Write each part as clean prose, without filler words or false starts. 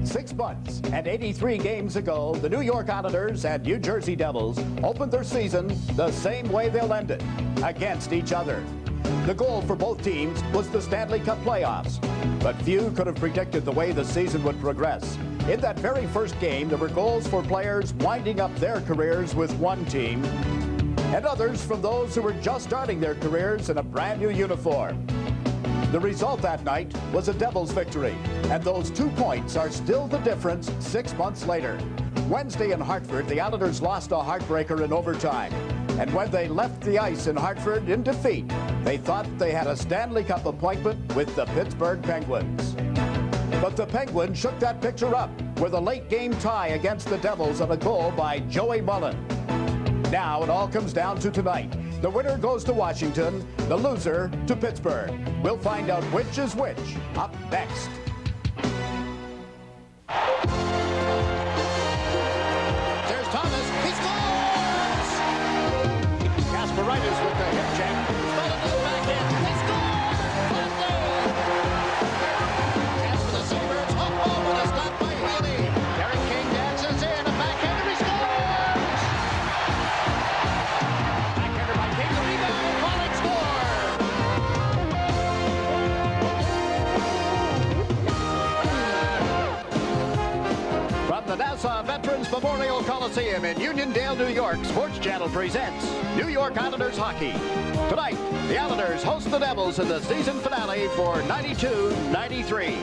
6 months and 83 games ago, the New York Islanders and New Jersey Devils opened their season the same way they'll end it, against each other. The goal for both teams was the Stanley Cup playoffs, but few could have predicted the way the season would progress. In that very first game, there were goals for players winding up their careers with one team, and others from those who were just starting their careers in a brand new uniform. The result that night was a Devils victory, and those 2 points are still the difference 6 months later. Wednesday in Hartford, the Islanders lost a heartbreaker in overtime, and when they left the ice in Hartford in defeat, they thought they had a Stanley Cup appointment with the Pittsburgh Penguins. But the Penguins shook that picture up with a late-game tie against the Devils on a goal by Joey Mullen. Now it all comes down to tonight. The winner goes to Washington, the loser to Pittsburgh. We'll find out which is which up next. There's Thomas. He scores! Kasparaitis with the hip check. Right into the backhand. He scores! What a goal! As for the Seabirds, home ball with a stop by Healy. Derek King dances in. A backhander. He scores! Backhander by King. The rebound. Pollock scores! From the Nassau Veterans Memorial Coliseum in Uniondale, New York, Sports Channel presents New York Islanders hockey. Tonight, the Islanders host the Devils in the season finale for 92-93.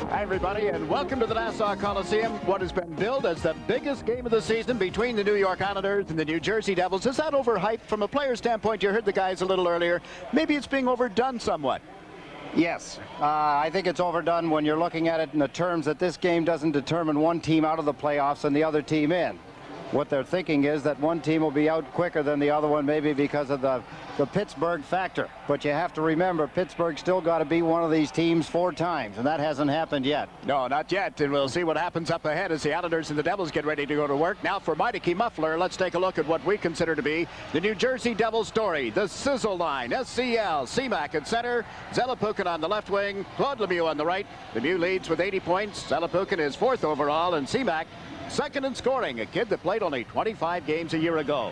Hi, everybody, and welcome to the Nassau Coliseum. What has been billed as the biggest game of the season between the New York Islanders and the New Jersey Devils. Is that overhyped? From a player standpoint, you heard the guys a little earlier. Maybe it's being overdone somewhat. Yes, I think it's overdone when you're looking at it in the terms that this game doesn't determine one team out of the playoffs and the other team in. What they're thinking is that one team will be out quicker than the other one, maybe because of the Pittsburgh factor. But you have to remember, Pittsburgh's still got to beat one of these teams 4 times, and that hasn't happened yet. No, not yet, and we'll see what happens up ahead as the Islanders and the Devils get ready to go to work. Now for Meineke Muffler, let's take a look at what we consider to be the New Jersey Devils story. The Sizzle line, SCL, Seamack at center, Zelepukin on the left wing, Claude Lemieux on the right. Lemieux leads with 80 points. Zelepukin is 4th overall, and Seamack second in scoring, a kid that played only 25 games a year ago.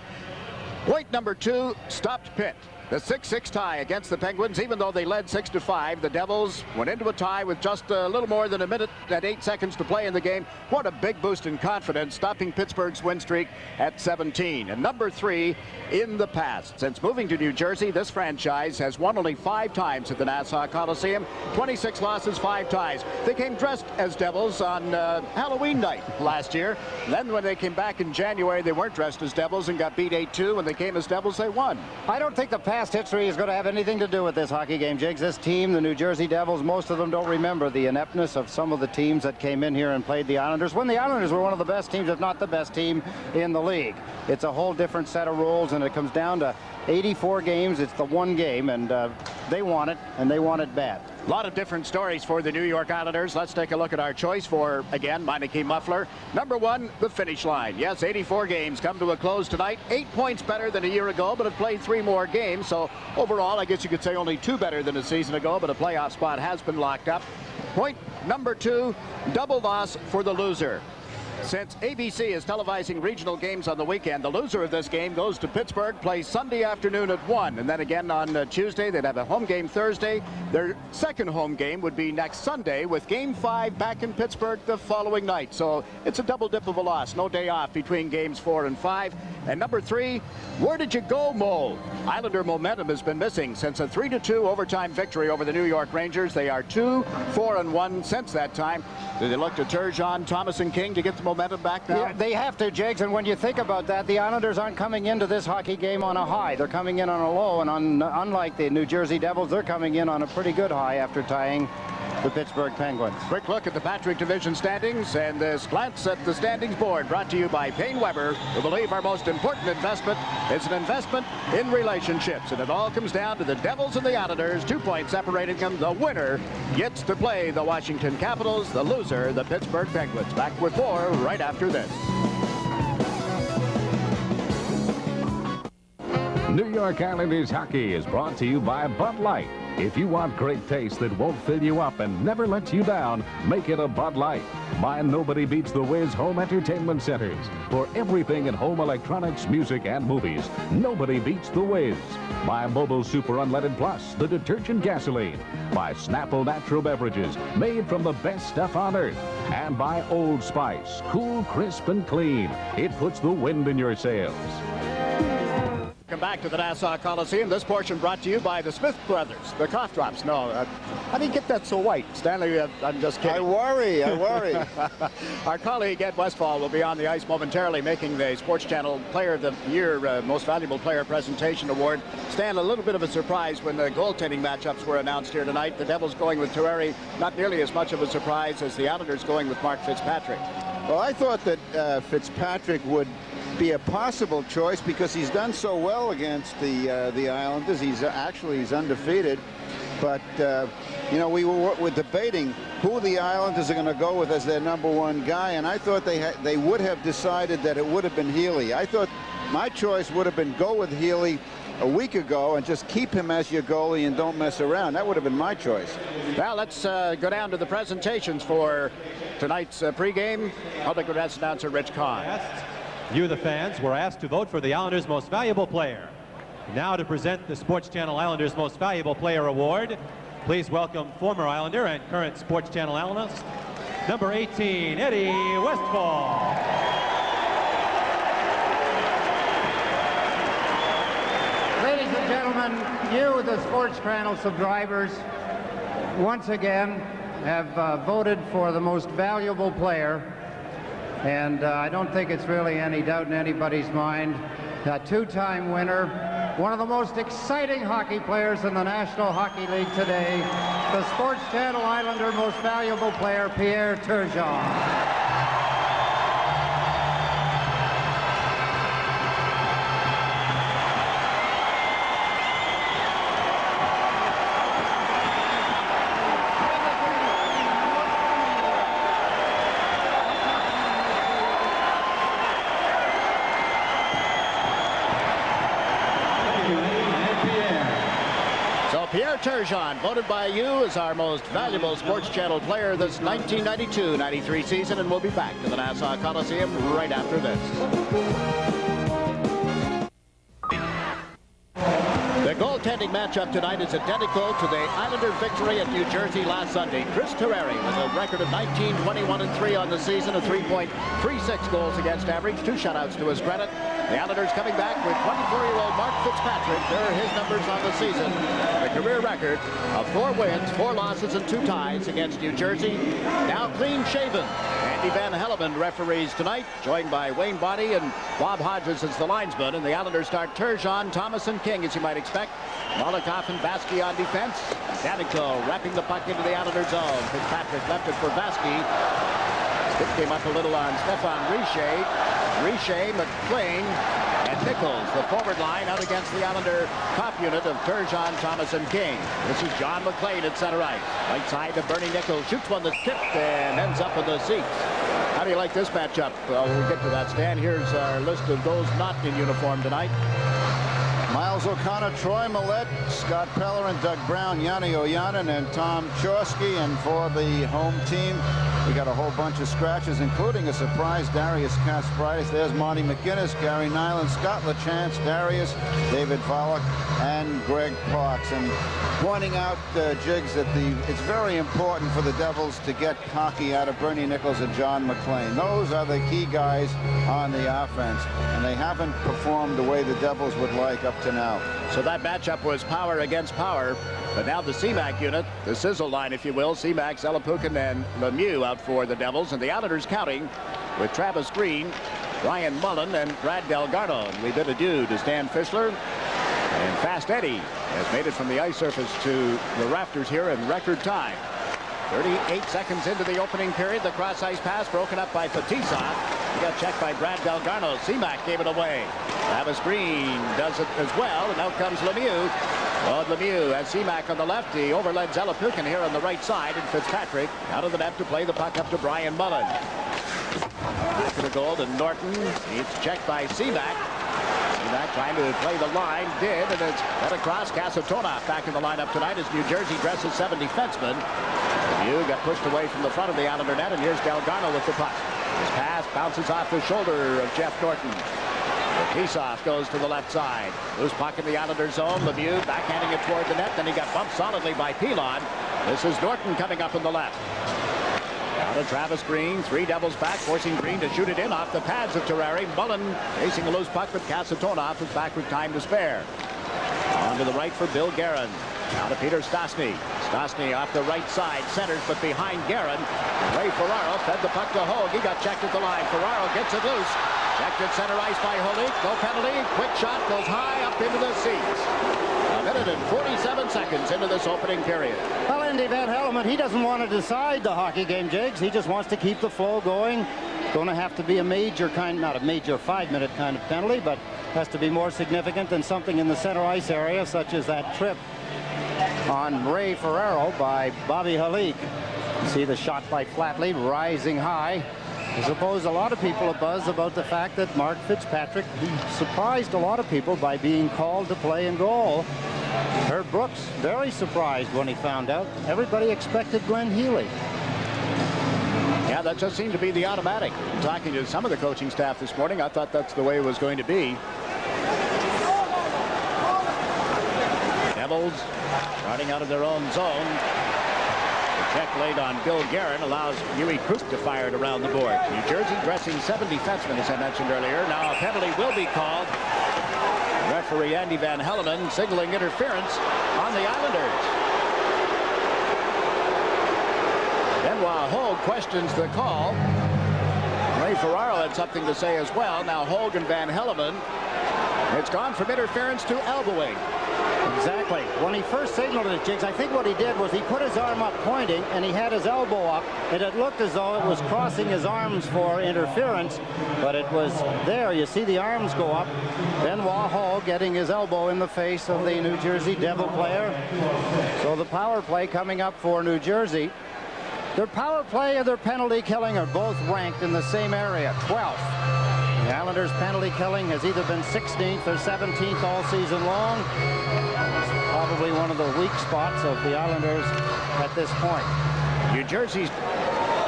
Point number 2, stopped Pitt. The 6-6 tie against the Penguins, even though they led 6-5, the Devils went into a tie with just a little more than a minute and 8 seconds to play in the game. What a big boost in confidence, stopping Pittsburgh's win streak at 17. And number 3, in the past. Since moving to New Jersey, this franchise has won only 5 times at the Nassau Coliseum, 26 losses, 5 ties. They came dressed as Devils on Halloween night last year. Then when they came back in January, they weren't dressed as Devils and got beat 8-2. When they came as Devils, they won. I don't think the past history is going to have anything to do with this hockey game, Jiggs. This team, the New Jersey Devils, most of them don't remember the ineptness of some of the teams that came in here and played the Islanders when the Islanders were one of the best teams, if not the best team in the league. It's a whole different set of rules, and it comes down to 84 games. It's the one game, and they want it, and they want it bad. A lot of different stories for the New York Islanders. Let's take a look at our choice for, again, Meineke Muffler. Number 1, the finish line. Yes, 84 games come to a close tonight. 8 points better than a year ago, but have played 3 more games. So overall, I guess you could say only 2 better than a season ago, but a playoff spot has been locked up. Point number 2, double loss for the loser. Since ABC is televising regional games on the weekend, the loser of this game goes to Pittsburgh, plays Sunday afternoon at 1, and then again on Tuesday. They'd have a home game Thursday. Their second home game would be next Sunday, with Game 5 back in Pittsburgh the following night. So it's a double dip of a loss. No day off between games 4 and 5. And number 3, where did you go, Mo? Islander momentum has been missing since a 3-2 overtime victory over the New York Rangers. They are 2-4-1 since that time. Do they look to Turgeon, Thomas, and King to get the momentum back now? Yeah, they have to, Jiggs, and when you think about that, the Islanders aren't coming into this hockey game on a high. They're coming in on a low, and unlike the New Jersey Devils, they're coming in on a pretty good high after tying the Pittsburgh Penguins. Quick look at the Patrick Division standings, and this glance at the standings board brought to you by Payne Weber, who believe our most important investment is an investment in relationships. And it all comes down to the Devils and the Islanders, 2 points separating them. The winner gets to play the Washington Capitals, the loser, the Pittsburgh Penguins. Back with more right after this. New York Islanders hockey is brought to you by Bud Light. If you want great taste that won't fill you up and never lets you down, make it a Bud Light. By nobody beats the Whiz Home Entertainment Centers. For everything in home electronics, music, and movies, nobody beats the Whiz. By Mobile Super Unleaded Plus, the detergent gasoline. By Snapple Natural Beverages, made from the best stuff on earth. And by Old Spice, cool, crisp, and clean. It puts the wind in your sails. Welcome back to the Nassau Coliseum. This portion brought to you by the Smith Brothers. The cough drops. No, how do you get that so white? Stanley, I'm just kidding. I worry. Our colleague Ed Westfall will be on the ice momentarily making the Sports Channel Player of the Year Most Valuable Player Presentation Award. Stan, a little bit of a surprise when the goaltending matchups were announced here tonight. The Devils going with Turgeon, not nearly as much of a surprise as the Islanders going with Mark Fitzpatrick. Well, I thought that Fitzpatrick would be a possible choice because he's done so well against the Islanders. He's undefeated. But you know, we were debating who the Islanders are going to go with as their #1 guy, and I thought they would have decided that it would have been Healy. I thought my choice would have been go with Healy a week ago and just keep him as your goalie and don't mess around. That would have been my choice. Well, let's go down to the presentations for tonight's pregame. Public address announcer Rich Kahn. You, the fans, were asked to vote for the Islanders' most valuable player. Now to present the Sports Channel Islanders' most valuable player award, please welcome former Islander and current Sports Channel analyst, number 18, Eddie Westfall. Ladies and gentlemen, you, the Sports Channel subscribers, once again have voted for the most valuable player. And I don't think it's really any doubt in anybody's mind. A two-time winner, one of the most exciting hockey players in the National Hockey League today, the Sports Channel Islander most valuable player, Pierre Turgeon. Pierre Turgeon, voted by you as our most valuable Sports Channel player this 1992-93 season, and we'll be back to the Nassau Coliseum right after this. The goaltending matchup tonight is identical to the Islander victory at New Jersey last Sunday. Chris Terreri with a record of 19-21-3 on the season, a 3.36 goals against average, 2 shutouts to his credit. The Islanders coming back with 24-year-old Mark Fitzpatrick. There are his numbers on the season. A career record of 4 wins, 4 losses, and 2 ties against New Jersey. Now clean-shaven. Andy Van Hellemond referees tonight, joined by Wayne Bonney and Bob Hodges as the linesman. And the Islanders start Turgeon, Thomas, and King, as you might expect. Malikoff and Vasky on defense. Danico wrapping the puck into the Islanders zone. Fitzpatrick left it for Vasky. Stick came up a little on Stefan Richer, McLean, and Nichols. The forward line out against the Islander top unit of Turgeon, Thomas, and King. This is John McLean at center ice. Right side to Bernie Nichols. Shoots one that's tipped and ends up in the seats. How do you like this matchup? Well, we'll get to that, Stan. Here's our list of those not in uniform tonight. Miles O'Connor, Troy Millette, Scott Pellerin, Doug Brown, Yanni Oyanen, and Tom Chorski. And for the home team, we got a whole bunch of scratches, including a surprise Darius Kasparaitis. There's Monty McGinnis, Gary Nyland, Scott LaChance, Darius, David Volek, and Greg Parks. And pointing out, Jiggs, that it's very important for the Devils to get hockey out of Bernie Nichols and John McLean. Those are the key guys on the offense, and they haven't performed the way the Devils would like up to now. So that matchup was power against power. But now the CMAC unit, the sizzle line, if you will, CMAC, Zelepukin, and Lemieux out for the Devils. And the Islanders counting with Travis Green, Ryan Mullen, and Brad Delgarno. And we bid adieu to Stan Fischler. And Fast Eddie has made it from the ice surface to the rafters here in record time. 38 seconds into the opening period. The cross-ice pass broken up by Fatisa. He got checked by Brad Delgarno. CMAC gave it away. Travis Green does it as well, and out comes Lemieux. Claude Lemieux has CMAC on the left. He overled Zelepukin here on the right side, and Fitzpatrick out of the net to play the puck up to Brian Mullen. Back to the goal to Norton. It's checked by CMAC. Back trying to play the line, did, and it's head across. Casatonoff back in the lineup tonight as New Jersey dresses 7 defensemen. Lemieux got pushed away from the front of the Islander net, and here's Delgado with the puck. His pass bounces off the shoulder of Jeff Norton. Kisoff goes to the left side. Loose puck in the Islander zone. Lemieux backhanding it toward the net, then he got bumped solidly by Pilon. This is Norton coming up in the left. Now to Travis Green. 3 Devils back, forcing Green to shoot it in off the pads of Terrari. Mullen facing a loose puck, but Casatonoff is back with time to spare. On to the right for Bill Guerin. Now to Peter Stastny. Stastny off the right side, centers, but behind Guerin. Ray Ferraro fed the puck to Hogue. He got checked at the line. Ferraro gets it loose. Checked at center ice by Holik. No penalty. Quick shot goes high up into the seats. 1 minute and 47 seconds into this opening period. Well, Andy Van Hellemond, he doesn't want to decide the hockey game, Jiggs. He just wants to keep the flow going. Going to have to be a major kind, not a major 5-minute kind of penalty, but has to be more significant than something in the center ice area, such as that trip on Ray Ferraro by Bobby Holik. See the shot by Flatley rising high. I suppose a lot of people are buzzed about the fact that Mark Fitzpatrick, he surprised a lot of people by being called to play in goal. Herb Brooks, very surprised when he found out. Everybody expected Glenn Healy. Yeah, that just seemed to be the automatic. Talking to some of the coaching staff this morning, I thought that's the way it was going to be. Devils starting out of their own zone. The check laid on Bill Guerin allows Huey Krug to fire it around the board. New Jersey dressing 7 defensemen, as I mentioned earlier. Now a penalty will be called. Referee Andy Van Hellemond signaling interference on the Islanders. Benoit Hogue questions the call. Ray Ferraro had something to say as well. Now Hogue and Van Hellemond. It's gone from interference to elbowing. Exactly. When he first signaled it, Jiggs, I think what he did was he put his arm up pointing and he had his elbow up, and it looked as though it was crossing his arms for interference, but it was there. You see the arms go up. Benoit Hogue getting his elbow in the face of the New Jersey Devil player. So the power play coming up for New Jersey. Their power play and their penalty killing are both ranked in the same area, 12th. The Islanders' penalty killing has either been 16th or 17th all season long. It's probably one of the weak spots of the Islanders at this point. New Jersey's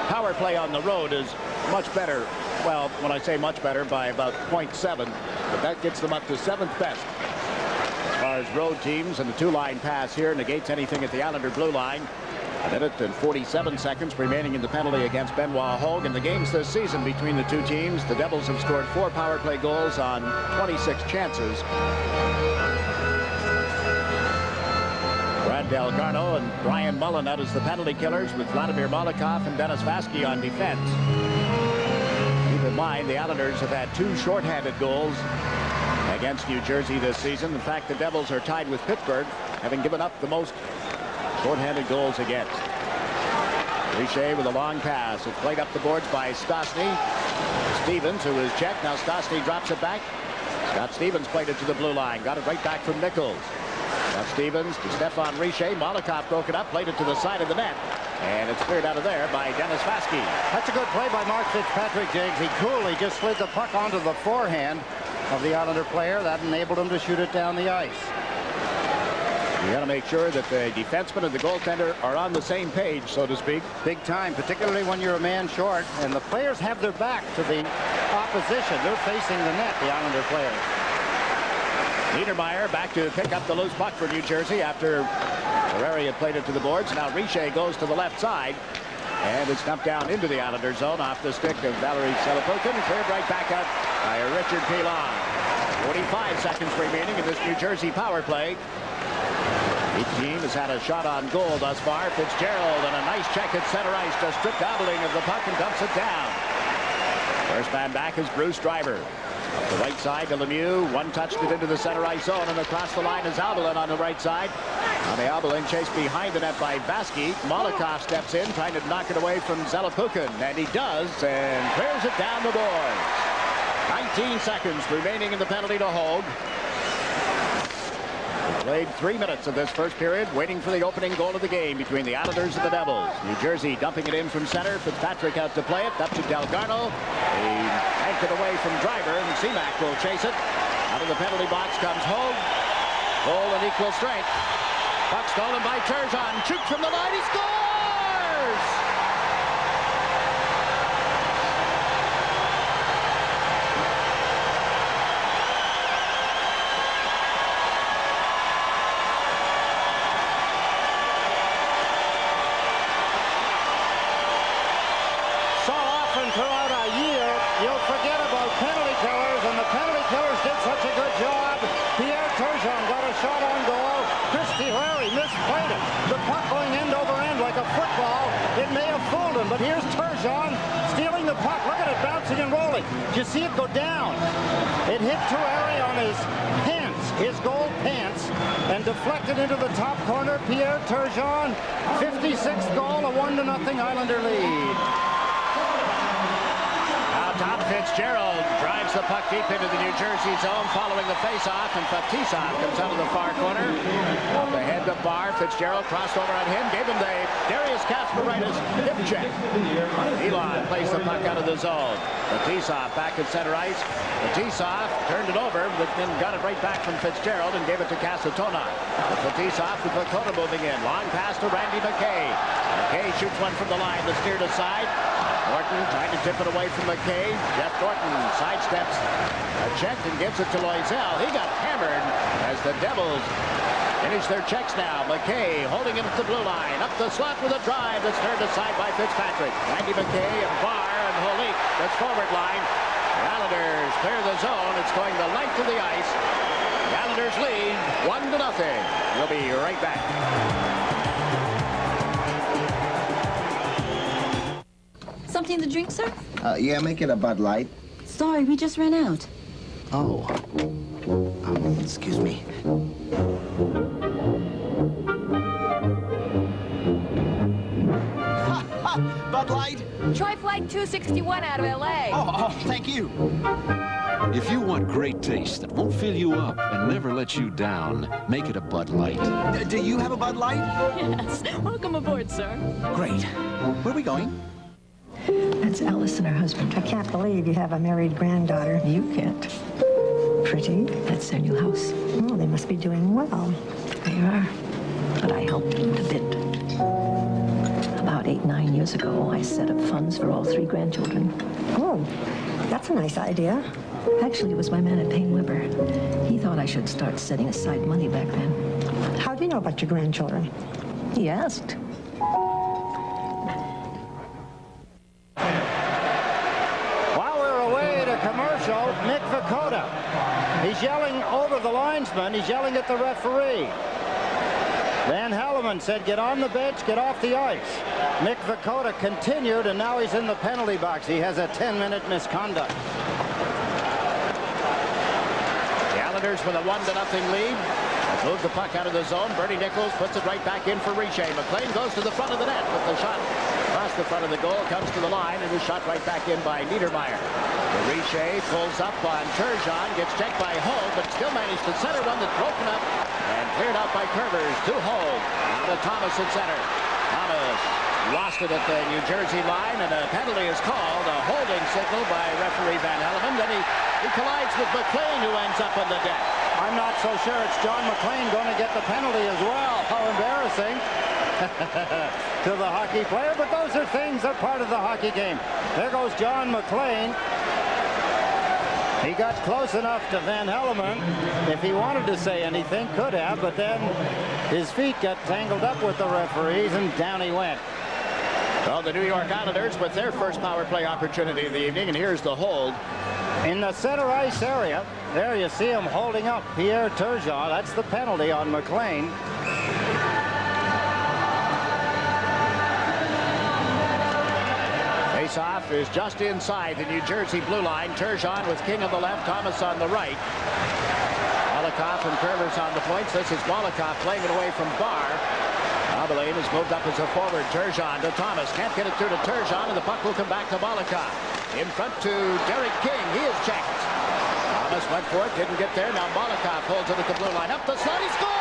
power play on the road is much better. Well, when I say much better, by about 0.7, but that gets them up to 7th best. As far as road teams, and the 2-line pass here negates anything at the Islander blue line. 1 minute and 47 seconds remaining in the penalty against Benoit Hogue. In the games this season between the two teams, the Devils have scored 4 power play goals on 26 chances. Brad Delgado and Brian Mullen out as the penalty killers, with Vladimir Malakov and Dennis Vasky on defense. Keep in mind, the Islanders have had 2 shorthanded goals against New Jersey this season. In fact, the Devils are tied with Pittsburgh, having given up the most short-handed goals against. Richer with a long pass. It's played up the boards by Stastny. Stevens, who is checked. Now Stastny drops it back. Scott Stevens played it to the blue line. Got it right back from Nichols. Now Stevens to Stefan Richer. Malakov broke it up, played it to the side of the net. And it's cleared out of there by Dennis Vasky. That's a good play by Mark Fitzpatrick, Jiggs. He coolly just slid the puck onto the forehand of the Islander player. That enabled him to shoot it down the ice. You got to make sure that the defenseman and the goaltender are on the same page, so to speak. Big time, particularly when you're a man short, and the players have their back to the opposition. They're facing the net, the Islander players. Niedermeyer back to pick up the loose puck for New Jersey after Ferrari had played it to the boards. Now Richer goes to the left side, and it's dumped down into the Islander zone off the stick of Valery Selepukin. Cleared right back out by Richard Pilon. 45 seconds remaining in this New Jersey power play. Each team has had a shot on goal thus far. Fitzgerald and a nice check at center ice to strip Dabeling of the puck and dumps it down. First man back is Bruce Driver. Up the right side to Lemieux. One touched it into the center ice zone, and across the line is Aubelin on the right side. On the Aubelin chased behind the net by Vasky. Malakov steps in, trying to knock it away from Zelepukin, and he does, and clears it down the boards. 19 seconds remaining in the penalty to Hogue. Played 3 minutes of this first period, waiting for the opening goal of the game between the Islanders and the Devils. New Jersey dumping it in from center. Fitzpatrick out to play it. Up to Delgado. He yanked it away from Driver, and Seamak will chase it. Out of the penalty box comes Hogue. Goal and equal strength. Puck stolen by Turgeon. Shoots from the line. He scores! So often throughout a year, you'll forget about penalty killers, and the penalty killers did such a good job. Pierre Turgeon got a shot on goal. Christy Larry misplayed it. The puck going end over end like a football. It may have fooled him, but here's Turgeon stealing the puck. Look at it bouncing and rolling. Did you see it go down? It hit Larry on his pants, his goal pants, and deflected into the top corner. Pierre Turgeon, 56th goal, a 1-0 Islander lead. Tom Fitzgerald drives the puck deep into the New Jersey zone following the face-off, and Fetisov comes out of the far corner. The head of Barr, Fitzgerald crossed over on him, gave him the Darius Kasparaitis hip check. Elon plays the puck out of the zone. Fetisov back at center ice. Fetisov turned it over, but then got it right back from Fitzgerald and gave it to Casatona. Fetisov with Lakota moving in. Long pass to Randy McKay. McKay shoots one from the line, the steered aside. Norton trying to tip it away from McKay. Jeff Norton sidesteps a check and gives it to Loisel. He got hammered as the Devils finish their checks now. McKay holding it at the blue line. Up the slot with a drive that's turned aside by Fitzpatrick. Randy McKay and Barr and Holik. That's forward line. The Islanders clear the zone. It's going the length of the ice. The Islanders lead 1-0. We'll be right back. Something to drink, sir? Yeah, make it a Bud Light. Sorry, we just ran out. Oh. Excuse me. Bud Light? Try Flight 261 out of L.A. Oh, thank you. If you want great taste that won't fill you up and never let you down, make it a Bud Light. Do you have a Bud Light? Yes. Welcome aboard, sir. Great. Where are we going? That's Alice and her husband. I can't believe you have a married granddaughter. You can't. Pretty. That's their new house. Oh, they must be doing well. They are. But I helped them a bit. About 8-9 years ago, I set up funds for all 3 grandchildren. Oh, that's a nice idea. Actually, it was my man at Payne Weber. He thought I should start setting aside money back then. How do you know about your grandchildren? He asked. Commercial, Nick Vakota. He's yelling over the linesman. He's yelling at the referee. Van Helleman said, get on the bench, get off the ice. Nick Vakota continued, and now he's in the penalty box. He has a 10-minute misconduct. The Islanders with a 1-0 lead. Move the puck out of the zone. Bernie Nichols puts it right back in for Richer. McLean goes to the front of the net, but the shot across the front of the goal comes to the line and is shot right back in by Niedermeyer. Richer pulls up on Turgeon, gets checked by Hogue, but still managed to center one that's broken up and cleared out by Curvers to Hogue. Now to Thomas at center. Thomas lost it at the New Jersey line, and a penalty is called, a holding signal by referee Van Helleman. Then he collides with McLean, who ends up on the deck. I'm not so sure it's John McLean going to get the penalty as well. How embarrassing to the hockey player, but those are things that are part of the hockey game. There goes John McLean. He got close enough to Van Helleman. If he wanted to say anything, could have, but then his feet got tangled up with the referees, and down he went. Well, the New York Islanders with their first power play opportunity of the evening, and here's the hold. In the center ice area, there you see him holding up Pierre Turgeon. That's the penalty on McLean. Face-off is just inside the New Jersey blue line. Turgeon with King on the left, Thomas on the right. Malakoff and Curvers on the points. This is Malakoff playing it away from Barr. Abilene has moved up as a forward. Turgeon to Thomas. Can't get it through to Turgeon, and the puck will come back to Malakoff. In front to Derek King. He is checked. Thomas went for it, didn't get there. Now Malakoff holds it at the blue line. Up the slot, he scores!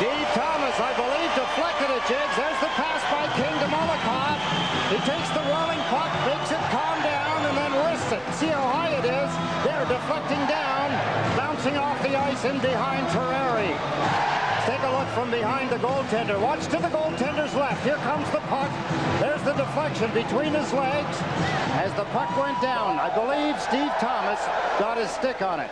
Steve Thomas, I believe, deflected it, Jiggs. There's the pass by King to Molotov. He takes the rolling puck, makes it calm down, and then wrists it. See how high it is? They're deflecting down, bouncing off the ice in behind Ferrari. Take a look from behind the goaltender. Watch to the goaltender's left. Here comes the puck. There's the deflection between his legs as the puck went down. I believe Steve Thomas got his stick on it.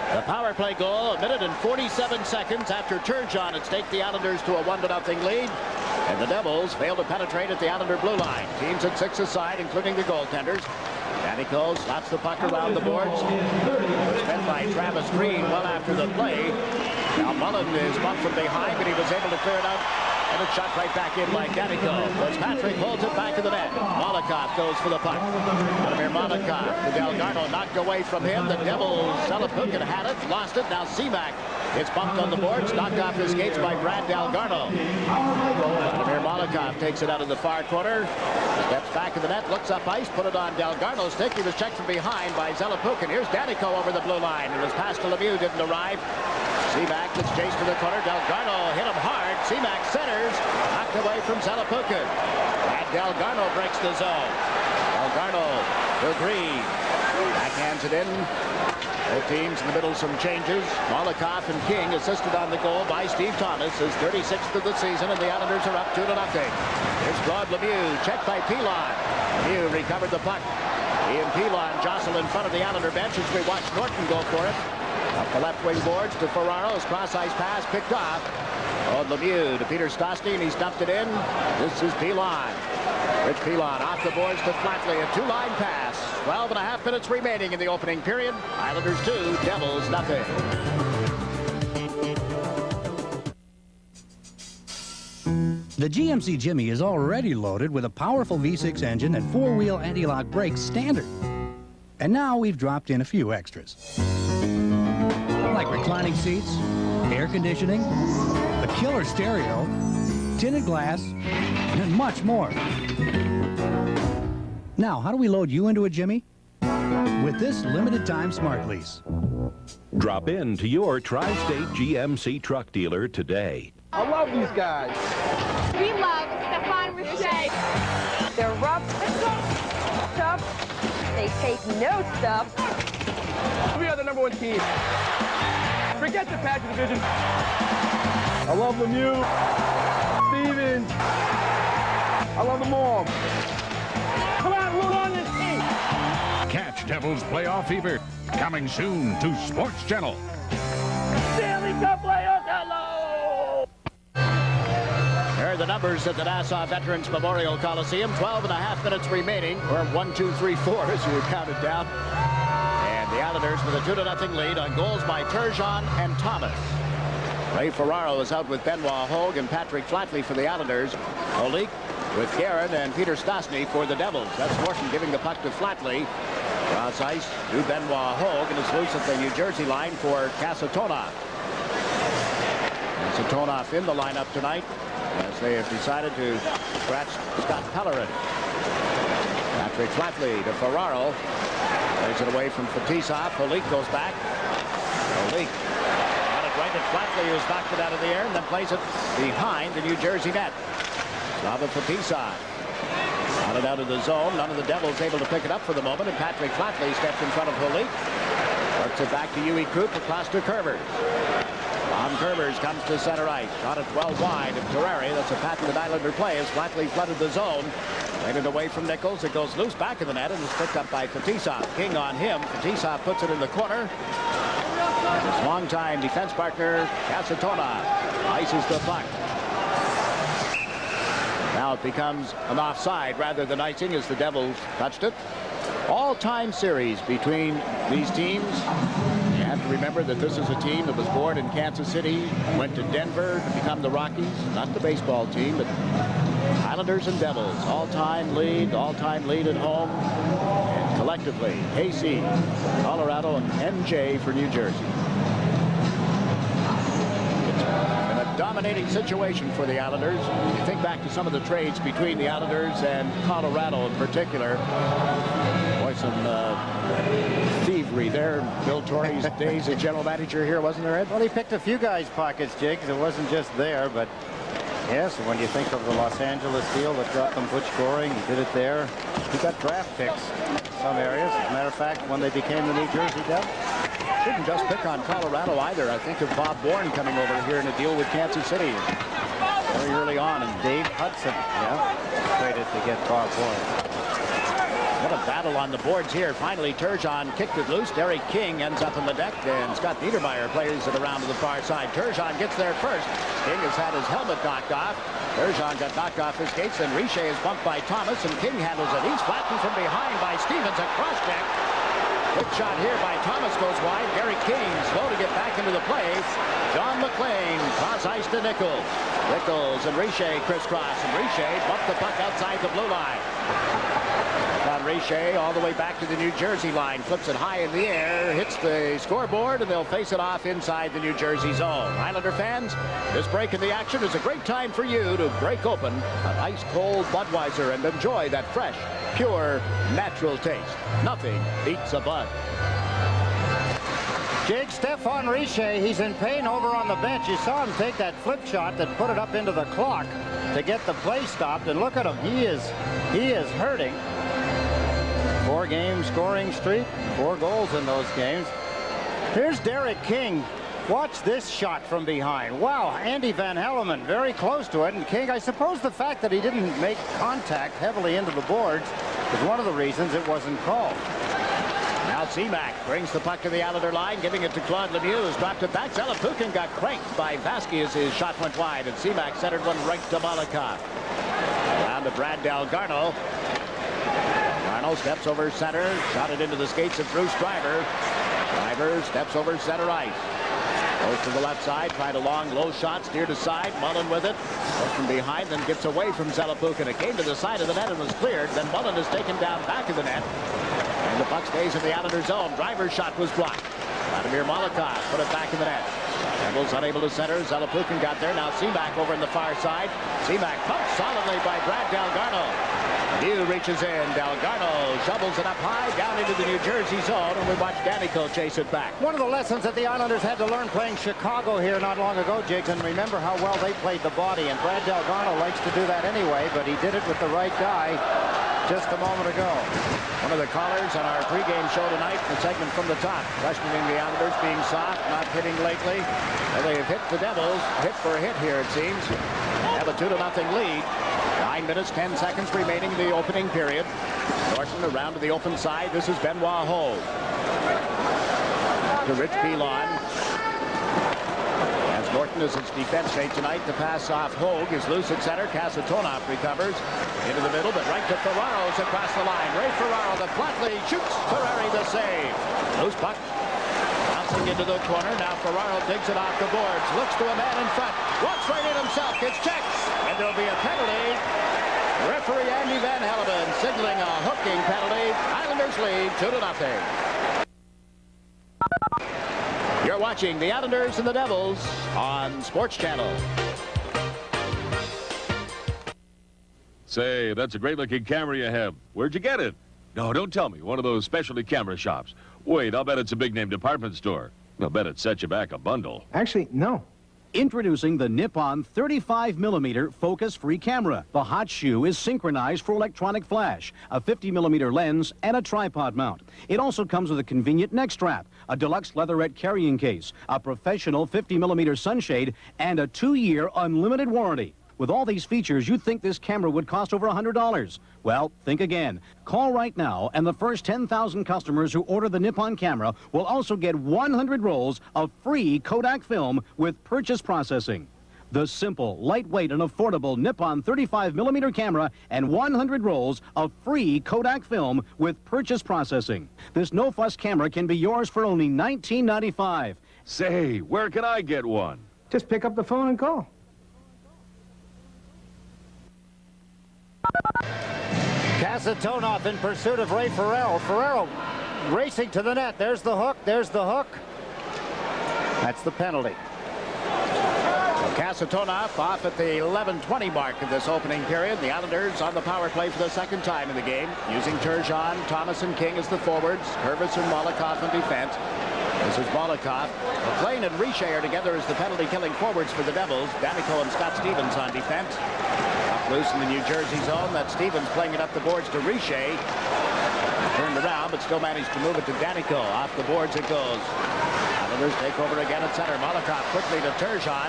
The power play goal, a minute and 47 seconds after Turgeon had staked the Islanders to a 1-0 lead. And the Devils failed to penetrate at the Islander blue line. Teams at 6 aside, including the goaltenders. Danny Cole slaps the puck around the boards. It was fed by Travis Green well after the play. Now Mullen is bumped from behind, but he was able to clear it out. And it's shot right back in by Danico. Fitzpatrick holds it back in the net. Molotov goes for the puck. Vladimir Molotov. The Delgarno knocked away from him. The Devils, Zelepukin had it, lost it. Now Seaback gets bumped on the boards, knocked off his skates by Brad Delgarno. Vladimir Molotov takes it out of the far corner. Steps back in the net, looks up ice, put it on Delgarno's stick. He was checked from behind by Zelepukin. Here's Danico over the blue line. It was passed to Lemieux, didn't arrive. Seaback gets chased to the corner. Delgarno hit him hard. Seaback centers, knocked away from Zelepukin. And Delgarno breaks the zone. Delgarno to Green. Backhands it in. Both teams in the middle, some changes. Molotov and King assisted on the goal by Steve Thomas, his 36th of the season, and the Islanders are up 2-0. Here's Claude Lemieux, checked by Pilon. Lemieux recovered the puck. Ian Pilon jostled in front of the Islander bench as we watch Norton go for it. Up the left wing boards to Ferraro's cross-ice pass picked off. On Lemieux to Peter Stastny, and he's dumped it in. This is Pilon. Rich Pilon off the boards to Flatley, a two-line pass. 12.5 minutes remaining in the opening period. Islanders 2, Devils nothing. The GMC Jimmy is already loaded with a powerful V6 engine and four-wheel anti-lock brakes standard. And now we've dropped in a few extras. Like reclining seats, air conditioning, a killer stereo, tinted glass, and much more. Now, how do we load you into a Jimmy? With this limited time smart lease. Drop in to your Tri-State GMC truck dealer today. I love these guys. We love Stefan Richer. They're rough, tough. They take no stuff. We are the #1 team. Forget the Patriot division. I love Lemieux, Stevens. I love them all. Come on, root on this team. Catch Devils playoff fever. Coming soon to Sports Channel. Stanley Cup playoffs, hello! Here are the numbers at the Nassau Veterans Memorial Coliseum. 12.5 minutes remaining, or 1, 2, 3, 4 as you count it down. And the Islanders with a 2-0 lead on goals by Turgeon and Thomas. Ray Ferraro is out with Benoit Hogue and Patrick Flatley for the Islanders. Olik with Guerin and Peter Stastny for the Devils. That's Morton giving the puck to Flatley. Cross ice to Benoit Hogue, and it's loose at the New Jersey line for Kasatonov. Kasatonov in the lineup tonight as they have decided to scratch Scott Pellerin. Patrick Flatley to Ferraro. Plays it away from Fetisov. Olik goes back. Olik got it right at Flatley, who's knocked it out of the air and then plays it behind the New Jersey net. Slava Fetisov. On it out of the zone. None of the Devils able to pick it up for the moment, and Patrick Flatley stepped in front of Holik. Works it back to Huey Krupp across to Curvers. Tom Curvers comes to center ice. Shot it well wide of Terrari. That's a patented Islander play as Flatley flooded the zone. Played it away from Nichols. It goes loose back in the net and is picked up by Fetisov. King on him. Fetisov puts it in the corner. His longtime defense partner, Kasatonov, ices the puck. Now it becomes an offside rather than icing as the Devils touched it. All-time series between these teams. You have to remember that this is a team that was born in Kansas City, went to Denver to become the Rockies. Not the baseball team, but Islanders and Devils. All-time lead at home. And collectively, KC, Colorado, and NJ for New Jersey. Dominating situation for the Islanders. You think back to some of the trades between the Islanders and Colorado in particular. Boy, some thievery there. Bill Torrey's days as general manager here, wasn't there, Ed? Well, he picked a few guys' pockets, Jiggs. It wasn't just there, but yes, when you think of the Los Angeles deal that brought them Butch Goring, he did it there. He got draft picks in some areas. As a matter of fact, when they became the New Jersey Devils. Shouldn't just pick on Colorado either. I think of Bob Bourne coming over here in a deal with Kansas City very early on. And Dave Hudson, traded to get Bob Bourne. What a battle on the boards here. Finally, Turgeon kicked it loose. Derek King ends up on the deck, and Scott Niedermeyer plays it around to the far side. Turgeon gets there first. King has had his helmet knocked off. Turgeon got knocked off his skates, and Richer is bumped by Thomas, and King handles it. He's flattened from behind by Stevens, a cross-check. Quick shot here by Thomas goes wide. Derek King slow to get back into the play. John McClain cross ice to Nichols. Nichols and Richer crisscross, and Richer bumped the puck outside the blue line. John Richer all the way back to the New Jersey line, flips it high in the air, hits the scoreboard, and they'll face it off inside the New Jersey zone. Islander fans, this break in the action is a great time for you to break open an ice-cold Budweiser and enjoy that fresh, pure, natural taste. Nothing beats a Bud. Jake, Stefan Richer, he's in pain over on the bench. You saw him take that flip shot that put it up into the clock to get the play stopped, and look at him. He is hurting. 4-game scoring streak, 4 goals in those games. Here's Derek King. Watch this shot from behind. Wow, Andy Van Helleman very close to it, and King, I suppose the fact that he didn't make contact heavily into the boards is one of the reasons it wasn't called. Now Seamack brings the puck to the Islander line, giving it to Claude Lemieux, who's dropped it back. Zalapukin got cranked by Vasquez. His shot went wide, and Seamack centered one right to Malakov. Down to Brad Delgarno. Garno steps over center, shot it into the skates of Bruce Driver. Driver steps over center ice. Goes to the left side, tried a long, low shot, steered aside. Mullen with it. Goes from behind, then gets away from Zalapukin. It came to the side of the net and was cleared. Then Mullen is taken down back of the net. And the puck stays in the Islander zone. Driver's shot was blocked. Vladimir Malakov put it back in the net. Devils unable to center. Zalapukin got there. Now Seamack over in the far side. Seamack pumped solidly by Brad Delgarno. Mew reaches in. Delgarno shovels it up high down into the New Jersey zone, and we watch Danico chase it back. One of the lessons that the Islanders had to learn playing Chicago here not long ago, Jiggs, and remember how well they played the body, and Brad Delgarno likes to do that anyway, but he did it with the right guy just a moment ago. One of the callers on our pregame show tonight, the segment from the top, questioning the Islanders being soft, not hitting lately. Well, they have hit the Devils, hit for a hit here, it seems. They have a 2-0 lead. 9 minutes, 10 seconds remaining in the opening period. Norton around to the open side. This is Benoit Hogue. To Rich Pilon. As Norton is his defense mate tonight, the pass off Hogue is loose at center. Kasatonov recovers into the middle, but right to Ferraro's across the line. Ray Ferraro, the flatly shoots. Ferrari the save. Loose puck. Bouncing into the corner. Now Ferraro digs it off the boards. Looks to a man in front. Walks right in himself. Gets checked. And there'll be a penalty. Referee Andy Van Helleman signaling a hooking penalty. Islanders lead 2-0. You're watching the Islanders and the Devils on Sports Channel. Say, that's a great-looking camera you have. Where'd you get it? No, don't tell me. One of those specialty camera shops. Wait, I'll bet it's a big-name department store. I'll bet it set you back a bundle. Actually, no. Introducing the Nippon 35mm focus-free camera. The hot shoe is synchronized for electronic flash, a 50mm lens, and a tripod mount. It also comes with a convenient neck strap, a deluxe leatherette carrying case, a professional 50mm sunshade, and a 2-year unlimited warranty. With all these features, you'd think this camera would cost over $100. Well, think again. Call right now, and the first 10,000 customers who order the Nippon camera will also get 100 rolls of free Kodak film with purchase processing. The simple, lightweight, and affordable Nippon 35mm camera and 100 rolls of free Kodak film with purchase processing. This no-fuss camera can be yours for only $19.95. Say, where can I get one? Just pick up the phone and call. Kasatonov in pursuit of Ray Ferraro. Ferraro racing to the net. There's the hook. There's the hook. That's the penalty. So Kasatonov off at the 11:20 mark of this opening period. The Islanders on the power play for the second time in the game, using Turgeon, Thomas, and King as the forwards, Hervis and Molotov in defense. This is Molotov. McLean and Riche are together as the penalty-killing forwards for the Devils. Danico and Scott Stevens on defense. Up loose in the New Jersey zone. That's Stevens playing it up the boards to Riche. Turned around, but still managed to move it to Danico. Off the boards it goes. Islanders take over again at center. Molotov quickly to Turgeon.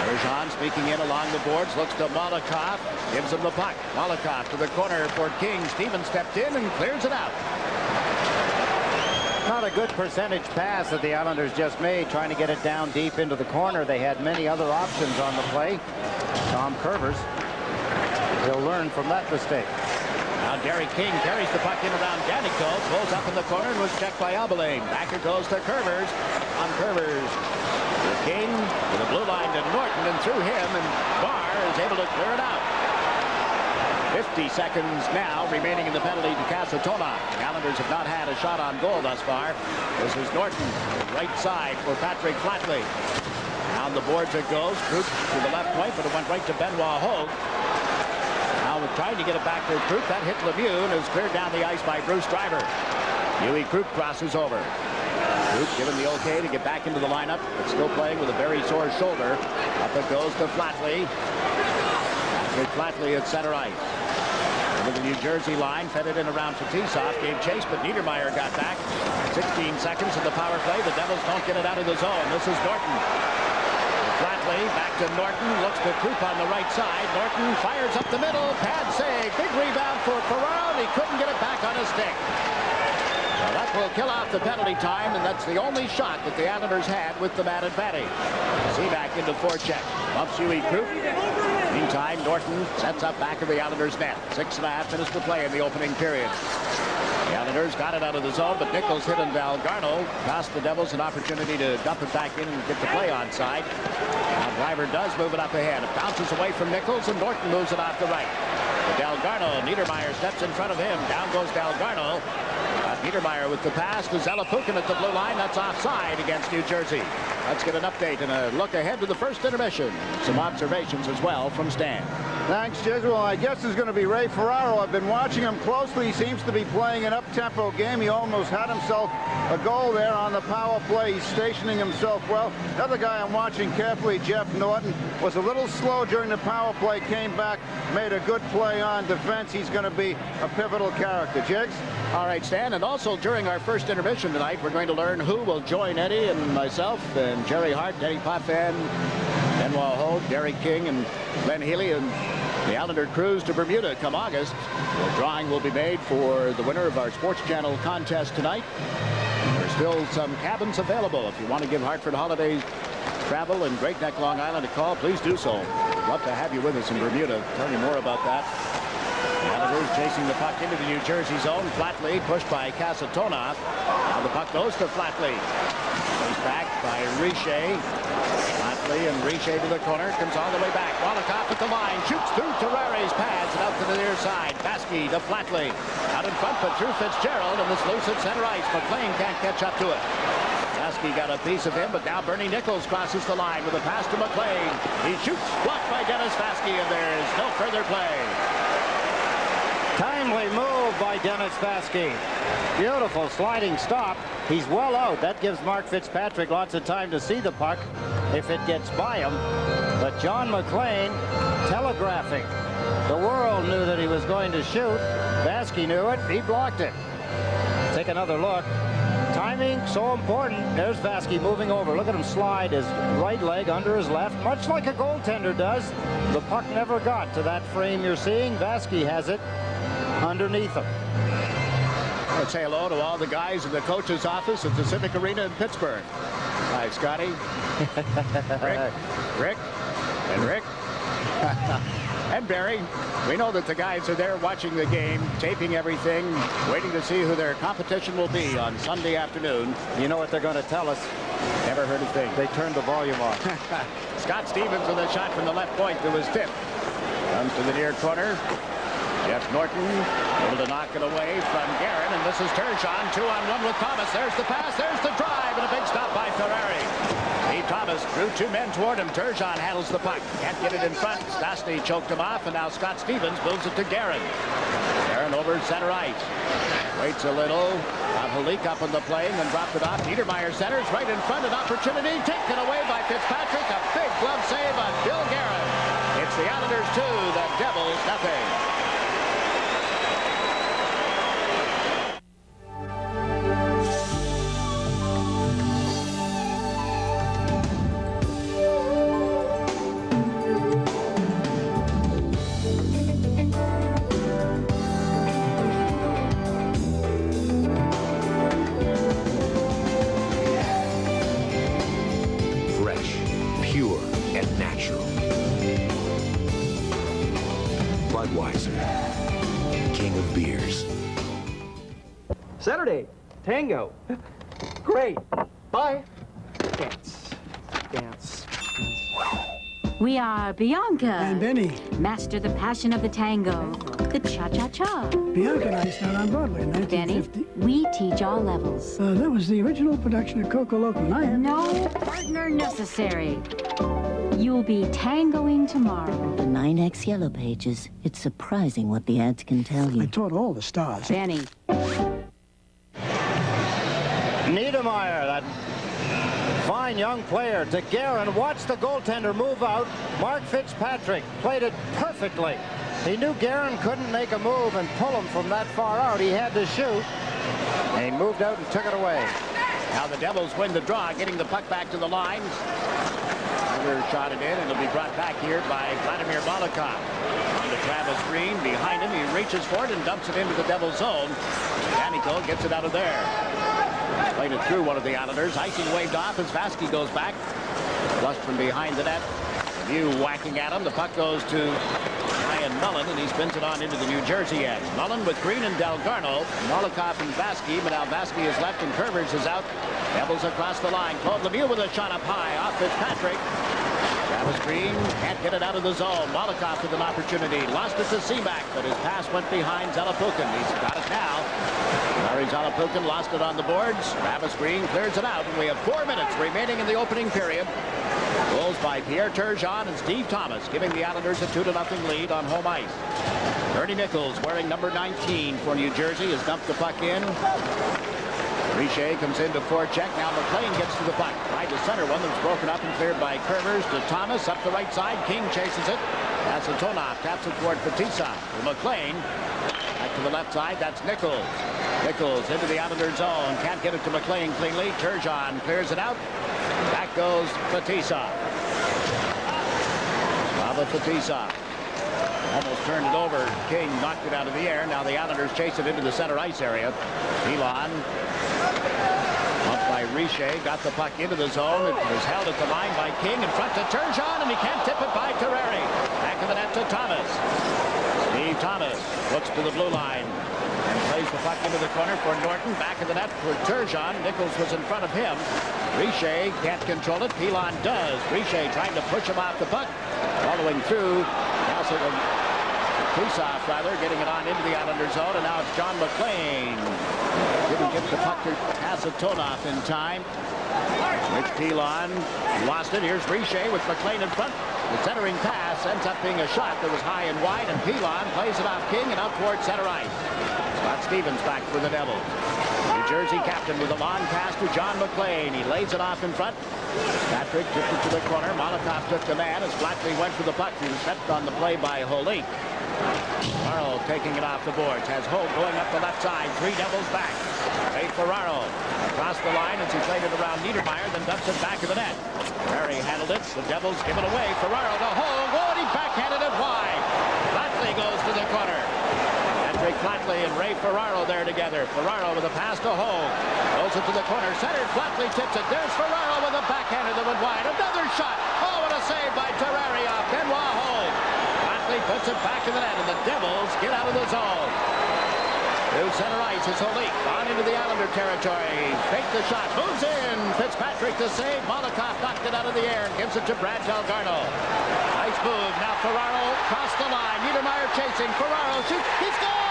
Turgeon speaking in along the boards. Looks to Molotov. Gives him the puck. Molotov to the corner for King. Stevens stepped in and clears it out. Not a good percentage pass that the Islanders just made, trying to get it down deep into the corner. They had many other options on the play. Tom Curvers, he'll learn from that mistake. Now Derek King carries the puck in around Danico, pulls up in the corner and was checked by Abilene. Back it goes to Curvers. On Curvers. The King with a blue line to Norton, and through him, and Barr is able to clear it out. 50 seconds now remaining in the penalty to Kasatonov. The Islanders have not had a shot on goal thus far. This is Norton, right side for Patrick Flatley. Down the boards it goes. Krupp to the left point, but it went right to Benoit Hogue. Now we're trying to get it back to Krupp. That hit Lemieux and is cleared down the ice by Bruce Driver. Huey Krupp crosses over. Krupp given the okay to get back into the lineup, but still playing with a very sore shoulder. Up it goes to Flatley. Patrick Flatley at center ice. With the New Jersey line, fed it in around Fetisov, gave chase, but Niedermeyer got back. 16 seconds in the power play. The Devils don't get it out of the zone. This is Norton. Flatley back to Norton, looks to Krupp on the right side. Norton fires up the middle, pad save, big rebound for Ferraro, and he couldn't get it back on his stick. Well, that will kill off the penalty time, and that's the only shot that the Islanders had with the man advantage. Seaback into forecheck. Bumps Huey Krupp. Meantime, Norton sets up back of the Islanders' net. 6.5 minutes to play in the opening period. The Islanders got it out of the zone, but Nichols hit and Valgarno cost the Devils an opportunity to dump it back in and get the play onside. Now Driver does move it up ahead. It bounces away from Nichols, and Norton moves it off the right. Dalgarno, Niedermeyer steps in front of him. Down goes Dalgarno. Niedermeyer with the pass to Zalapukin at the blue line. That's offside against New Jersey. Let's get an update and a look ahead to the first intermission. Some observations as well from Stan. Thanks, Jiggs. Well, I guess it's going to be Ray Ferraro. I've been watching him closely. He seems to be playing an up-tempo game. He almost had himself a goal there on the power play. He's stationing himself well. Another guy I'm watching carefully, Jeff Norton, was a little slow during the power play, came back, made a good play on defense. He's going to be a pivotal character. Jiggs? All right, Stan, and also during our first intermission tonight, we're going to learn who will join Eddie and myself and Jerry Hart, Eddie Potvin, Benoit Hogue, Derek King, and Glenn Healy, and the Islander cruise to Bermuda come August. The drawing will be made for the winner of our Sports Channel contest tonight. There's still some cabins available. If you want to give Hartford Holidays Travel and Great Neck, Long Island a call, please do so. We'd love to have you with us in Bermuda. Tell you more about that. The Islanders chasing the puck into the New Jersey zone. Flatley pushed by Kasatonov. Now the puck goes to Flatley. Goes back by Riche. Flatley and Riche to the corner. Comes all the way back. Molotov at the line. Shoots through Terrare's pads and out to the near side. Baskey to Flatley. Out in front, but through Fitzgerald, and this loose at center ice. McLean can't catch up to it. Baskey got a piece of him, but now Bernie Nichols crosses the line with a pass to McLean. He shoots. Blocked by Dennis Baskey, and there's no further play. Timely move by Dennis Baskey. Beautiful sliding stop. He's well out. That gives Mark Fitzpatrick lots of time to see the puck if it gets by him. But John McLean telegraphing. The world knew that he was going to shoot. Baskey knew it. He blocked it. Take another look. Timing so important. There's Baskey moving over. Look at him slide his right leg under his left, much like a goaltender does. The puck never got to that frame you're seeing. Baskey has it underneath him. Let's say hello to all the guys in the coach's office at the Civic Arena in Pittsburgh. Hi, Scotty. Rick. And Rick. And Barry. We know that the guys are there watching the game, taping everything, waiting to see who their competition will be on Sunday afternoon. You know what they're going to tell us? Never heard a thing. They turned the volume off. Scott Stevens with a shot from the left point to his tip. Comes to the near corner. Jeff Norton able to knock it away from Guerin, and this is Turgeon, 2-on-1 with Thomas. There's the pass, there's the drive, and a big stop by Ferrari. Steve Thomas drew two men toward him. Turgeon handles the puck. Can't get it in front. Stastny choked him off, and now Scott Stevens moves it to Guerin. Guerin over center ice. Waits a little. Halik up on the plane, then dropped it off. Niedermeyer centers right in front. An opportunity taken away by Fitzpatrick. A big glove save on Bill Guerin. It's the Islanders 2, the Devils nothing. Saturday, tango. Great. Bye. Dance. Dance. We are Bianca. And Benny. Master the passion of the tango. The cha-cha-cha. Bianca and I started on Broadway in 1950. Benny, we teach all levels. That was the original production of Coco Loco. No partner necessary. You'll be tangoing tomorrow. The 9X Yellow Pages. It's surprising what the ads can tell you. I taught all the stars. Benny. Niedermeyer, that fine young player, to Guerin. Watch the goaltender move out. Mark Fitzpatrick played it perfectly. He knew Guerin couldn't make a move and pull him from that far out. He had to shoot. And he moved out and took it away. Now the Devils win the draw, getting the puck back to the lines. Shot it in, and it'll be brought back here by Vladimir Malakov. On to Travis Green. Behind him, he reaches for it and dumps it into the Devils zone. Danico gets it out of there. Played it through one of the Islanders. Icing waved off as Vasky goes back. Flushed from behind the net. View whacking at him. The puck goes to Ryan Mullen, and he spins it on into the New Jersey end. Mullen with Green and Delgarno. Malakov and Vasky, but now Vasky is left and Curvers is out. Devils across the line. Claude Lemieux with a shot up high off Fitzpatrick. Travis Green can't get it out of the zone. Malakov with an opportunity. Lost it to Seaback, but his pass went behind Zalapukin. He's got it now. Larry Zalapukin lost it on the boards. Travis Green clears it out, and we have 4 minutes remaining in the opening period. Goals by Pierre Turgeon and Steve Thomas, giving the Islanders a 2-0 lead on home ice. Bernie Nichols, wearing number 19 for New Jersey, has dumped the puck in. Richer comes in to forecheck. Now McLean gets to the puck. Tried to center one that's broken up and cleared by Curvers to Thomas. Up the right side. King chases it. That's Antonov. Taps it toward Fatisa. McLean. Back to the left side. That's Nichols. Nichols into the Islander zone. Can't get it to McLean cleanly. Turgeon clears it out. Back goes Fatisa. Slava Fatisa. Almost turned it over. King knocked it out of the air. Now the Islanders chase it into the center ice area. Elon. Up by Richer. Got the puck into the zone. It was held at the line by King in front to Turgeon, and he can't tip it by Terreri. Back of the net to Thomas. Steve Thomas looks to the blue line and plays the puck into the corner for Norton. Back of the net for Turgeon. Nichols was in front of him. Richer can't control it. Elon does. Richer trying to push him off the puck. Following through. Kusoff, rather, getting it on into the Islander zone, and now it's John McLean. Didn't get the puck to Kasatonov in time. Rich Pilon lost it. Here's Richer with McLean in front. The centering pass ends up being a shot that was high and wide, and Pilon plays it off King and out towards center ice. Scott Stevens back for the Devils. New Jersey captain with a long pass to John McLean. He lays it off in front. Patrick tipped it to the corner. Molotov took the man as Flatley went for the puck. He was stepped on the play by Holik. Ferraro taking it off the boards. Has Holt going up the left side. 3 Devils back. Ray Ferraro across the line as he played it around Niedermeyer, then dumps it back of the net. Perry handled it. The Devils give it away. Ferraro to Holt. Oh, and he backhanded it wide. Flatley goes to the corner. Patrick Flatley and Ray Ferraro there together. Ferraro with a pass to Holt. Goes it to the corner. Centered. Flatley tips it. There's Ferraro with a backhander that went wide. Another shot. Oh, what a save by Terreri off Benoit Holt. Puts it back in the net, and the Devils get out of the zone. To center ice is Holik. On into the Islander territory. Fakes the shot. Moves in. Fitzpatrick to save. Molotov knocked it out of the air and gives it to Brad Delgarno. Nice move. Now Ferraro across the line. Niedermeyer chasing. Ferraro shoots. He scores!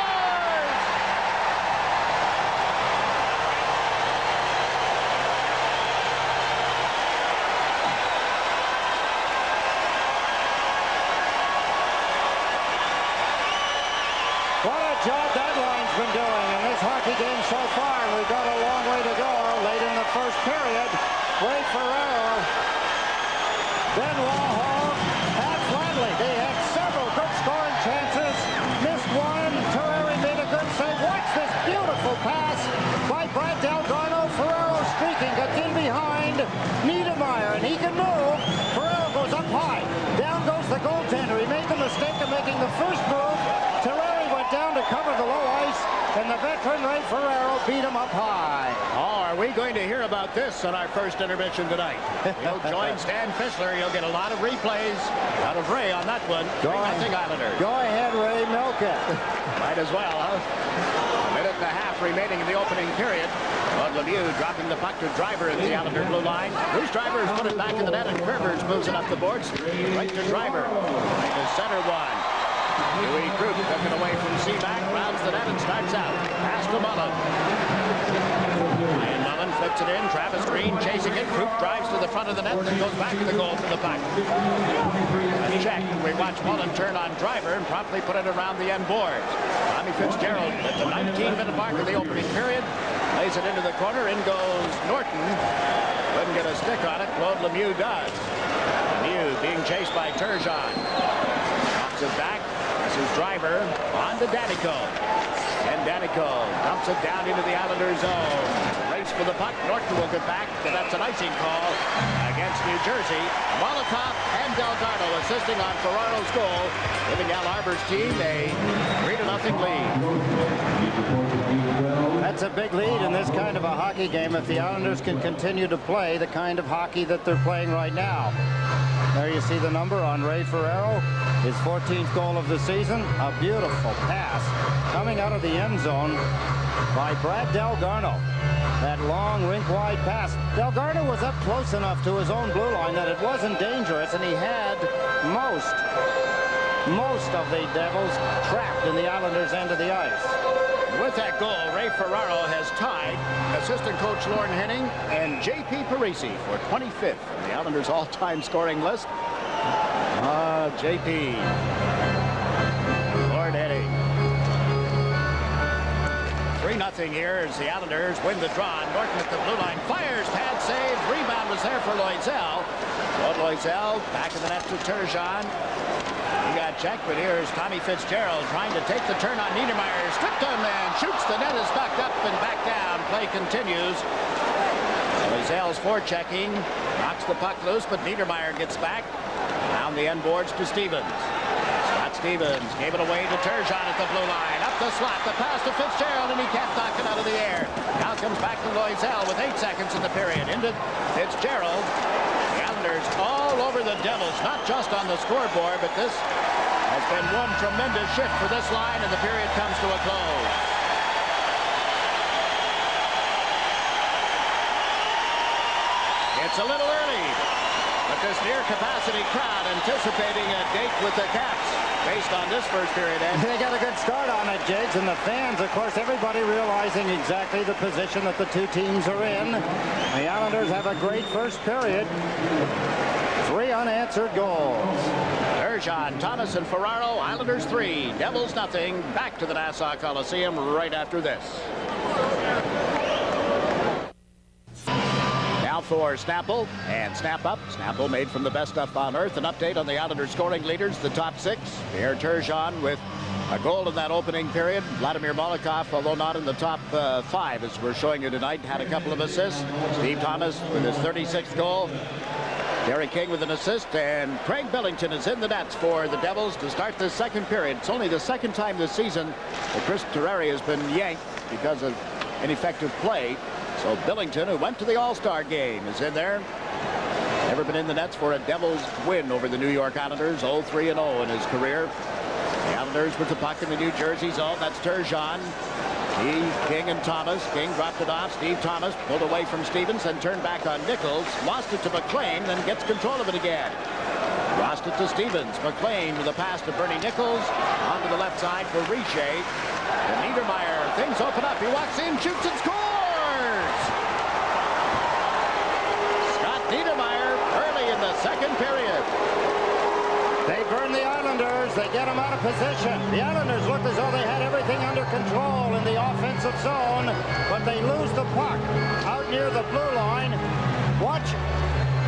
hockey game so far, and we've got a long way to go. Late in the first period, Ray Ferraro, Ben Warhol, Pat Flanley. They had several good scoring chances. Missed one. Terreri made a good save. Watch this beautiful pass by Brad Delgado. Ferraro streaking, gets in behind Niedermeyer, and he can move. Ferraro goes up high. Down goes the goaltender. He made the mistake of making the first move. Terreri went down to cover the low ice, and the veteran Ray Ferraro beat him up high. Oh, are we going to hear about this on our first intermission tonight? He'll join Stan Fischler. You'll get a lot of replays out of Ray on that one. 3-0 Islanders. Go ahead, Ray. Milk it. Might as well, huh? A minute and a half remaining in the opening period. Claude Lemieux dropping the puck to Driver in the Islander blue line. Bruce Driver has put it back in the net, and Kerber's moves it up the boards. Right to Driver. Right to center one. Dewey Krupp took it away from Seaback, rounds the net and starts out. Pass to Mullen. Ryan Mullen flips it in. Travis Green chasing it. Krupp drives to the front of the net and goes back to the goal for the puck. A check. We watch Mullen turn on Driver and promptly put it around the end boards. Tommy Fitzgerald at the 19-minute mark of the opening period lays it into the corner. In goes Norton. Couldn't get a stick on it. Claude Lemieux does. Lemieux being chased by Turgeon. Knocks it back. This is Driver on to Danico. And Danico dumps it down into the Islander zone. Race for the puck. Norton will get back, and that's an icing call against New Jersey. Molotov and Delgado assisting on Ferraro's goal, giving Al Arbor's team a 3-0 lead. That's a big lead in this kind of a hockey game if the Islanders can continue to play the kind of hockey that they're playing right now. There you see the number on Ray Ferraro, his 14th goal of the season. A beautiful pass coming out of the end zone by Brad Delgado. That long rink-wide pass. Delgado was up close enough to his own blue line that it wasn't dangerous, and he had most of the Devils trapped in the Islanders' end of the ice. With that goal, Ray Ferraro has tied assistant coach Lorne Henning and J.P. Parisi for 25th on the Islanders' all-time scoring list. J.P. Lorne Henning. 3-0 here as the Islanders win the draw. Norton at the blue line fires, pad save, rebound was there for Loisel. Claude Loisel back in the net to Turgeon. He got checked, but here's Tommy Fitzgerald trying to take the turn on Niedermeyer. Stripped him and shoots. The net is knocked up and back down. Play continues. Loisel's forechecking. Knocks the puck loose, but Niedermeyer gets back. Down the end boards to Stevens. Scott Stevens gave it away to Turgeon at the blue line. Up the slot. The pass to Fitzgerald, and he can't knock it out of the air. Now comes back to Loisel with 8 seconds in the period. Into Fitzgerald. All over the Devils, not just on the scoreboard, but this has been one tremendous shift for this line, and the period comes to a close. It's a little early, but this near-capacity crowd anticipating a date with the Caps based on this first period. They got a good start on it, Jiggs, and the fans, of course, everybody realizing exactly the position that the two teams are in. The Islanders have a great first period. 3 unanswered goals. Turgeon, Thomas, and Ferraro. Islanders 3, Devils nothing. Back to the Nassau Coliseum right after this. Now for Snapple and Snap Up. Snapple made from the best stuff on earth. An update on the Islanders scoring leaders, the top 6. Pierre Turgeon with a goal in that opening period. Vladimir Molotov, although not in the top 5 as we're showing you tonight, had a couple of assists. Steve Thomas with his 36th goal. Gary King with an assist, and Craig Billington is in the nets for the Devils to start this second period. It's only the second time this season that Chris Terreri has been yanked because of ineffective play. So Billington, who went to the All-Star game, is in there. Never been in the nets for a Devils win over the New York Islanders. 0-3-0 in his career. The Islanders with the puck in the New Jersey zone. That's Turgeon. King and Thomas. King dropped it off. Steve Thomas pulled away from Stevens, then turned back on Nichols. Lost it to McLean, then gets control of it again. Lost it to Stevens. McLean with a pass to Bernie Nichols. Onto the left side for Richer. And Niedermeyer. Things open up. He walks in, shoots, and scores! Scott Niedermeyer early in the second period. They burn the Islanders. They get them out of position. The Islanders looked as though they had everything under control in the offensive zone, but they lose the puck out near the blue line. Watch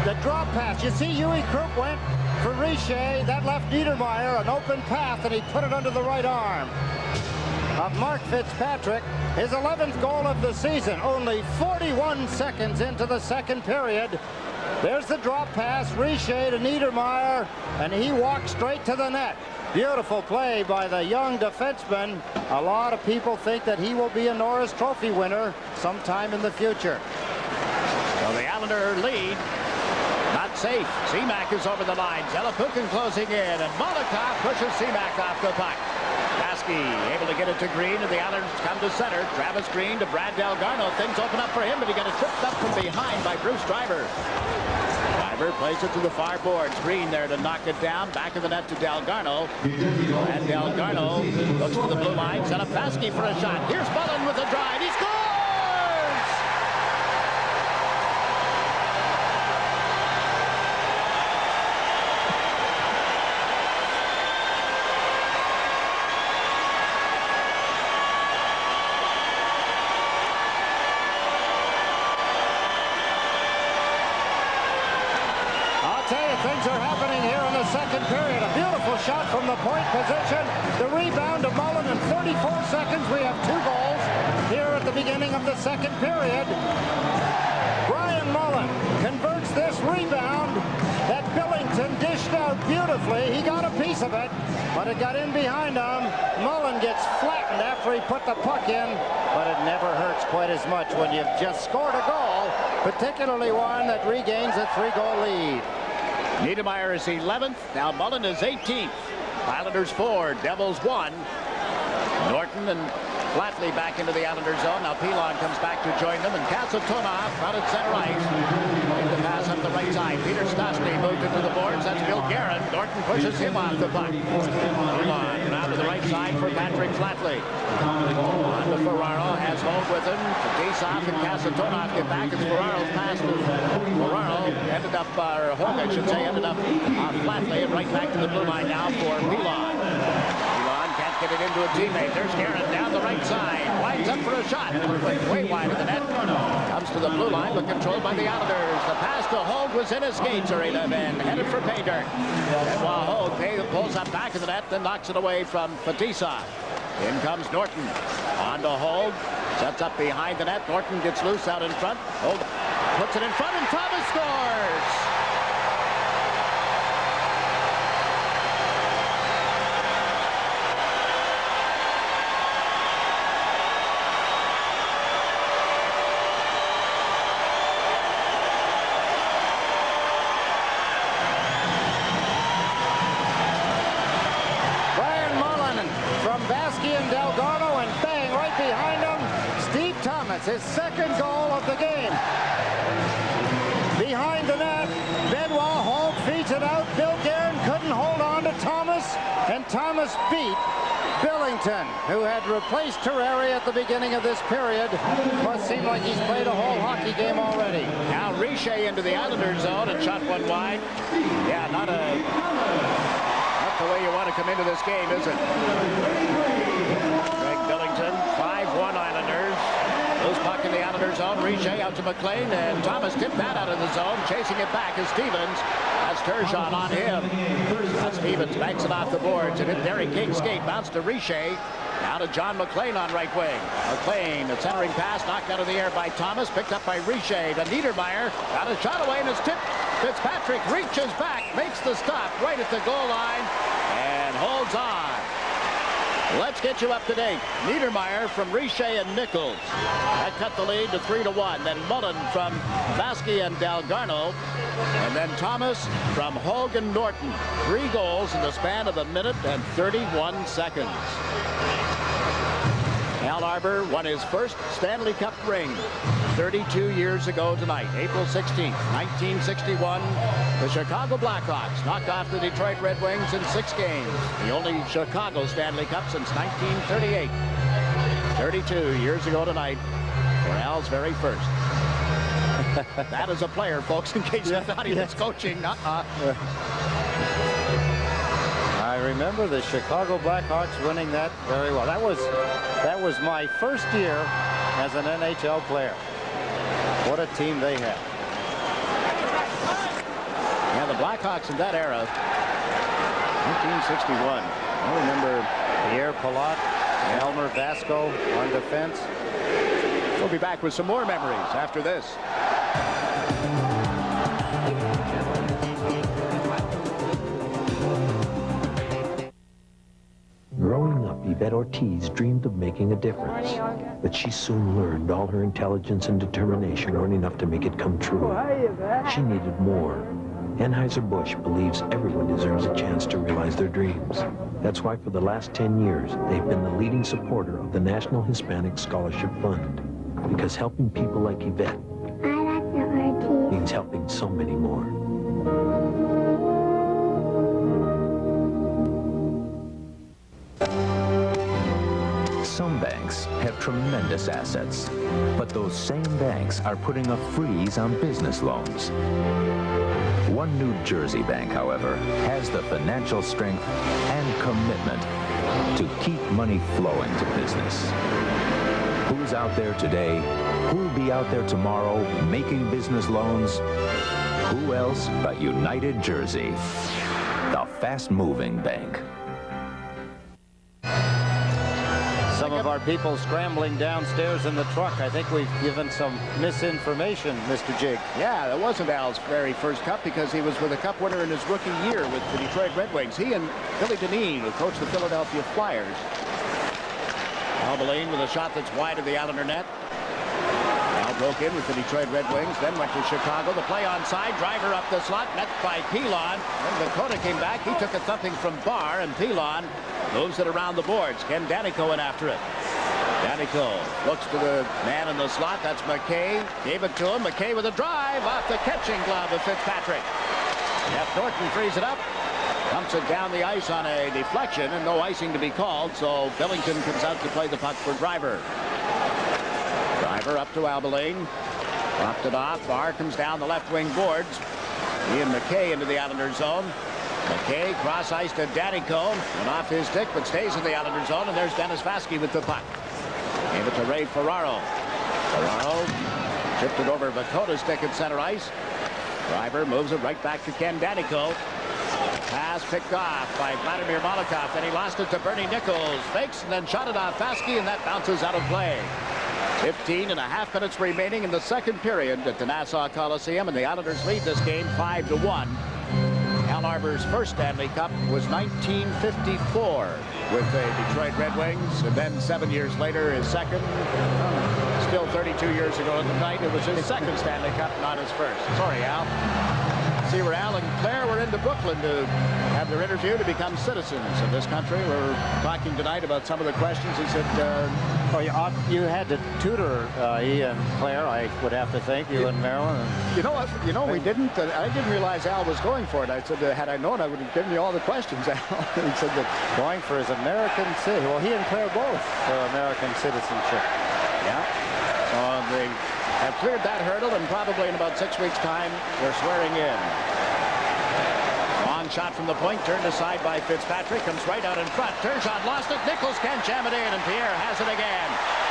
the drop pass. You see Huey Krupp went for Richer. That left Niedermeyer an open path, and he put it under the right arm of Mark Fitzpatrick. His 11th goal of the season, only 41 seconds into the second period. There's the drop pass, Richer to Niedermeyer, and he walks straight to the net. Beautiful play by the young defenseman. A lot of people think that he will be a Norris Trophy winner sometime in the future. So the Islander lead. Not safe. Seamack is over the line. Zelapukin closing in, and Molotov pushes Seamack off the puck. Baskey able to get it to Green, and the Islanders come to center. Travis Green to Brad Delgarno. Things open up for him, but he got it tripped up from behind by Bruce Driver. Driver plays it to the far boards. Green there to knock it down. Back of the net to Delgarno. And Delgarno looks to the blue line. Set up Baskey for a shot. Here's Mullen with a drive. He scores! Things are happening here in the second period. A beautiful shot from the point position. The rebound to Mullen in 34 seconds. We have 2 goals here at the beginning of the second period. Brian Mullen converts this rebound that Billington dished out beautifully. He got a piece of it, but it got in behind him. Mullen gets flattened after he put the puck in, but it never hurts quite as much when you've just scored a goal, particularly one that regains a 3-goal lead. Niedermeyer is 11th. Now Mullen is 18th. Islanders 4, Devils 1. Norton and Flatley back into the Islanders zone. Now Pilon comes back to join them, and Kasatonov out at center ice. Made the pass up the right side. Peter Stastny moved into the boards. That's Bill Guerin. Norton pushes him off the puck. Pilon now to the right side for Patrick Flatley. On to Ferraro, has Hogue with him. Fatisov and Kasatonov get back. It's Ferraro's pass to Ferraro. Ended up, or Hogue, I should say, ended up on Flatley, and right back to the blue line now for Pilon. Pilon can't get it into a teammate. There's Guerin down the right side. Winds up for a shot. Way wide of the net. Comes to the blue line, but controlled by the Islanders. The pass to Hogue was in his skates arena and headed for pay dirt. And while Hogue pulls up back of the net, then knocks it away from Fatisov. In comes Norton. On to Hogue. Sets up behind the net. Norton gets loose out in front. Hogue puts it in front, and Thomas scores! His second goal of the game. Behind the net, Benoit Hogue feeds it out. Bill Guerin couldn't hold on to Thomas, and Thomas beat Billington, who had replaced Terreri at the beginning of this period. Must seem like he's played a whole hockey game already. Now Richer into the Islanders zone and shot one wide. Yeah, not the way you want to come into this game, is it? Greg Billington, 5-1 Islanders. Loose puck in the Islanders zone. Richer out to McLean, and Thomas tipped that out of the zone. Chasing it back is Stevens. That's Turgeon on him. Stevens banks it off the boards, and hit Derek King's skate. Bounce to Richer. Now to John McLean on right wing. McLean, the centering pass, knocked out of the air by Thomas. Picked up by Richer to Niedermeyer. Got a shot away, and it's tipped. Fitzpatrick reaches back, makes the stop right at the goal line, and holds on. Let's get you up to date. Niedermeyer from Richer and Nichols. That cut the lead to 3-1. Then Mullen from Baskey and Delgarno. And then Thomas from Hogue and Norton. 3 goals in the span of a minute and 31 seconds. Al Arbor won his first Stanley Cup ring 32 years ago tonight, April 16th, 1961. The Chicago Blackhawks knocked off the Detroit Red Wings in 6 games. The only Chicago Stanley Cup since 1938. 32 years ago tonight for Al's very first. That is a player, folks, in case you thought he was coaching. remember the Chicago Blackhawks winning that very well. That was my first year as an NHL player. What a team they had. Yeah, the Blackhawks in that era, 1961. I remember Pierre Palat, Elmer Vasco on defense. We'll be back with some more memories after this. Growing up, Yvette Ortiz dreamed of making a difference. But she soon learned all her intelligence and determination weren't enough to make it come true. She needed more. Anheuser-Busch believes everyone deserves a chance to realize their dreams. That's why for the last 10 years, they've been the leading supporter of the National Hispanic Scholarship Fund. Because helping people like Yvette means helping so many more. Some banks have tremendous assets, but those same banks are putting a freeze on business loans. One New Jersey bank, however, has the financial strength and commitment to keep money flowing to business. Who's out there today? Who'll be out there tomorrow making business loans? Who else but United Jersey, the fast-moving bank. Some of our people scrambling downstairs in the truck. I think we've given some misinformation, Mr. Jig. Yeah, that wasn't Al's very first cup because he was with a cup winner in his rookie year with the Detroit Red Wings. He and Billy Dineen, who coached the Philadelphia Flyers. Albeline with a shot that's wide of the Islander net. Al broke in with the Detroit Red Wings, then went to Chicago. The play onside, driver up the slot, met by Pilon. When Dakota came back, he took a thumping from Barr, and Pilon moves it around the boards. Ken Danico in after it. Danico looks to the man in the slot. That's McKay. Gave it to him. McKay with a drive off the catching glove of Fitzpatrick. Jeff Norton frees it up. Dumps it down the ice on a deflection, and no icing to be called, so Billington comes out to play the puck for Driver. Driver up to Albeline. Dropped it off. Barr comes down the left wing boards. Ian McKay into the Islander zone. McKay cross ice to Danico. Went off his stick, but stays in the Islander zone, and there's Dennis Vasky with the puck. Gave it to Ray Ferraro. Ferraro chipped it over Vakota's stick at center ice. Driver moves it right back to Ken Danico. Pass picked off by Vladimir Malakov. Then he lost it to Bernie Nichols. Fakes and then shot it off Vasky, and that bounces out of play. 15.5 minutes remaining in the second period at the Nassau Coliseum, and the Islanders lead this game 5-1. Al Arbor's first Stanley Cup was 1954 with the Detroit Red Wings, and then 7 years later his second. Still 32 years ago at the night, it was his second Stanley Cup, not his first. Sorry, Al. See where Al and Claire were into Brooklyn to have their interview to become citizens of this country. We're talking tonight about some of the questions. He said, you had to tutor he and Claire, I would have to think, you and Marilyn. And... You know what? You know, we didn't. I didn't realize Al was going for it. I said, had I known, I would have given you all the questions, Al. He said that going for his American citizenship. Well, he and Claire both for American citizenship. Yeah. So they have cleared that hurdle, and probably in about 6 weeks' time, they're swearing in. Long shot from the point, turned aside by Fitzpatrick, comes right out in front. Turgeon lost it. Nichols can't jam it in, and Pierre has it again.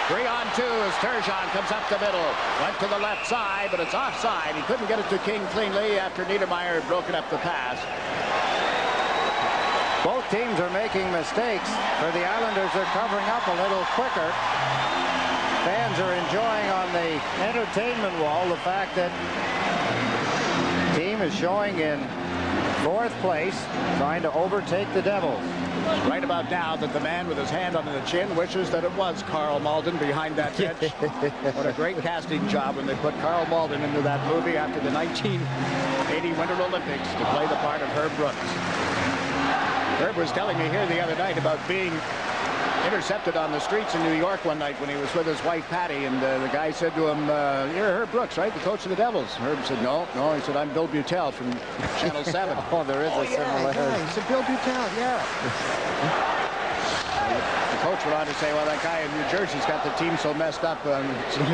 3-on-2 as Turgeon comes up the middle. Went to the left side, but it's offside. He couldn't get it to King cleanly after Niedermeyer had broken up the pass. Both teams are making mistakes. For the Islanders, they're covering up a little quicker. Fans are enjoying on the entertainment wall the fact that the team is showing in fourth place, trying to overtake the Devils. Right about now that the man with his hand on the chin wishes that it was Carl Malden behind that bench. What a great casting job when they put Carl Malden into that movie after the 1980 Winter Olympics to play the part of Herb Brooks. Herb was telling me here the other night about being intercepted on the streets in New York one night when he was with his wife Patty, and the guy said to him, "You're Herb Brooks, right? The coach of the Devils." Herb said, "No." He said, "I'm Bill Butel from Channel 7. Oh, there is a similarity. Yeah, he said, "Bill Butel, yeah." The coach went on to say, "Well, that guy in New Jersey's got the team so messed up.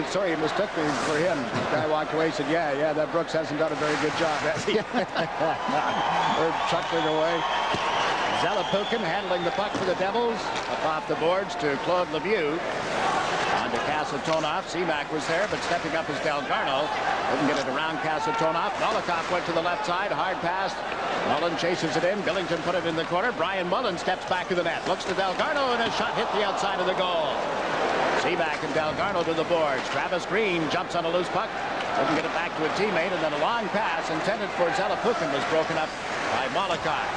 Sorry, you mistook me for him." The guy walked away and said, yeah, that Brooks hasn't done a very good job, has he?" Herb chuckling away. Zelepukin handling the puck for the Devils. Up off the boards to Claude Lemieux. On to Kasatonov. Seaback was there, but stepping up is Delgarno. Couldn't get it around Kasatonov. Nolikov went to the left side. Hard pass. Mullen chases it in. Billington put it in the corner. Brian Mullen steps back to the net. Looks to Delgarno, and a shot hit the outside of the goal. Seaback and Delgarno to the boards. Travis Green jumps on a loose puck. Couldn't get it back to a teammate, and then a long pass intended for Zelepukin was broken up by Nolikov.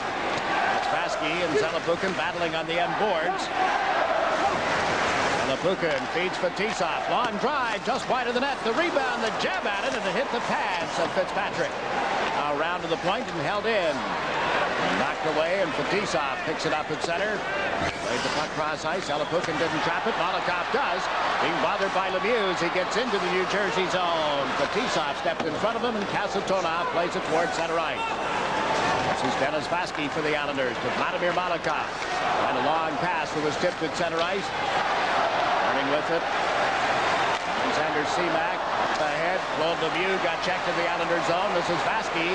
That's Vasky and Zelepukin battling on the end boards. Zelepukin feeds Fetisov. Long drive just wide of the net. The rebound, the jab at it, and it hit the pads of Fitzpatrick. Now round to the point and held in. Knocked away, and Fetisov picks it up at center. Played the puck cross ice. Zelepukin didn't trap it. Nolikov does. Being bothered by Lemieux, he gets into the New Jersey zone. Fetisov stepped in front of him, and Kasatonov plays it towards center ice. This is Dennis Vasky for the Islanders to Vladimir Nolikov. And a long pass that was tipped at center ice. Running with it. Alexander Seaback up ahead. Claude Lemieux got checked in the Islanders zone. This is Vasky.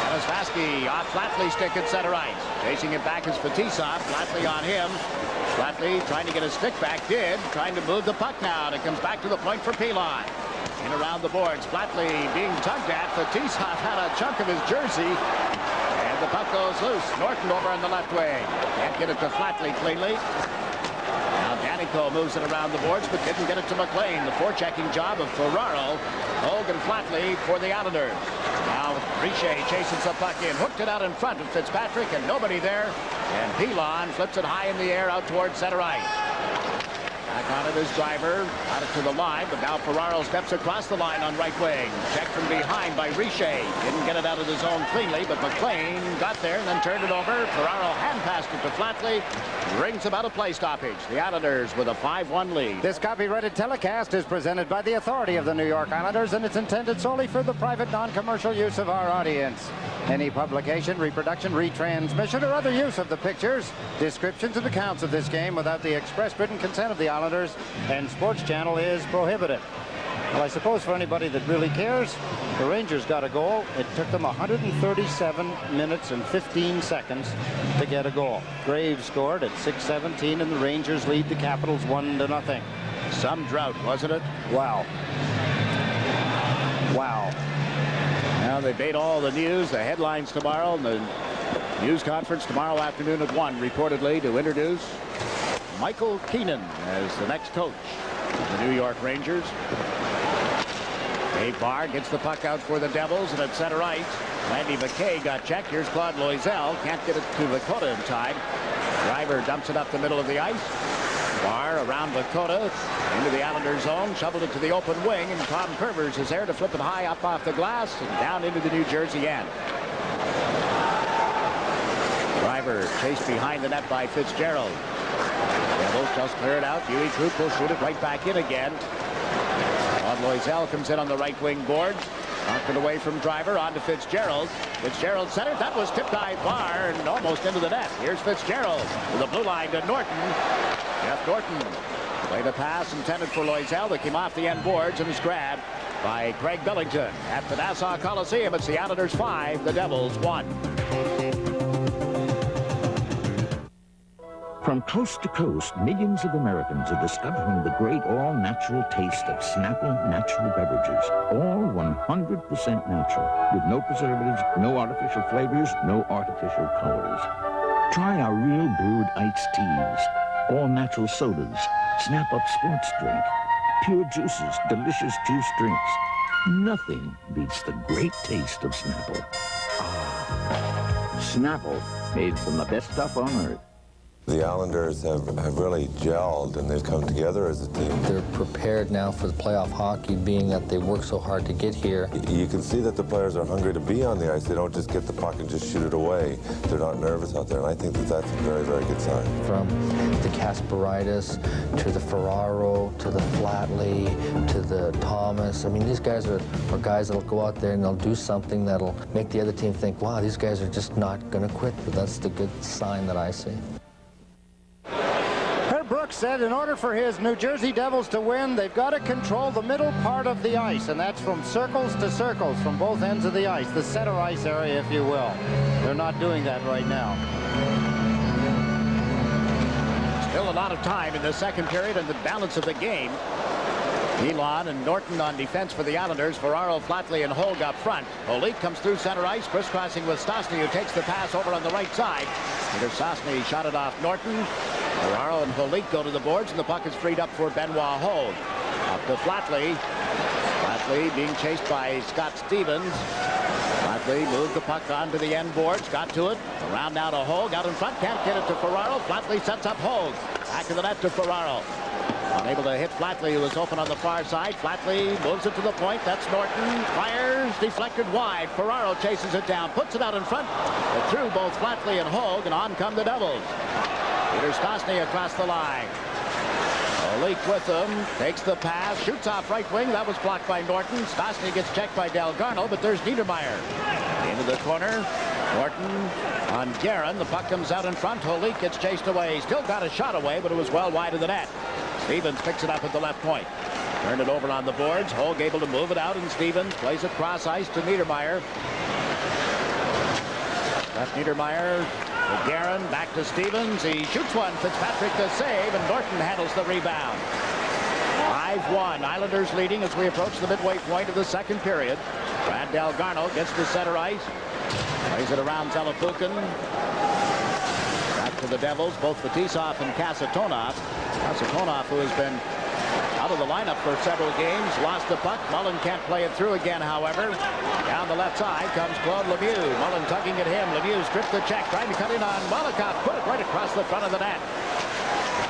Dennis Vasky off Flatley's stick at center ice. Chasing it back is Fetisov. Flatley on him. Flatley trying to get his stick back. Did. Trying to move the puck now. And it comes back to the point for Pilon. In around the boards. Flatley being tugged at. Fetisov had a chunk of his jersey. And the puck goes loose. Norton over on the left wing. Can't get it to Flatley cleanly. Now Danico moves it around the boards, but didn't get it to McLean. The forechecking job of Ferraro. Hogan Flatley for the Islanders. Now Richer chases the puck in. Hooked it out in front of Fitzpatrick, and nobody there. And Pilon flips it high in the air out towards center ice. Back on it is Driver. Got it to the line, but now Ferraro steps across the line on right wing. Checked from behind by Richer. Didn't get it out of the zone cleanly, but McLean got there and then turned it over. Ferraro hand passed it to Flatley. Brings about a play stoppage. The Islanders with a 5-1 lead. This copyrighted telecast is presented by the authority of the New York Islanders, and it's intended solely for the private non-commercial use of our audience. Any publication, reproduction, retransmission, or other use of the pictures, descriptions, and accounts of this game without the express written consent of the Islanders and Sports Channel is prohibited. Well, I suppose for anybody that really cares, the Rangers got a goal. It took them 137 minutes and 15 seconds to get a goal. Graves scored at 6:17, and the Rangers lead the Capitals 1-0. Some drought, wasn't it? Wow. Wow. Now they made all the news, the headlines tomorrow, and the news conference tomorrow afternoon at 1, reportedly, to introduce Michael Keenan as the next coach of the New York Rangers. Dave Barr gets the puck out for the Devils, and at center ice, Randy McKay got checked. Here's Claude Loisel. Can't get it to Lakota in time. Driver dumps it up the middle of the ice. Barr around Lakota into the Islanders zone, shoveled it to the open wing, and Tom Pervers is there to flip it high up off the glass and down into the New Jersey end. Driver chased behind the net by Fitzgerald. Devils just clear it out. Huey Troop will shoot it right back in again. Claude Loisel comes in on the right wing board. Knocked it away from Driver onto Fitzgerald. Fitzgerald centered. That was tipped by Barr and almost into the net. Here's Fitzgerald with the blue line to Norton. Jeff Norton played a pass intended for Loisel that came off the end boards and was grabbed by Craig Billington. At the Nassau Coliseum, it's the Islanders 5, the Devils 1. From coast to coast, millions of Americans are discovering the great all-natural taste of Snapple natural beverages. All 100% natural, with no preservatives, no artificial flavors, no artificial colors. Try our real brewed iced teas, all-natural sodas, Snap-Up sports drink, pure juices, delicious juice drinks. Nothing beats the great taste of Snapple. Snapple, made from the best stuff on earth. The Islanders have really gelled, and they've come together as a team. They're prepared now for the playoff hockey, being that they worked so hard to get here. You can see that the players are hungry to be on the ice. They don't just get the puck and just shoot it away. They're not nervous out there, and I think that that's a very, very good sign. From the Kasparaitis to the Ferraro to the Flatley to the Thomas. I mean, these guys are guys that'll go out there and they'll do something that'll make the other team think, wow, these guys are just not going to quit. But that's the good sign that I see. Brooks said in order for his New Jersey Devils to win, they've got to control the middle part of the ice, and that's from circles to circles, from both ends of the ice, the center ice area, if you will. They're not doing that right now. Still a lot of time in the second period and the balance of the game. Elon and Norton on defense for the Islanders. Ferraro, Flatley, and Hogue up front. Holik comes through center ice, crisscrossing with Stastny, who takes the pass over on the right side. Peter Stastny shot it off Norton. Ferraro and Holik go to the boards, and the puck is freed up for Benoit Hogue. Up to Flatley. Flatley being chased by Scott Stevens. Flatley moved the puck onto the end boards, got to it. Around now to Hogue, out in front, can't get it to Ferraro. Flatley sets up Hogue. Back to the net to Ferraro. Unable to hit Flatley, who was open on the far side. Flatley moves it to the point. That's Norton. Fires, deflected wide. Ferraro chases it down, puts it out in front. But through both Flatley and Hogue, and on come the Devils. Peter Stastny across the line. Holik with him, takes the pass, shoots off right wing. That was blocked by Norton. Stastny gets checked by Delgarno, but there's Niedermeyer. Into the corner. Norton on Guerin. The puck comes out in front. Holik gets chased away. Still got a shot away, but it was well wide of the net. Stevens picks it up at the left point. Turned it over on the boards. Hogue able to move it out, and Stevens plays it cross ice to Niedermeyer. Left Niedermeyer to Guerin, back to Stevens. He shoots one. Fitzpatrick to save, and Norton handles the rebound. 5-1. Islanders leading as we approach the midway point of the second period. Brad Delgarno gets to center ice. Plays it around Zalapukin. Back to the Devils, both Fetisov and Kasatonov. Kasatonov, who has been out of the lineup for several games, lost the puck. Mullen can't play it through again, however. Down the left side comes Claude Lemieux. Mullen tugging at him. Lemieux stripped the check, trying to cut in on Molotov. Put it right across the front of the net.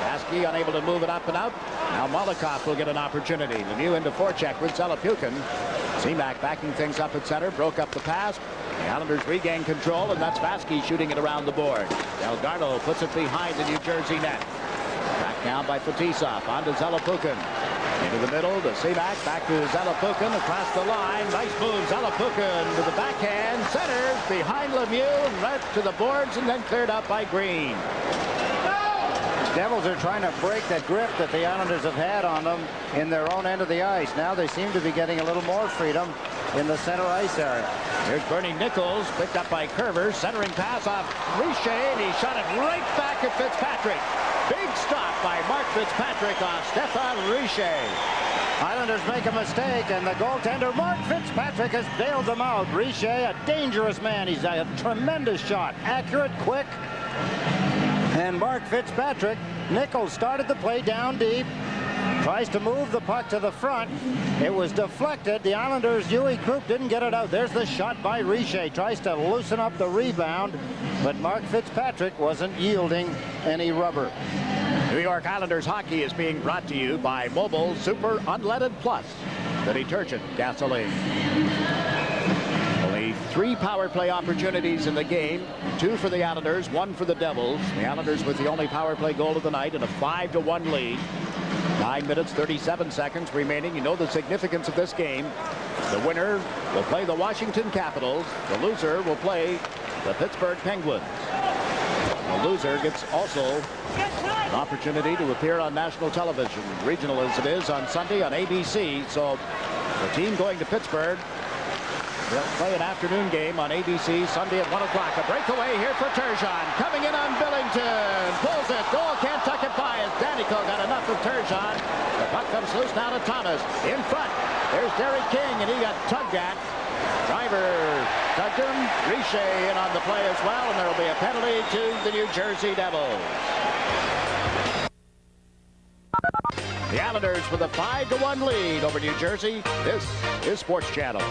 Baskey unable to move it up and out. Now Molotov will get an opportunity. Lemieux into forecheck with Zalapukin. Seamack backing things up at center, broke up the pass. The Islanders regain control, and that's Baskey shooting it around the board. Delgarno puts it behind the New Jersey net. Back down by Fetisov, on to Zalapukin. Into the middle to Seamack, back to Zalapukin, across the line. Nice move, Zalapukin to the backhand, centers behind Lemieux, right to the boards, and then cleared up by Green. Devils are trying to break that grip that the Islanders have had on them in their own end of the ice. Now they seem to be getting a little more freedom in the center ice area. Here's Bernie Nichols, picked up by Curver, centering pass off Richer, and he shot it right back at Fitzpatrick. Big stop by Mark Fitzpatrick on Stefan Richer. Islanders make a mistake, and the goaltender, Mark Fitzpatrick, has bailed them out. Richer, a dangerous man. He's a tremendous shot. Accurate, quick. And Mark Fitzpatrick, Nichols started the play down deep. Tries to move the puck to the front. It was deflected. The Islanders' Huey Krupp didn't get it out. There's the shot by Richer. Tries to loosen up the rebound, but Mark Fitzpatrick wasn't yielding any rubber. New York Islanders hockey is being brought to you by Mobil Super Unleaded Plus, the detergent gasoline. Only 3 power play opportunities in the game. 2 for the Islanders, 1 for the Devils. The Islanders with the only power play goal of the night and a 5-1 lead. 9 minutes, 37 seconds remaining. You know the significance of this game. The winner will play the Washington Capitals. The loser will play the Pittsburgh Penguins. The loser gets also an opportunity to appear on national television, regional as it is, on Sunday on ABC. So the team going to Pittsburgh, they'll play an afternoon game on ABC Sunday at 1 o'clock. A breakaway here for Turgeon. Coming in on Billington. Pulls it. Goal. Can't tuck it by as Danico got enough of Turgeon. The puck comes loose now to Thomas. In front. There's Derek King, and he got tugged at. Driver tugged him. Richer in on the play as well, and there will be a penalty to the New Jersey Devils. The Islanders with a 5-1 lead over New Jersey. This is Sports Channel.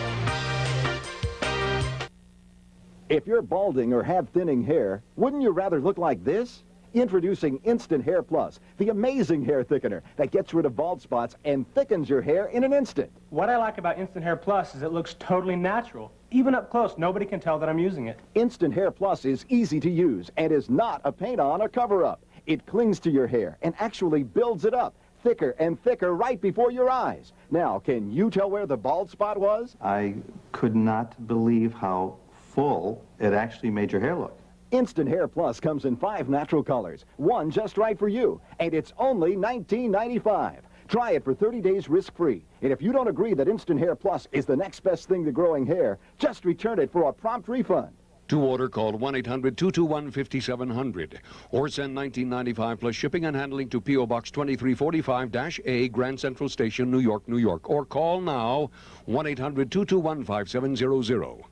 If you're balding or have thinning hair, wouldn't you rather look like this? Introducing Instant Hair Plus, the amazing hair thickener that gets rid of bald spots and thickens your hair in an instant. What I like about Instant Hair Plus is it looks totally natural. Even up close, nobody can tell that I'm using it. Instant Hair Plus is easy to use and is not a paint-on or cover-up. It clings to your hair and actually builds it up, thicker and thicker right before your eyes. Now, can you tell where the bald spot was? I could not believe how full it actually made your hair look. Instant Hair Plus comes in 5 natural colors, one just right for you, and it's only $19.95. Try it for 30 days risk-free. And if you don't agree that Instant Hair Plus is the next best thing to growing hair, just return it for a prompt refund. To order, call 1-800-221-5700 or send $19.95 plus shipping and handling to P.O. Box 2345-A, Grand Central Station, New York, New York. Or call now 1-800-221-5700.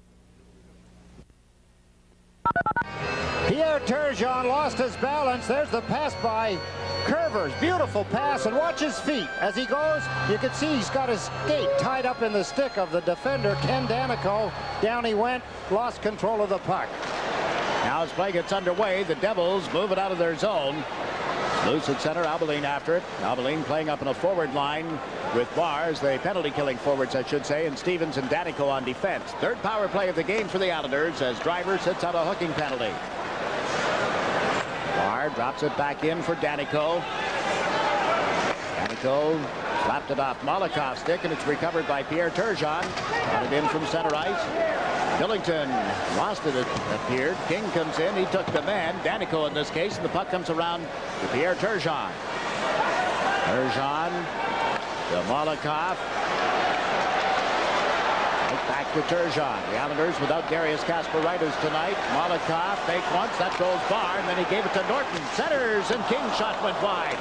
Pierre Turgeon lost his balance. There's the pass by Curvers. Beautiful pass, and watch his feet. As he goes, you can see he's got his skate tied up in the stick of the defender, Ken Danico. Down he went, lost control of the puck. Now as play gets underway, the Devils move it out of their zone. Loose at center, Abilene after it. Abilene playing up in a forward line with Bars, the penalty-killing forwards, I should say, and Stevens and Danico on defense. Third power play of the game for the Islanders as Driver sits out a hooking penalty. Barr drops it back in for Danico. Danico slapped it off Malakoff's stick, and it's recovered by Pierre Turgeon. Got it in from center ice. Billington lost it, appeared. King comes in. He took the man, Danico in this case, and the puck comes around to Pierre Turgeon. Turgeon to Malakoff. Right back to Turgeon. The Islanders without Darius Kasparaitis tonight. Malakoff faked once. That goes Barr, and then he gave it to Norton. Centers, and King's shot went wide.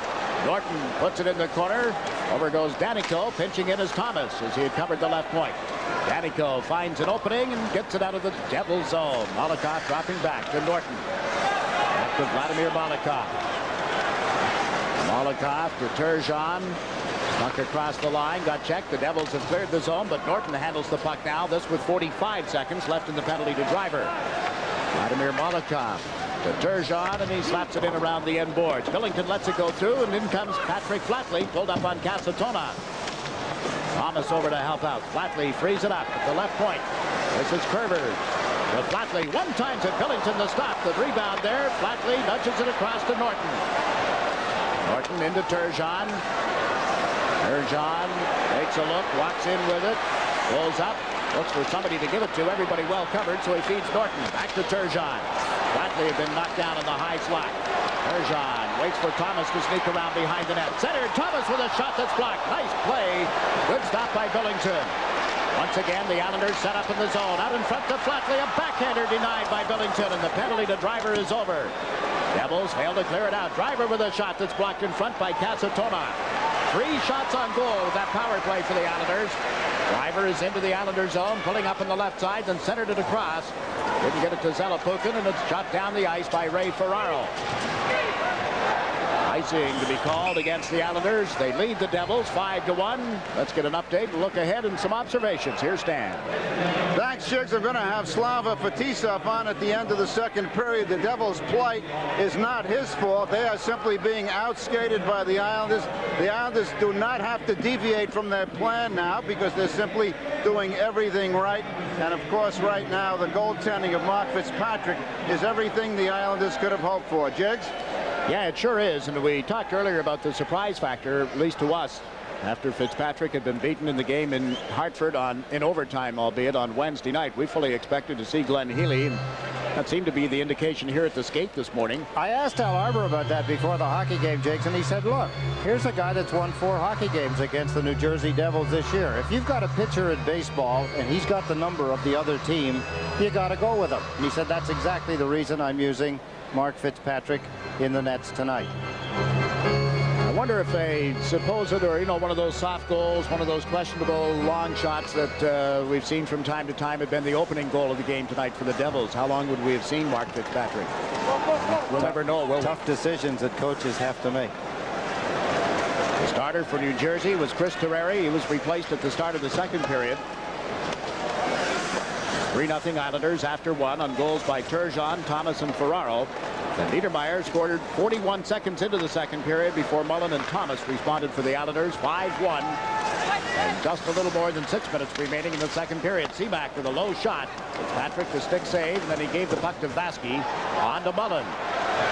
Norton puts it in the corner. Over goes Danico, pinching in as Thomas as he had covered the left point. Danico finds an opening and gets it out of the Devils' zone. Malakoff dropping back to Norton. Back to Vladimir Malakoff. Malakoff to Turgeon. Snuck across the line, got checked. The Devils have cleared the zone, but Norton handles the puck now. This with 45 seconds left in the penalty to Driver. Vladimir Malakoff to Turgeon, and he slaps it in around the end boards. Billington lets it go through, and in comes Patrick Flatley, pulled up on Casatona. Thomas over to help out. Flatley frees it up at the left point. This is Curvers. To Flatley, one time to Billington to stop. The rebound there. Flatley nudges it across to Norton. Norton into Turgeon. Turgeon takes a look, walks in with it, goes up, looks for somebody to give it to. Everybody well covered, so he feeds Norton. Back to Turgeon. Flatley had been knocked down in the high slot. Turgeon waits for Thomas to sneak around behind the net. Center, Thomas with a shot that's blocked. Nice play. Good stop by Billington. Once again, the Islanders set up in the zone. Out in front to Flatley. A backhander denied by Billington, and the penalty to Driver is over. Devils fail to clear it out. Driver with a shot that's blocked in front by Casatona. 3 shots on goal with that power play for the Islanders. Driver is into the Islanders zone, pulling up on the left side, then centered it across. Didn't get it to Zelepukin, and it's shot down the ice by Ray Ferraro. Icing to be called against the Islanders. They lead the Devils 5-1. Let's get an update, a look ahead, and some observations. Here's Stan. Thanks, Jiggs. I'm going to have Slava Fetisov on at the end of the second period. The Devils' plight is not his fault. They are simply being outskated by the Islanders. The Islanders do not have to deviate from their plan now because they're simply doing everything right. And, of course, right now, the goaltending of Mark Fitzpatrick is everything the Islanders could have hoped for. Jiggs? Yeah, it sure is. And we talked earlier about the surprise factor, at least to us, after Fitzpatrick had been beaten in the game in Hartford in overtime, albeit on Wednesday night. We fully expected to see Glenn Healy, and that seemed to be the indication here at the skate this morning. I asked Al Arbor about that before the hockey game, Jakes, and he said, look, here's a guy that's won 4 hockey games against the New Jersey Devils this year. If you've got a pitcher in baseball and he's got the number of the other team, you got to go with him. And he said, that's exactly the reason I'm using Mark Fitzpatrick in the nets tonight. I wonder if a supposed, or one of those soft goals, one of those questionable long shots that we've seen from time to time had been the opening goal of the game tonight for the Devils. How long would we have seen Mark Fitzpatrick? We'll never know, will we? Tough decisions that coaches have to make. The starter for New Jersey was Chris Terreri. He was replaced at the start of the second period. 3-0 Islanders after 1 on goals by Turgeon, Thomas, and Ferraro. Then Niedermeyer scored 41 seconds into the second period before Mullen and Thomas responded for the Islanders. 5-1. And just a little more than 6 minutes remaining in the second period. Seaback with a low shot. Fitzpatrick the stick save, and then he gave the puck to Vasky. On to Mullen.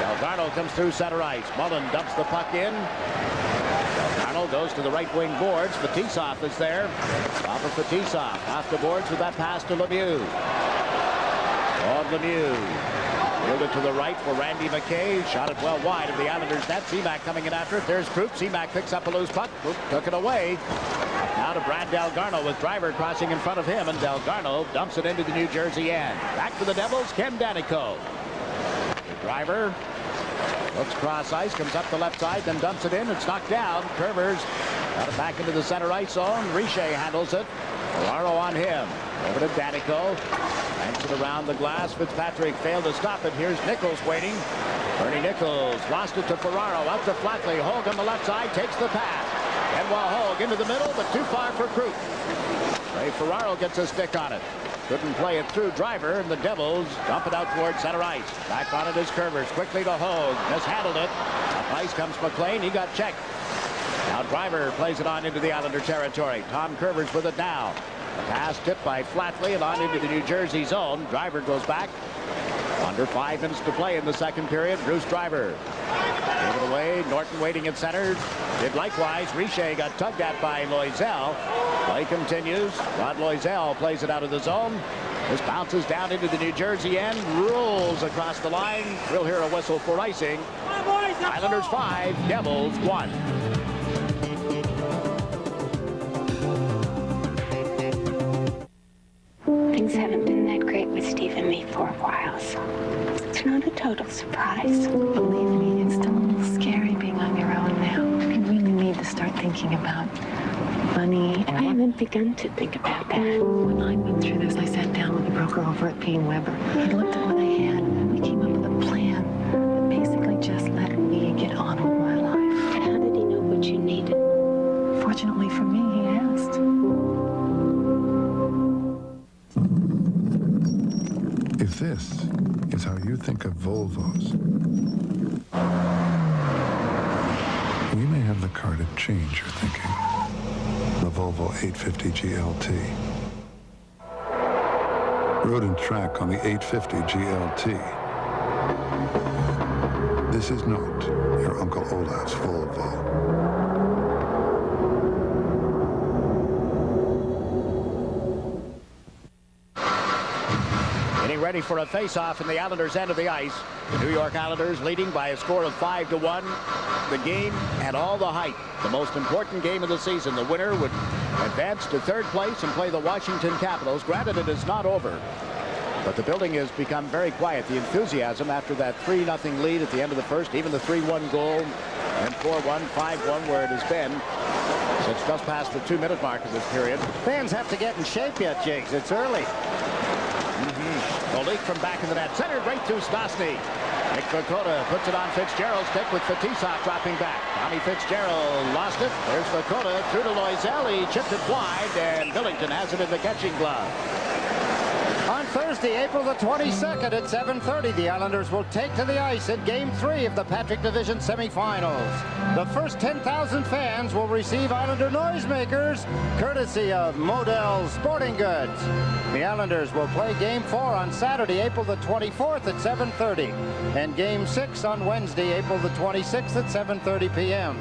Delgado comes through center ice. Mullen dumps the puck in. Delgado goes to the right wing boards. Fetisov is there. Off of Fetisov. Off the boards with that pass to Lemieux. On Lemieux. Fielded to the right for Randy McKay. Shot it well wide of the Islanders net. Seaback coming in after it. There's Krupp. Seaback picks up a loose puck. Krupp took it away. Now to Brad Delgarno with Driver crossing in front of him, and Delgarno dumps it into the New Jersey end. Back for the Devils, Ken Danico. The Driver looks cross ice, comes up the left side, then dumps it in. It's knocked down. Curvers got it back into the center ice zone. Richer handles it. Ferraro on him. Over to Danico. Banks it around the glass. Fitzpatrick failed to stop it. Here's Nichols waiting. Bernie Nichols lost it to Ferraro. Out to Flatley. Hogue on the left side takes the pass. Benoit Hogue into the middle, but too far for Krupp. Ray Ferraro gets a stick on it. Couldn't play it through. Driver, and the Devils dump it out towards center ice. Back on it is Curvers. Quickly to Hogue. Mishandled it. Up ice comes McLean. He got checked. Now Driver plays it on into the Islander territory. Tom Curvers with it now. The pass tipped by Flatley and on into the New Jersey zone. Driver goes back. Under 5 minutes to play in the second period. Bruce Driver gave it away. Norton waiting at center. Did likewise. Richer got tugged at by Loisel. Play continues. Rod Loisel plays it out of the zone. This bounces down into the New Jersey end. Rolls across the line. We'll hear a whistle for icing. Islanders 5, Devils 1. Things haven't been that great with Steve and me for a while, so it's not a total surprise. Believe me, it's still a little scary being on your own now. You really need to start thinking about money. I haven't begun to think about that. When I went through this, I sat down with a broker over at P. & Weber. He looked at what I had, and we came up with a plan that basically just let me get on with my life. And how did he know what you needed? Fortunately for me, he asked. If this is how you think of Volvos, we may have the car to change your thinking. The Volvo 850 GLT. Road and track on the 850 GLT. This is not your Uncle Olaf's Volvo. Ready for a face-off in the Islanders' end of the ice. The New York Islanders leading by a score of 5-1. The game had all the hype. The most important game of the season. The winner would advance to third place and play the Washington Capitals. Granted, it is not over, but the building has become very quiet. The enthusiasm after that 3-0 lead at the end of the first, even the 3-1 goal, and 4-1, 5-1 where it has been since just past the 2-minute mark of this period. Fans have to get in shape yet, Jiggs. It's early. The leak from back in the net. Centered right through Stastny. Nick Vakota puts it on Fitzgerald's stick with Fetisov dropping back. Tommy Fitzgerald lost it. There's Vakota through to Loisel. He chipped it wide, and Billington has it in the catching glove. On Thursday, April the 22nd at 7:30, the Islanders will take to the ice in Game 3 of the Patrick Division semifinals. The first 10,000 fans will receive Islander noisemakers, courtesy of Model Sporting Goods. The Islanders will play Game 4 on Saturday, April the 24th at 7:30, and Game 6 on Wednesday, April the 26th at 7:30 p.m.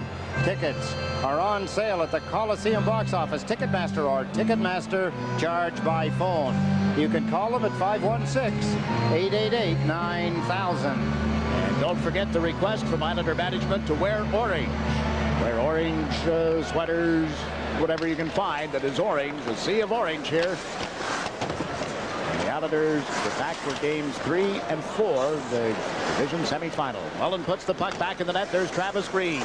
Tickets are on sale at the Coliseum box office, Ticketmaster, or Ticketmaster charge by phone. You can call them at 516-888-9000. And don't forget the request from Islander management to wear orange. Wear orange sweaters, whatever you can find that is orange. A sea of orange here. And the Islanders are back for games 3 and 4, the division semifinal. Mullen puts the puck back in the net. There's Travis Green.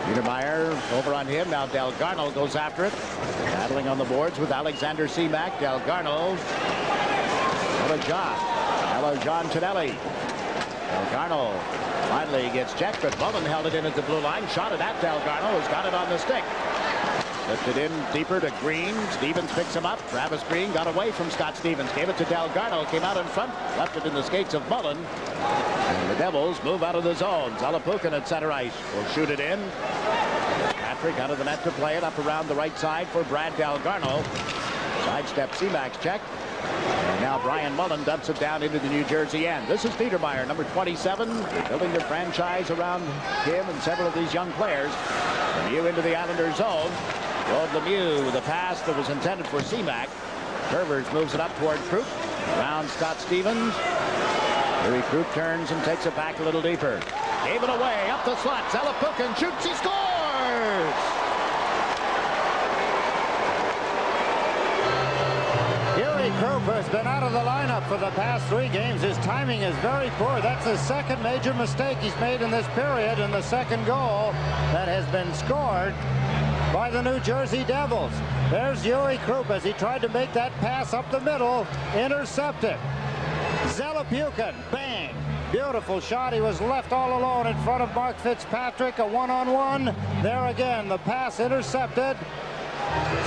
Niedermeyer over on him. Now Delgarno goes after it. Battling on the boards with Alexander Seamak. Delgarno. John Tonelli. Delgarno finally gets checked, but Mullen held it in at the blue line. Shot it at Delgarno, who's got it on the stick. Slipped it in deeper to Green. Stevens picks him up. Travis Green got away from Scott Stevens. Gave it to Delgarno. Came out in front. Left it in the skates of Mullen. And the Devils move out of the zone. Zalapukin at center ice will shoot it in. Patrick out of the net to play it up around the right side for Brad Delgarno. Sidestep Seamak's check. And now Brian Mullen dumps it down into the New Jersey end. This is Niedermeyer, number 27. They're building their franchise around him and several of these young players. Lemieux into the Islanders zone. Claude Lemieux with a pass that was intended for Seamak. Curvers moves it up toward Krupp. Around Scott Stevens. Louis Krupp turns and takes it back a little deeper. Gave it away up the slot. Zalapukin shoots. He scores! Krupp has been out of the lineup for the past 3 games. His timing is very poor. That's the second major mistake he's made in this period, and the second goal that has been scored by the New Jersey Devils. There's Uwe Krupp as he tried to make that pass up the middle. Intercepted. Zelepukin, bang. Beautiful shot. He was left all alone in front of Mark Fitzpatrick. A one-on-one. There again, the pass intercepted.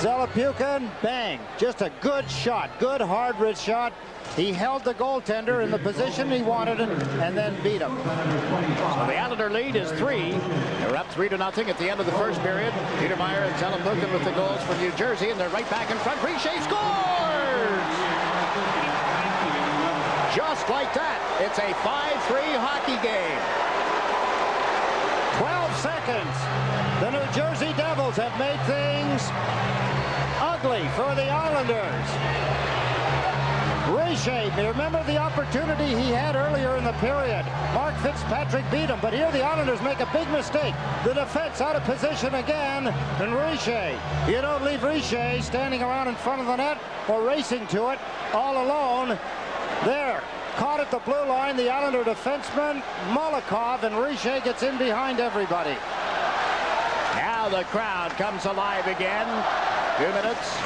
Zelepukin, bang. Just a good shot. Good hard wrist shot. He held the goaltender in the position he wanted and then beat him. So the Islander lead is 3. They're up 3-0 at the end of the first period. Petermeyer and Zelepukin with the goals for New Jersey, and they're right back in front. Richer scores! Just like that, it's a 5-3 hockey game. 12 seconds. The New Jersey Devils have made things ugly for the Islanders. Richer, remember the opportunity he had earlier in the period. Mark Fitzpatrick beat him, but here the Islanders make a big mistake. The defense out of position again, and Richer. You don't leave Richer standing around in front of the net or racing to it all alone. There, caught at the blue line, the Islander defenseman, Molokov, and Richer gets in behind everybody. Now the crowd comes alive again. 2 minutes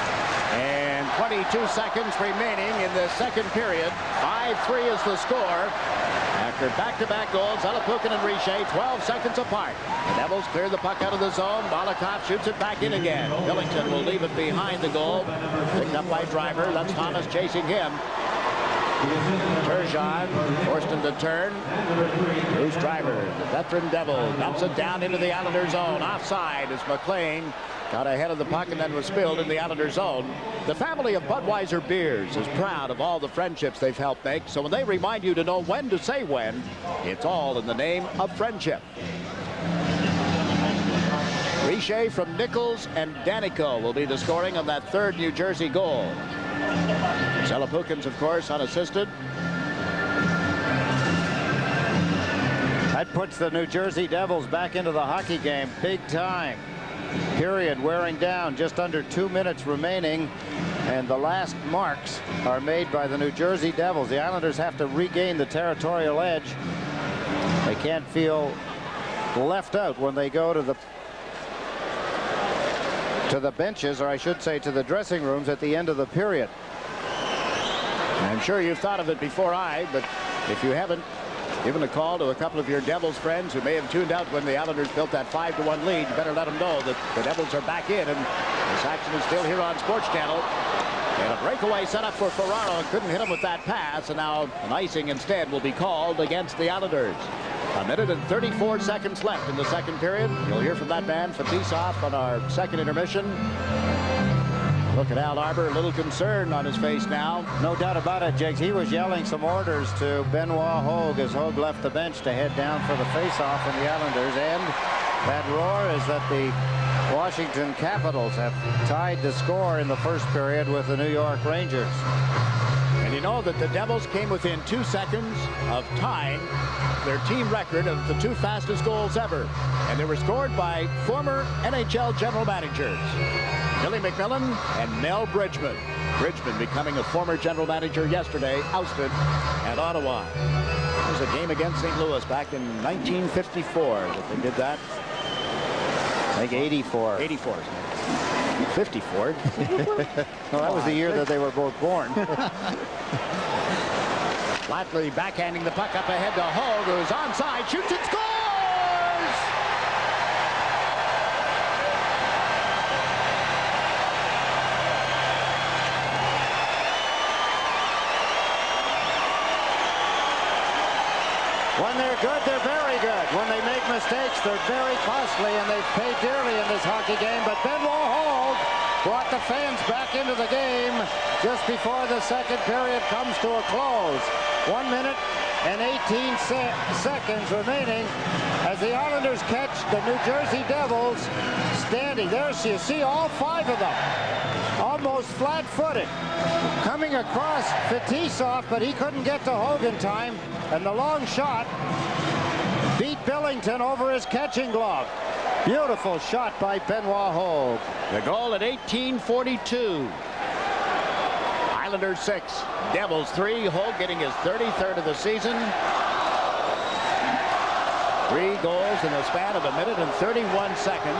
and 22 seconds remaining in the second period. 5-3 is the score. After back-to-back goals, Zelepukin and Richer, 12 seconds apart. The Devils clear the puck out of the zone. Molokov shoots it back in again. Billington will leave it behind the goal. Picked up by Driver. That's Thomas chasing him. Turgeon forced him to turn. Bruce Driver, the veteran Devil, dumps it down into the Islander zone. Offside as McLean got ahead of the puck and then was spilled in the Islander zone. The family of Budweiser beers is proud of all the friendships they've helped make. So when they remind you to know when to say when, it's all in the name of friendship. Richer from Nichols and Danico will be the scoring on that third New Jersey goal. Zelepukins, of course, unassisted. That puts the New Jersey Devils back into the hockey game big time. Period wearing down, just under 2 minutes remaining, and the last marks are made by the New Jersey Devils. The Islanders have to regain the territorial edge. They can't feel left out when they go to the benches, or I should say to the dressing rooms at the end of the period. I'm sure you've thought of it before but if you haven't, given a call to a couple of your Devils friends who may have tuned out when the Islanders built that 5-1 lead, you better let them know that the Devils are back in, and this action is still here on Sports Channel. And a breakaway set up for Ferraro. Couldn't hit him with that pass, and now an icing instead will be called against the Islanders. 1 minute and 34 seconds left in the second period. You'll hear from that man, Fetisov, on our second intermission. Look at Al Arbor, a little concern on his face now. No doubt about it, Jiggs. He was yelling some orders to Benoit Hogue as Hogue left the bench to head down for the face-off in the Islanders. And that roar is that the Washington Capitals have tied the score in the first period with the New York Rangers. And you know that the Devils came within 2 seconds of tying their team record of the 2 fastest goals ever. And they were scored by former NHL general managers, Billy McMillan and Mel Bridgman. Bridgman becoming a former general manager yesterday, ousted at Ottawa. It was a game against St. Louis back in 1954 that they did that. I think 84. 84. 54. Well, that was the year that they were both born. Flatley backhanding the puck up ahead to Hogue, who's onside, shoots and scores! When they're good, they're very good. When they make mistakes, they're very costly, and they've paid dearly in this hockey game. But Benoit Hogue brought the fans back into the game just before the second period comes to a close. 1 minute and 18 seconds remaining as the Islanders catch the New Jersey Devils standing. There you see all 5 of them, almost flat-footed, coming across Fetisov, but he couldn't get to Hogue in time, and the long shot beat Billington over his catching glove. Beautiful shot by Benoit Hogue. The goal at 18:42. Islanders 6, Devils 3. Hogue getting his 33rd of the season. 3 goals in the span of 1 minute and 31 seconds.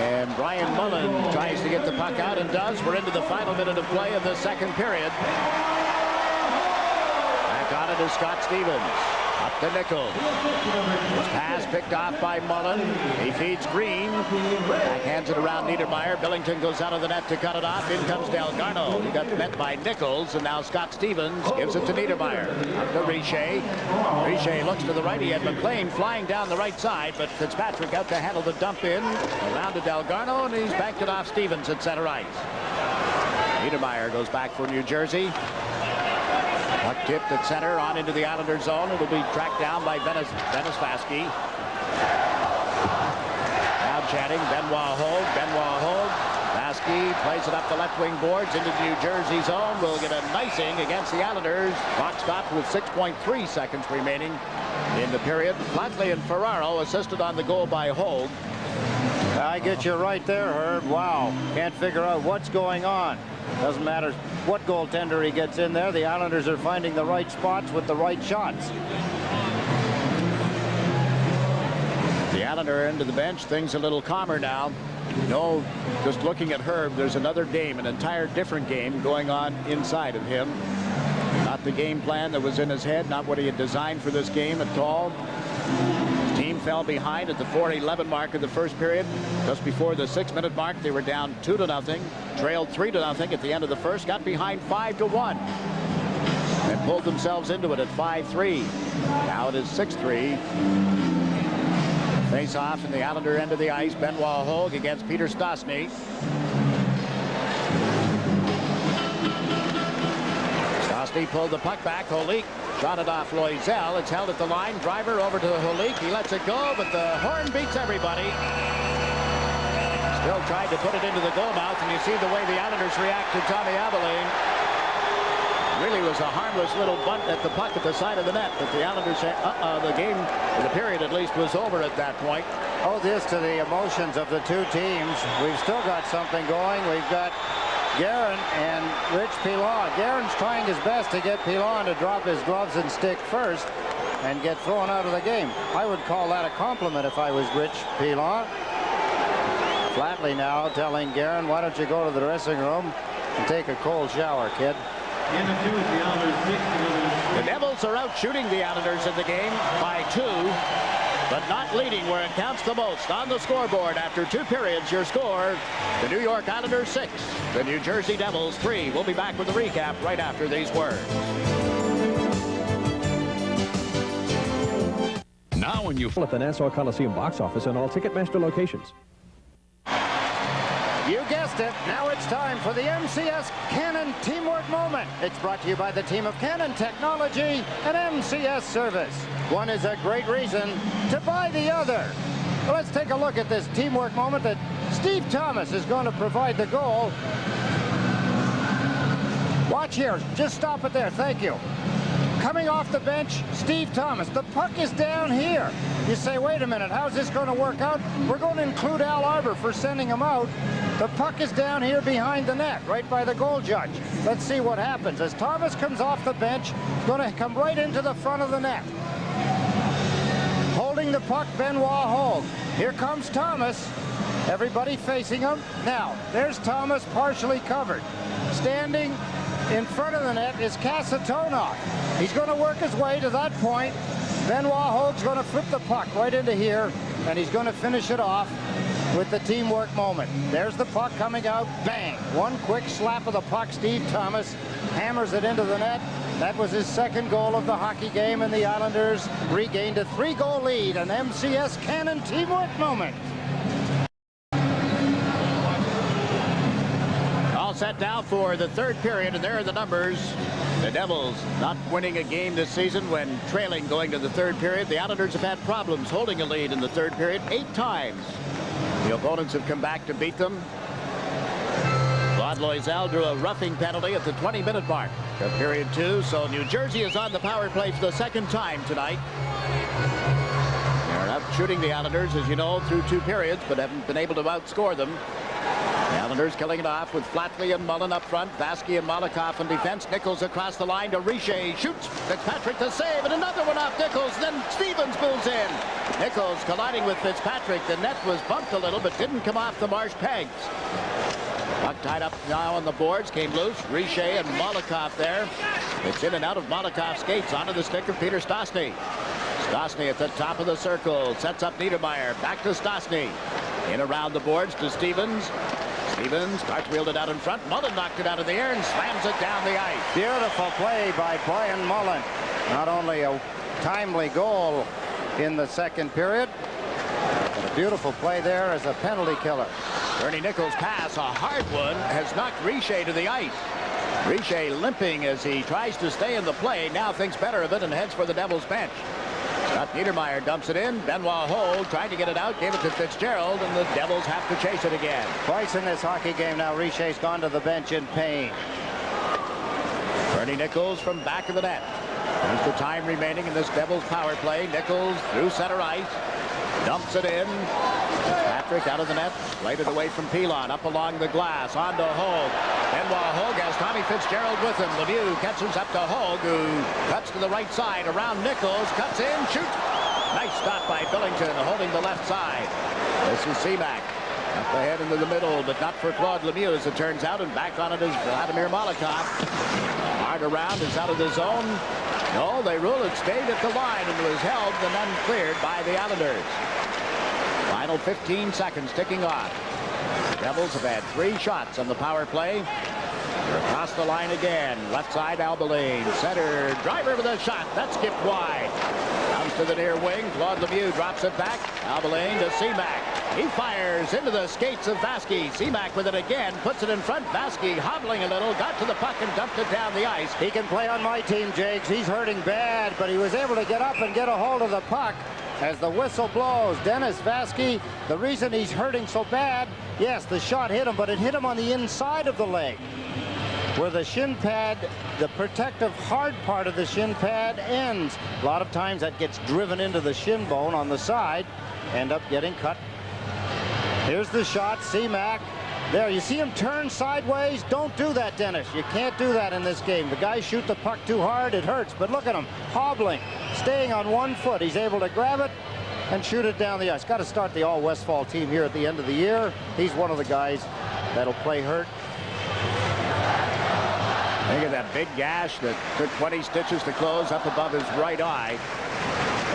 And Brian Mullen tries to get the puck out and does. We're into the final minute of play of the second period. Back on it is Scott Stevens. Up to Nichols. His pass picked off by Mullen. He feeds Green. Backhands it around Niedermeyer. Billington goes out of the net to cut it off. In comes Delgarno. He got met by Nichols, and now Scott Stevens gives it to Niedermeyer. Up to Richer. Richer looks to the right. He had McLean flying down the right side, but Fitzpatrick out to handle the dump in. Around to Delgarno, and he's backed it off Stevens at center ice. Niedermeyer goes back for New Jersey. Puck tipped at center, on into the Islander zone. It'll be tracked down by Dennis Vasky. Now chatting, Benoit Hogue. Vasky plays it up the left wing boards into the New Jersey zone. Will get a nicing against the Islanders. Clock stopped with 6.3 seconds remaining in the period. Flatley and Ferraro assisted on the goal by Hogue. I get you right there, Herb. Wow. Can't figure out what's going on. Doesn't matter what goaltender he gets in there. The Islanders are finding the right spots with the right shots. The Islander end of the bench. Things a little calmer now. No, just looking at Herb, there's another game, an entire different game going on inside of him. Not the game plan that was in his head, not what he had designed for this game at all. His team fell behind at the 4:11 mark of the first period. Just before the 6-minute mark, they were down 2-0, trailed 3-0 at the end of the first, got behind 5-1, and pulled themselves into it at 5-3. Now it is 6-3. Face off in the Islander end of the ice. Benoit Hogue against Peter Stastny. Stastny pulled the puck back. Holik shot it off Loisel. It's held at the line. Driver over to Holik. He lets it go, but the horn beats everybody. Still tried to put it into the goal mouth, and you see the way the Islanders react to Tommy Abilene. Really was a harmless little bunt at the puck at the side of the net, but the Islanders said, the game, the period at least, was over at that point. Oh, this to the emotions of the two teams. We've still got something going. We've got Guerin and Rich Pilon. Guerin's trying his best to get Pilon to drop his gloves and stick first and get thrown out of the game. I would call that a compliment if I was Rich Pilon. Flatley now telling Guerin, why don't you go to the dressing room and take a cold shower, kid. The Devils are out shooting the Islanders in the game by 2, but not leading where it counts the most. On the scoreboard after 2 periods, your score, the New York Islanders 6, the New Jersey Devils 3. We'll be back with the recap right after these words. Now when you flip the Nassau Coliseum box office and all Ticketmaster locations. You guessed it. Now it's time for the MCS Canon Teamwork Moment. It's brought to you by the team of Canon Technology and MCS Service. One is a great reason to buy the other. Well, let's take a look at this teamwork moment that Steve Thomas is going to provide the goal. Watch here. Just stop it there. Thank you. Coming off the bench, Steve Thomas. The puck is down here. You say, wait a minute, how's this going to work out? We're going to include Al Arbor for sending him out. The puck is down here behind the net, right by the goal judge. Let's see what happens. As Thomas comes off the bench, he's going to come right into the front of the net. Holding the puck, Benoit Hogue. Here comes Thomas. Everybody facing him. Now, there's Thomas partially covered. Standing in front of the net is Kasatonov. He's going to work his way to that point. Benoit Hogue's going to flip the puck right into here, and he's going to finish it off with the teamwork moment. There's the puck coming out. Bang! One quick slap of the puck. Steve Thomas hammers it into the net. That was his second goal of the hockey game, and the Islanders regained a 3-goal lead. An MCS Cannon teamwork moment. Set now for the third period, and there are the numbers. The Devils not winning a game this season when trailing going to the third period. The Islanders have had problems holding a lead in the third period 8 times. The opponents have come back to beat them. Claude Loisel drew a roughing penalty at the 20-minute mark of period 2, so New Jersey is on the power play for the second time tonight. They're out shooting the Islanders, as you know, through 2 periods, but haven't been able to outscore them. The Islanders killing it off with Flatley and Mullen up front. Vasky and Malikoff in defense. Nichols across the line to Richer. Shoots. Fitzpatrick to save. And another one off Nichols. Then Stevens moves in. Nichols colliding with Fitzpatrick. The net was bumped a little but didn't come off the Marsh pegs. Puck tied up now on the boards. Came loose. Richer and Malikoff there. It's in and out of Malikoff's skates. Onto the stick of Peter Stastny. Stastny at the top of the circle. Sets up Niedermeyer. Back to Stastny. In around the boards to Stevens. Stevens cartwheeled it out in front. Mullen knocked it out of the air and slams it down the ice. Beautiful play by Brian Mullen. Not only a timely goal in the second period, but a beautiful play there as a penalty killer. Bernie Nichols' pass, a hard one, has knocked Richer to the ice. Richer limping as he tries to stay in the play. Now thinks better of it and heads for the Devils bench. Scott Niedermeyer dumps it in. Benoit Holt trying to get it out, gave it to Fitzgerald, and the Devils have to chase it again. Twice in this hockey game now, Richer's gone to the bench in pain. Bernie Nichols from back of the net. There's the time remaining in this Devils power play. Nichols through center ice. Dumps it in. Patrick out of the net. Played it away from Pilon. Up along the glass. On to Hogue. Benoit Hogue has Tommy Fitzgerald with him. Lemieux catches up to Hogue, who cuts to the right side. Around Nichols. Cuts in. Shoots. Nice stop by Billington holding the left side. This is Seaback. Up ahead into the middle, but not for Claude Lemieux as it turns out. And back on it is Vladimir Malikoff. Hard around is out of the zone. No, they rule it stayed at the line and was held and then cleared by the Islanders. Final 15 seconds ticking off. The Devils have had 3 shots on the power play. They're across the line again. Left side, Albaline. Center, driver with a shot. That's skipped wide. Comes to the near wing. Claude Lemieux drops it back. Albaline to Seaback. He fires into the skates of Vasky. Seaback with it again. Puts it in front. Vasky hobbling a little. Got to the puck and dumped it down the ice. He can play on my team, Jiggs. He's hurting bad, but he was able to get up and get a hold of the puck. As the whistle blows, Dennis Vasky, the reason he's hurting so bad, yes, the shot hit him, but it hit him on the inside of the leg, where the shin pad, the protective hard part of the shin pad ends. A lot of times that gets driven into the shin bone on the side, end up getting cut. Here's the shot, Seaback. There, you see him turn sideways. Don't do that, Dennis. You can't do that in this game. The guys shoot the puck too hard, it hurts. But look at him, hobbling, staying on one foot. He's able to grab it and shoot it down the ice. Got to start the all-Westfall team here at the end of the year. He's one of the guys that'll play hurt. Look at that big gash that took 20 stitches to close up above his right eye.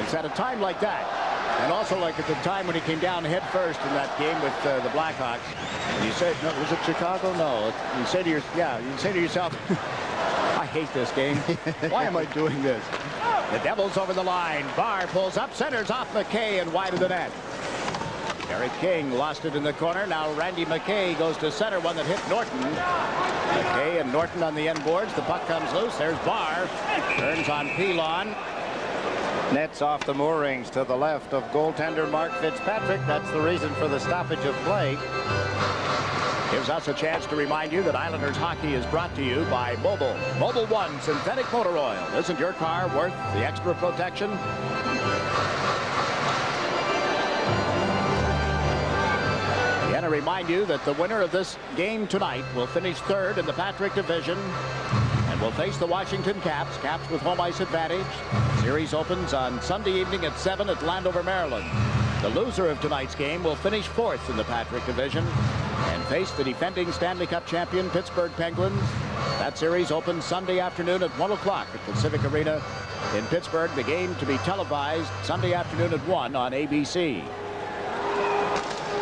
It's at a time like that, and also like at the time when he came down head first in that game with the Blackhawks. And you said, no, was it Chicago? No. You say to yourself, I hate this game. Why am I doing this? The Devils over the line. Barr pulls up, centers off McKay and wide of the net. Eric King lost it in the corner. Now Randy McKay goes to center, one that hit Norton. McKay and Norton on the end boards. The puck comes loose. There's Barr. Turns on Pilon. Nets off the moorings to the left of goaltender Mark Fitzpatrick. That's the reason for the stoppage of play. Gives us a chance to remind you that Islanders hockey is brought to you by Mobil. Mobil One synthetic motor oil. Isn't your car worth the extra protection? Again, I remind you that the winner of this game tonight will finish third in the Patrick Division and will face the Washington Caps. Caps with home ice advantage. Series opens on Sunday evening at 7 at Landover, Maryland. The loser of tonight's game will finish fourth in the Patrick Division and face the defending Stanley Cup champion Pittsburgh Penguins. That series opens Sunday afternoon at 1 o'clock at the Civic Arena in Pittsburgh. The game to be televised Sunday afternoon at 1 on ABC.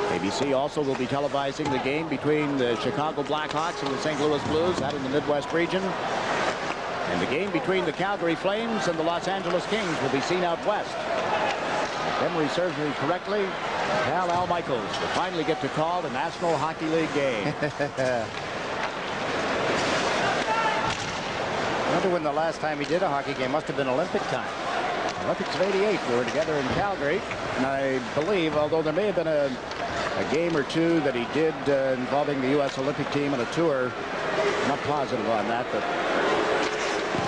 ABC also will be televising the game between the Chicago Blackhawks and the St. Louis Blues out in the Midwest region. And the game between the Calgary Flames and the Los Angeles Kings will be seen out west. If memory serves me correctly, pal Al Michaels will finally get to call the National Hockey League game. I wonder when the last time he did a hockey game. Must have been Olympic time. Olympics of '88. We were together in Calgary. And I believe, although there may have been a game or two that he did involving the U.S. Olympic team on a tour, I'm not positive on that, but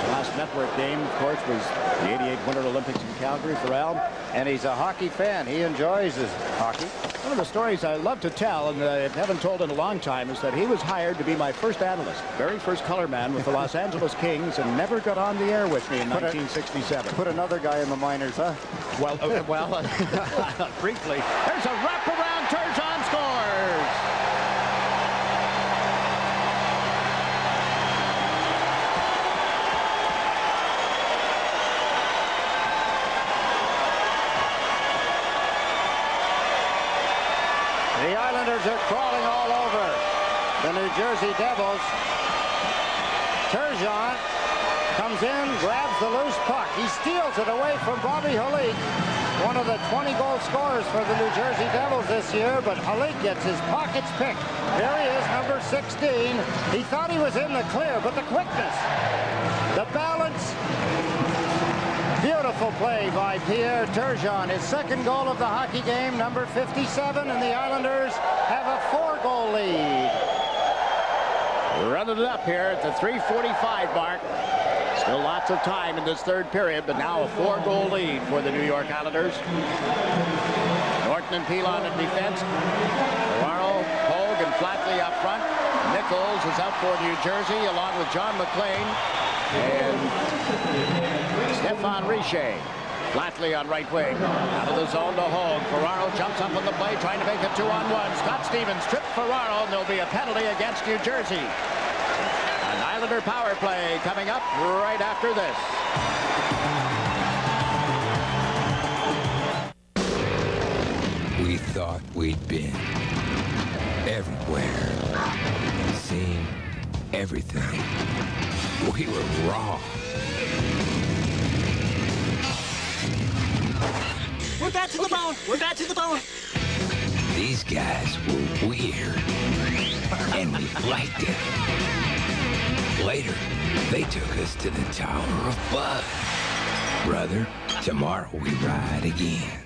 last Network game, of course, was the '88 Winter Olympics in Calgary for Al. And he's a hockey fan. He enjoys his hockey. One of the stories I love to tell, and haven't told in a long time, is that he was hired to be my first analyst, very first color man with the Los Angeles Kings, and never got on the air with me in 1967. Put another guy in the minors, huh? Well, briefly. There's a wraparound. Turgeon scores. The Islanders are crawling all over the New Jersey Devils. Turgeon comes in, grabs the loose puck. He steals it away from Bobby Halik, one of the 20-goal scorers for the New Jersey Devils this year, but Halik gets his pockets picked. There he is, number 16. He thought he was in the clear, but the quickness, the balance. Beautiful play by Pierre Turgeon. His second goal of the hockey game, number 57, and the Islanders have a 4-goal lead. Running it up here at the 3:45 mark. Still lots of time in this third period, but now a 4-goal lead for the New York Islanders. Norton and Pilon in defense. Ferraro, Hogue, and Flatley up front. Nichols is out for New Jersey, along with John McLean and Stefan Richer. Flatley on right wing. Out of the zone to Hogue. Ferraro jumps up on the play, trying to make it 2-on-1. Scott Stevens tripped Ferraro, and there'll be a penalty against New Jersey. An Islander power play coming up right after this. We thought we'd been everywhere, seen everything. We were wrong. We're back to the bone. We're back to the bone. These guys were weird, and we liked it. Later, they took us to the Tower of Blood. Brother, tomorrow we ride again.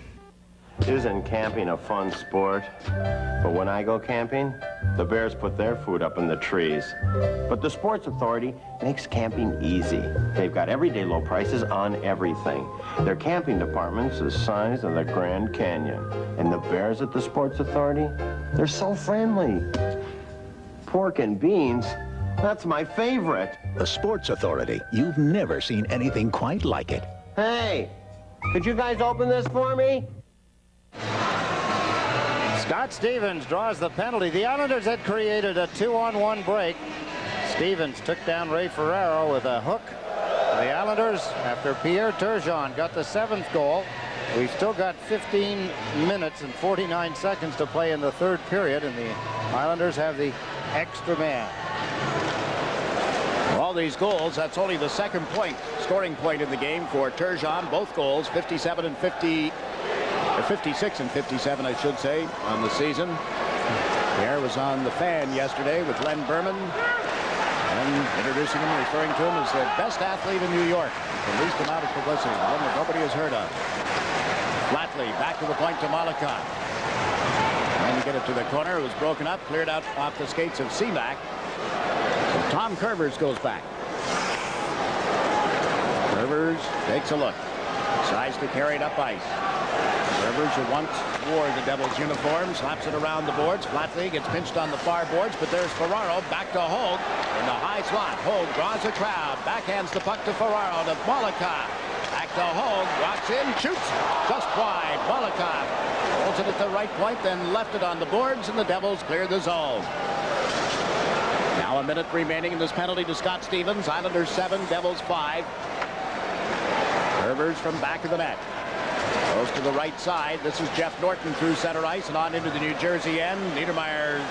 Isn't camping a fun sport? But when I go camping, the bears put their food up in the trees. But the Sports Authority makes camping easy. They've got everyday low prices on everything. Their camping department's the size of the Grand Canyon. And the bears at the Sports Authority, they're so friendly. Pork and beans, that's my favorite. The Sports Authority. You've never seen anything quite like it. Hey, could you guys open this for me? Scott Stevens draws the penalty. The Islanders had created a 2-on-1 break. Stevens took down Ray Ferraro with a hook. The Islanders, after Pierre Turgeon got the 7th goal, we've still got 15 minutes and 49 seconds to play in the third period, and the Islanders have the extra man. For all these goals, that's only the second scoring point in the game for Turgeon. Both goals, 57 and 50. Or 56 and 57, I should say, on the season. Pierre was on The Fan yesterday with Len Berman, and introducing him, referring to him as the best athlete in New York. The least amount of publicity, the one that nobody has heard of. Flatley back to the point to Mollicott. Trying to get it to the corner. It was broken up, cleared out off the skates of Seaback. So Tom Curvers goes back. Curvers takes a look. Decides to carry it up ice. Rivers, who once wore the Devils uniform, slaps it around the boards. Flatley gets pinched on the far boards, but there's Ferraro back to Hogue in the high slot. Hogue draws a crowd, backhands the puck to Ferraro to Mollicott. Back to Hogue, walks in, shoots just wide. Mollicott holds it at the right point, then left it on the boards, and the Devils clear the zone. Now a minute remaining in this penalty to Scott Stevens. Islanders 7, Devils 5. Rivers from back of the net. Goes to the right side. This is Jeff Norton through center ice and on into the New Jersey end. Niedermeyer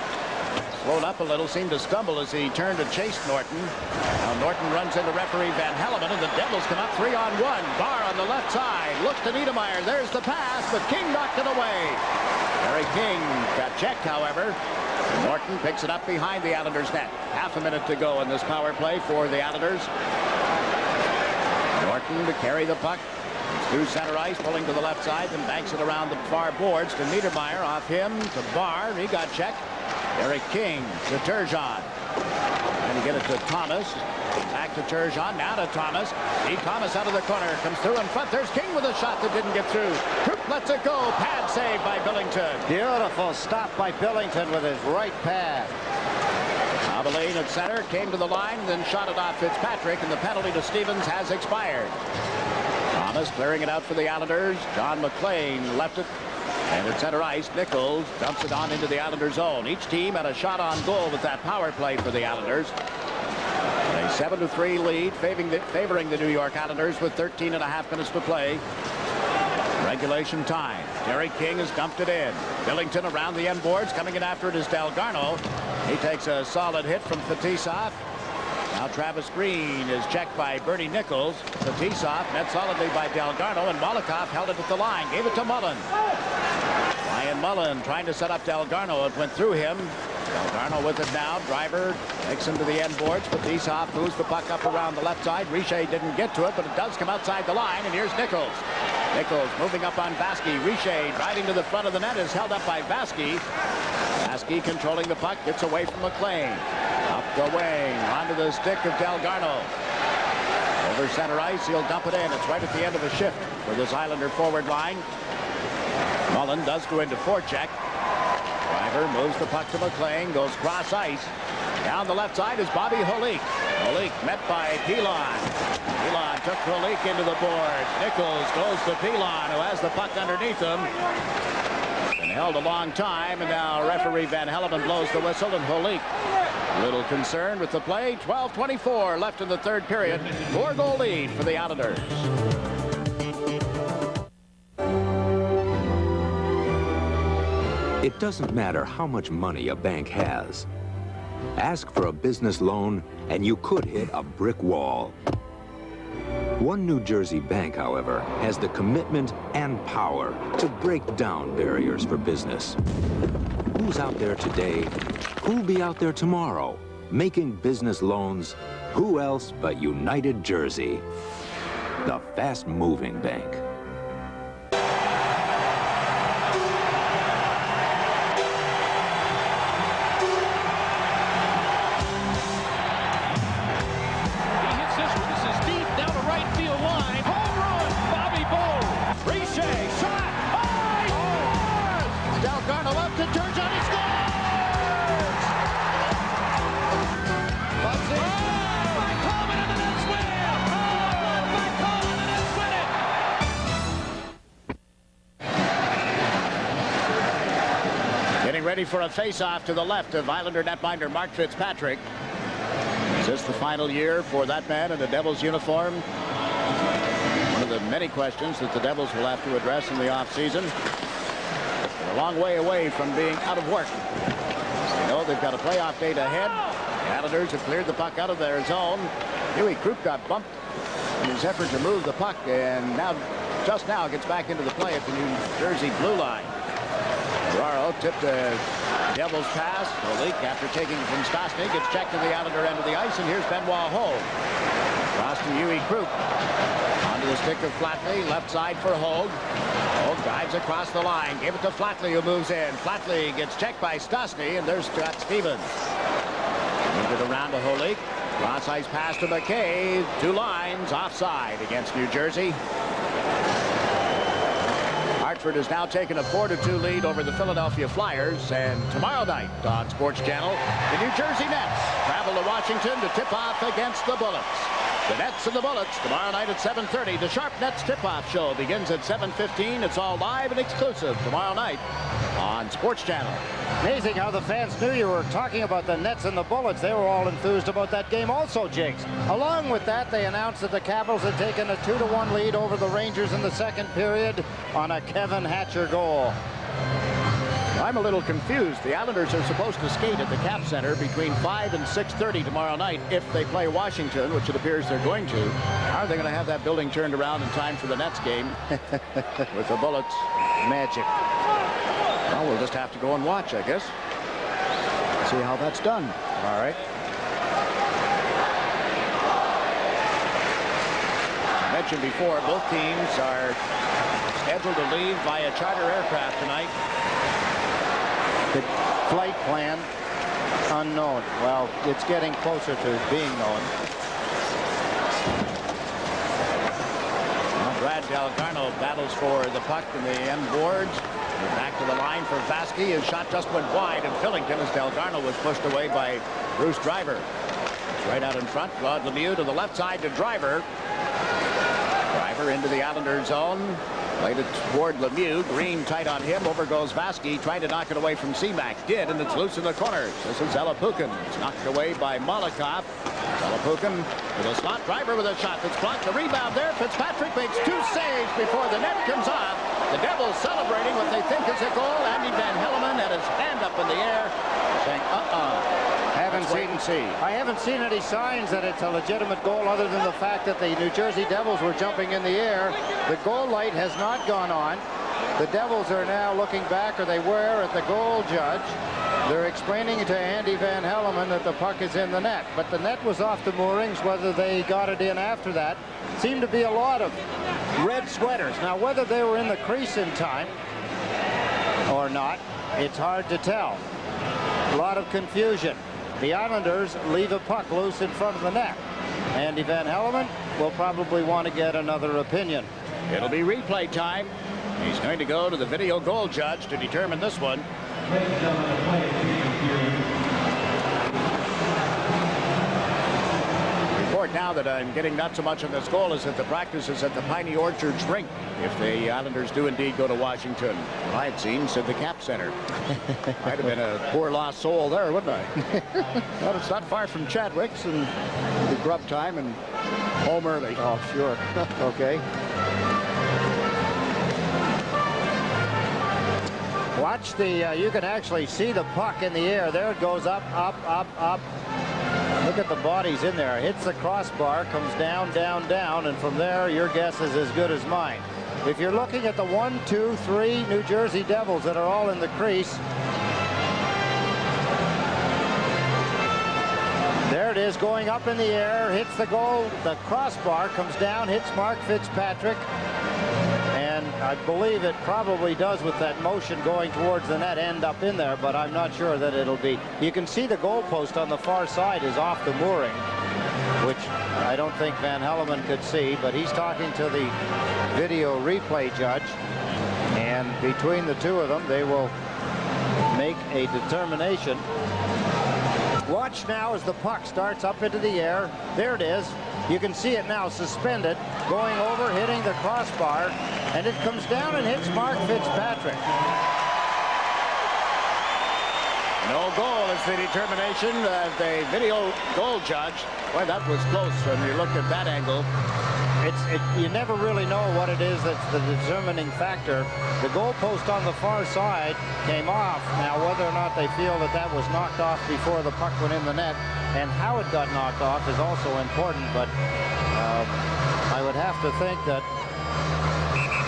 slowed up a little, seemed to stumble as he turned to chase Norton. Now Norton runs into referee Van Helleman, and the Devils come up 3-on-1. Barr on the left side. Looks to Niedermeyer. There's the pass, but King knocked it away. Barry King got checked, however. Norton picks it up behind the Islanders' net. Half a minute to go in this power play for the Islanders. Norton to carry the puck through center ice, pulling to the left side, and banks it around the far boards to Niedermeyer. Off him to Barr. He got checked. Eric King to Turgeon. And to get it to Thomas. Back to Turgeon, now to Thomas. Steve Thomas out of the corner, comes through in front. There's King with a shot that didn't get through. Troop lets it go. Pad save by Billington. Beautiful stop by Billington with his right pad. Abilene at center, came to the line, then shot it off Fitzpatrick, and the penalty to Stevens has expired. Thomas clearing it out for the Islanders. John McLean left it. And at center ice, Nichols dumps it on into the Islanders zone. Each team had a shot on goal with that power play for the Islanders. A 7-3 lead favoring the New York Islanders with 13.5 minutes to play. Regulation time. Terry King has dumped it in. Billington around the end boards. Coming in after it is Delgarno. He takes a solid hit from Fetisov. Now Travis Green is checked by Bernie Nichols. Fetisov met solidly by Delgarno, and Molotov held it at the line. Gave it to Mullen. Ryan Mullen trying to set up Delgarno. It went through him. Delgarno with it now. Driver takes him to the end boards. Fetisov moves the puck up around the left side. Richer didn't get to it, but it does come outside the line, and here's Nichols. Nichols moving up on Vasky. Richer driving to the front of the net is held up by Vasky. Vasky controlling the puck, gets away from McLean. Up the wing, onto the stick of Delgarno. Over center ice, he'll dump it in. It's right at the end of a shift for this Islander forward line. Mullen does go into forecheck. Driver moves the puck to McLean, goes cross ice. Down the left side is Bobby Holik. Holik met by Pilon. Pilon took Holik into the board. Nichols goes to Pilon, who has the puck underneath him. Been held a long time, and now referee Van Helleman blows the whistle, and Holik a little concerned with the play. 12:24 left in the third period. 4-goal lead for the Islanders. It doesn't matter how much money a bank has. Ask for a business loan, and you could hit a brick wall. One New Jersey bank, however, has the commitment and power to break down barriers for business. Who's out there today? Who'll be out there tomorrow? Making business loans? Who else but United Jersey, the fast-moving bank. Ready for a face-off to the left of Islander netminder Mark Fitzpatrick. Is this the final year for that man in a Devils uniform? One of the many questions that the Devils will have to address in the offseason. They're a long way away from being out of work. You know, they've got a playoff date ahead. The Islanders have cleared the puck out of their zone. Huey Krupp got bumped in his effort to move the puck, and just now gets back into the play at the New Jersey blue line. Ferraro tipped a Devils pass. Holik, after taking it from Stastny, gets checked to the Islander end of the ice, and here's Benoit Hogue. Cross to Huey Krupp. Onto the stick of Flatley, left side for Hogue. Hogue dives across the line, gave it to Flatley, who moves in. Flatley gets checked by Stastny, and there's Scott Stevens. Moved it around to Holik. Cross ice pass to McKay. Two lines, offside against New Jersey. Hartford has now taken a 4-2 lead over the Philadelphia Flyers, and tomorrow night on Sports Channel, the New Jersey Nets travel to Washington to tip off against the Bullets. The Nets and the Bullets tomorrow night at 7:30. The Sharp Nets tip-off show begins at 7:15. It's all live and exclusive tomorrow night on Sports Channel. Amazing how the fans knew you were talking about the Nets and the Bullets. They were all enthused about that game also, Jiggs. Along with that, they announced that the Capitals had taken a 2-1 lead over the Rangers in the second period on a Kevin Hatcher goal. I'm a little confused. The Islanders are supposed to skate at the Cap Center between 5 and 6:30 tomorrow night if they play Washington, which it appears they're going to. How are they going to have that building turned around in time for the Nets game with the Bullets? Magic. Well, we'll just have to go and watch, I guess. See how that's done. All right. I mentioned before, both teams are scheduled to leave via charter aircraft tonight. The flight plan, unknown. Well, it's getting closer to being known. Delgarno battles for the puck in the end boards. Back to the line for Vasky. His shot just went wide, and Pillington, as Delgarno was pushed away by Bruce Driver. It's right out in front. Claude Lemieux to the left side to Driver. Driver into the Islanders zone. Played it toward Lemieux. Green tight on him. Over goes Vasky. Trying to knock it away from Seamack. Did, and it's loose in the corners. This is Zalapukin. It's knocked away by Malakoff. Zalapukin with a slot. Driver with a shot that's blocked. The rebound there. Fitzpatrick makes 2 saves before the net comes off. The Devils celebrating what they think is a goal. Andy Van Hellemond had his hand up in the air saying, I haven't seen any signs that it's a legitimate goal other than the fact that the New Jersey Devils were jumping in the air. The goal light has not gone on. The Devils are now looking back, or they were, at the goal judge. They're explaining to Andy Van Hellemond that the puck is in the net, but the net was off the moorings. Whether they got it in after that seemed to be a lot of red sweaters. Now, whether they were in the crease in time or not, it's hard to tell. A lot of confusion. The Islanders leave a puck loose in front of the net. Andy Van Hellemond will probably want to get another opinion. It'll be replay time. He's going to go to the video goal judge to determine this one. Report now that I'm getting not so much on this goal as that the practice is at the Piney Orchards rink if the Islanders do indeed go to Washington. Well, I had seen said the Cap Center. Might have been a poor lost soul there, wouldn't I? Well, it's not far from Chadwick's, and the grub time and home early. Oh, sure. Okay. Watch the, you can actually see the puck in the air. There it goes up, up, up, up. Look at the bodies in there. Hits the crossbar, comes down, down, down, and from there, your guess is as good as mine. If you're looking at the 1, 2, 3 New Jersey Devils that are all in the crease, there it is, going up in the air, hits the goal, the crossbar, comes down, hits Mark Fitzpatrick, and I believe it probably does, with that motion going towards the net, end up in there, but I'm not sure that it'll be. You can see the goalpost on the far side is off the mooring, which I don't think Van Hellemond could see, but he's talking to the video replay judge, and between the two of them, they will make a determination. Watch now as the puck starts up into the air. There it is. You can see it now suspended, going over, hitting the crossbar, and it comes down and hits Mark Fitzpatrick. No goal is the determination of the video goal judge. Boy, that was close when you looked at that angle. You never really know what it is that's the determining factor. The goalpost on the far side came off. Now, whether or not they feel that that was knocked off before the puck went in the net and how it got knocked off is also important, but I would have to think that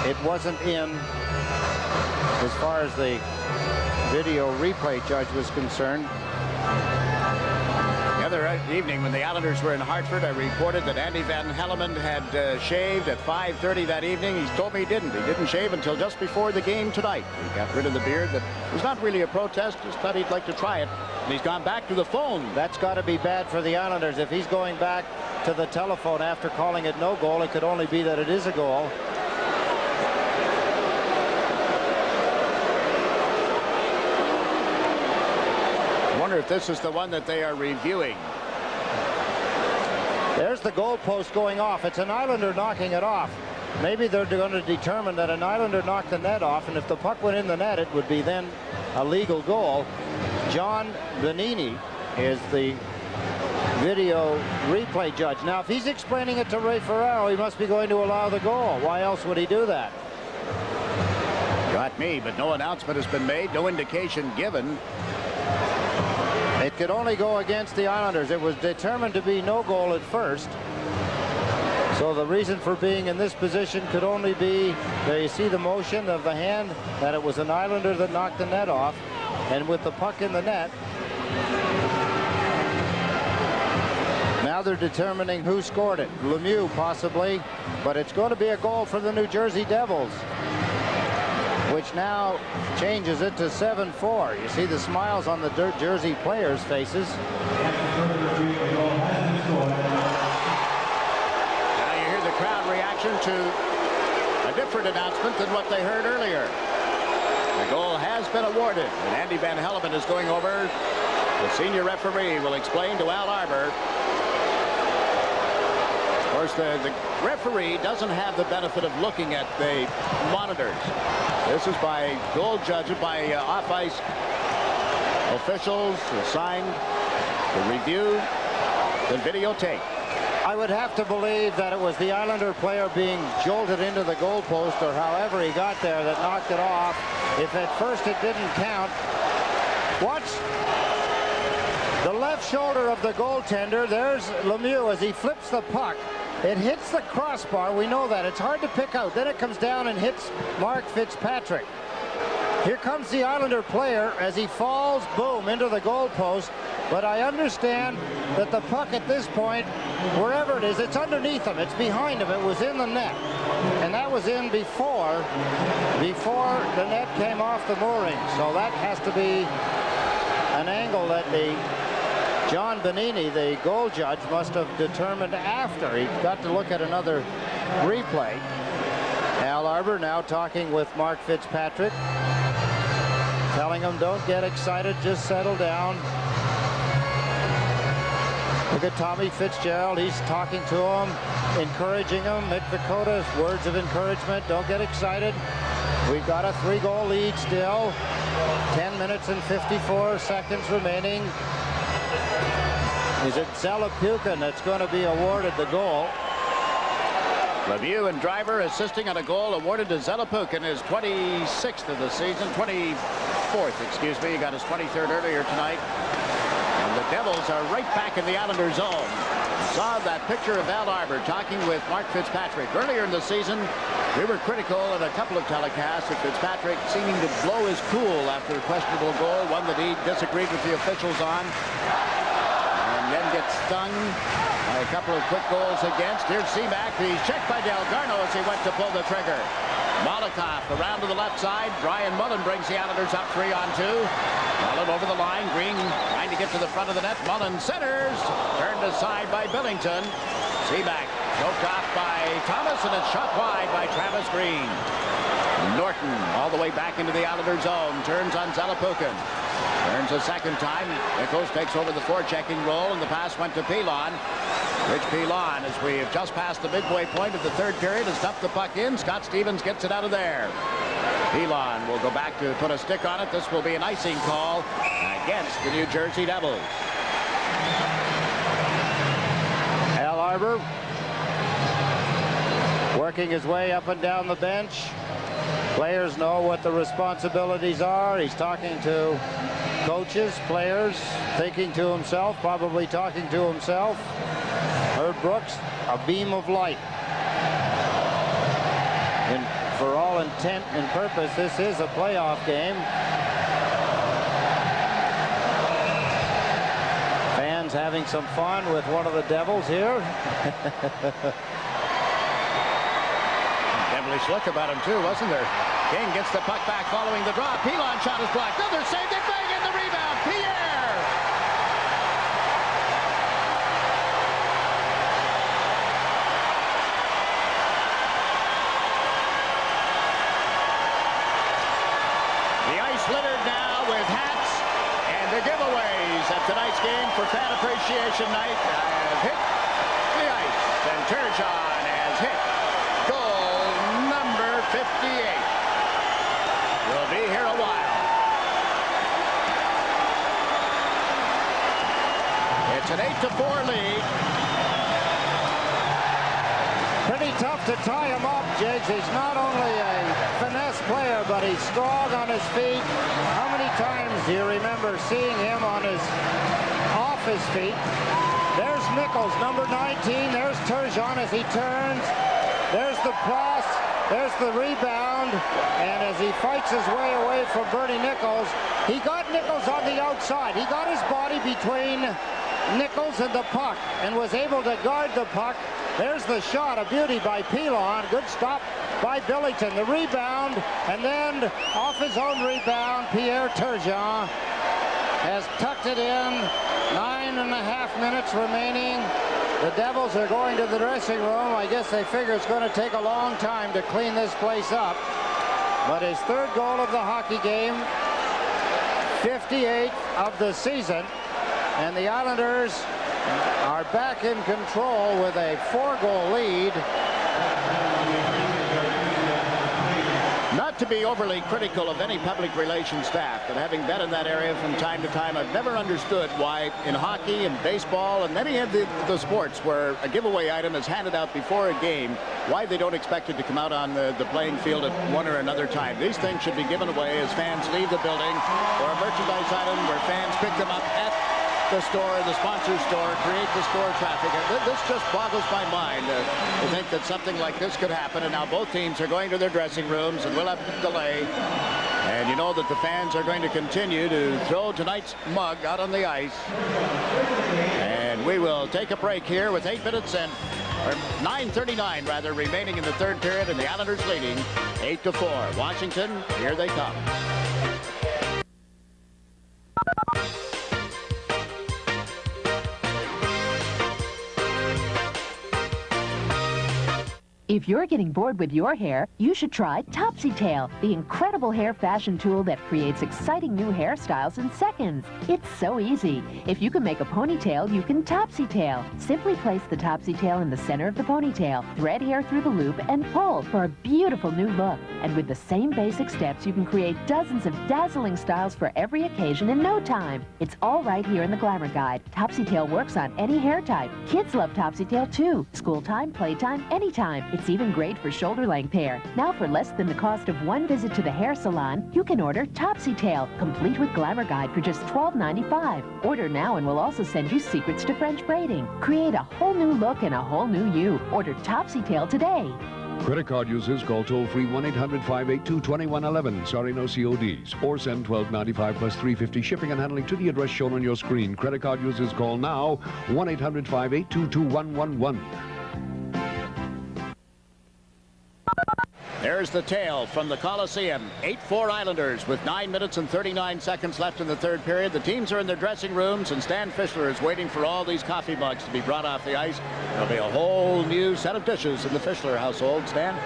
it wasn't in as far as the video replay judge was concerned. The other evening when the Islanders were in Hartford, I reported that Andy Van Hellemond had shaved at 5:30 that evening. He told me he didn't. He didn't shave until just before the game tonight. He got rid of the beard. That was not really a protest. Just thought he'd like to try it. And he's gone back to the phone. That's got to be bad for the Islanders. If he's going back to the telephone after calling it no goal, it could only be that it is a goal. I wonder if this is the one that they are reviewing. There's the goalpost going off. It's an Islander knocking it off. Maybe they're going to determine that an Islander knocked the net off, and if the puck went in the net, it would be then a legal goal. John Benini is the video replay judge. Now, if he's explaining it to Ray Ferraro, he must be going to allow the goal. Why else would he do that? Got me, but no announcement has been made, no indication given. It could only go against the Islanders. It was determined to be no goal at first. So the reason for being in this position could only be, there you see the motion of the hand, that it was an Islander that knocked the net off. And with the puck in the net, now they're determining who scored it. Lemieux possibly, but it's going to be a goal for the New Jersey Devils, which now changes it to 7-4. You see the smiles on the Jersey players' faces. Now you hear the crowd reaction to A different announcement than what they heard earlier. The goal has been awarded, and Andy Van Helleman is going over. The senior referee will explain to Al Arbor. Of course, the referee doesn't have the benefit of looking at the monitors. This is by goal judges, by off-ice officials assigned to review the videotape. I would have to believe that it was the Islander player being jolted into the goalpost, or however he got there, that knocked it off. If at first it didn't count. Watch the left shoulder of the goaltender. There's Lemieux as he flips the puck. It hits the crossbar. We know that. It's hard to pick out. Then it comes down and hits Mark Fitzpatrick. Here comes the Islander player as he falls, boom, into the goalpost. But I understand that the puck at this point, wherever it is, it's underneath him. It's behind him. It was in the net. And that was in before the net came off the mooring. So that has to be an angle that John Benini, the goal judge, must have determined after. He got to look at another replay. Al Arbor now talking with Mark Fitzpatrick, telling him, don't get excited, just settle down. Look at Tommy Fitzgerald. He's talking to him, encouraging him. Mick Vakota's words of encouragement. Don't get excited. We've got a 3-goal lead still. 10 minutes and 54 seconds remaining. Is it Zalapukin that's going to be awarded the goal? Lemieux and Driver assisting on a goal awarded to Zalapukin, his 26th of the season. 24th, excuse me. He got his 23rd earlier tonight. And the Devils are right back in the Islander zone. Saw that picture of Al Arbor talking with Mark Fitzpatrick. Earlier in the season, we were critical in a couple of telecasts of Fitzpatrick seeming to blow his cool after a questionable goal, one that he disagreed with the officials on, and then gets stung by a couple of quick goals against. Here's Seaback. He's checked by Delgarno as he went to pull the trigger. Malikoff around to the left side. Brian Mullen brings the Islanders up 3-on-2. Mullen over the line. Green trying to get to the front of the net. Mullen centers. Turned aside by Billington. Seaback choked off by Thomas, and it's shot wide by Travis Green. Norton all the way back into the Islander zone. Turns on Zalapukin. Turns a second time. Nichols takes over the forechecking role, and the pass went to Pilon. Rich Pilon, as we have just passed the midway point of the third period, has stuffed the puck in. Scott Stevens gets it out of there. Pilon will go back to put a stick on it. This will be an icing call against the New Jersey Devils. Al Arbor working his way up and down the bench. Players know what the responsibilities are. He's talking to coaches, players, thinking to himself, probably talking to himself. Herb Brooks, a beam of light. And for all intent and purpose, this is a playoff game. Fans having some fun with one of the Devils here. Devilish look about him too, wasn't there? King gets the puck back following the drop. Pilon shot is blocked. Another save. They bang in the rebound. Pierre! The ice littered now with hats and the giveaways at tonight's game for Fan Appreciation Night have hit the ice. And Turgeon has hit goal number 58. We'll be here a while. It's an 8-4 lead. Pretty tough to tie him up, Jiggs. He's not only a finesse player, but he's strong on his feet. How many times do you remember seeing him off his feet? There's Nichols, number 19. There's Turgeon as he turns. There's the pass. There's the rebound. And as he fights his way away from Bernie Nichols, he got Nichols on the outside. He got his body between Nichols and the puck and was able to guard the puck. There's the shot, a beauty by Pilon. Good stop by Billington. The rebound, and then off his own rebound, Pierre Turgeon has tucked it in. 9.5 minutes remaining. The Devils are going to the dressing room. I guess they figure it's going to take a long time to clean this place up. But his third goal of the hockey game, 58th of the season, and the Islanders are back in control with a 4-goal lead. Not to be overly critical of any public relations staff, but having been in that area from time to time, I've never understood why in hockey and baseball and many of the sports where a giveaway item is handed out before a game, why they don't expect it to come out on the playing field at one or another time. These things should be given away as fans leave the building, or a merchandise item where fans pick them up at the store, the sponsor store, create the store traffic. This just boggles my mind to think that something like this could happen. And now both teams are going to their dressing rooms, and we'll have to delay. And you know that the fans are going to continue to throw tonight's mug out on the ice. And we will take a break here with 8 minutes and 9:39 rather remaining in the third period, and the Islanders leading 8-4. Washington, here they come. If you're getting bored with your hair, you should try Topsy Tail, the incredible hair fashion tool that creates exciting new hairstyles in seconds. It's so easy. If you can make a ponytail, you can Topsy Tail. Simply place the Topsy Tail in the center of the ponytail, thread hair through the loop, and pull for a beautiful new look. And with the same basic steps, you can create dozens of dazzling styles for every occasion in no time. It's all right here in the Glamour Guide. Topsy Tail works on any hair type. Kids love Topsy Tail too. School time, playtime, anytime. It's even great for shoulder-length hair. Now, for less than the cost of one visit to the hair salon, you can order Topsy Tail, complete with Glamour Guide for just $12.95. Order now and we'll also send you secrets to French braiding. Create a whole new look and a whole new you. Order Topsy Tail today. Credit card users call toll-free 1-800-582-2111. Sorry, no CODs. Or send $12.95 plus $3.50 shipping and handling to the address shown on your screen. Credit card users call now 1-800-582-2111. There's the tale from the Coliseum. 8-4 Islanders with 9 minutes and 39 seconds left in the third period. The teams are in their dressing rooms, and Stan Fischler is waiting for all these coffee mugs to be brought off the ice. There'll be a whole new set of dishes in the Fischler household. Stan?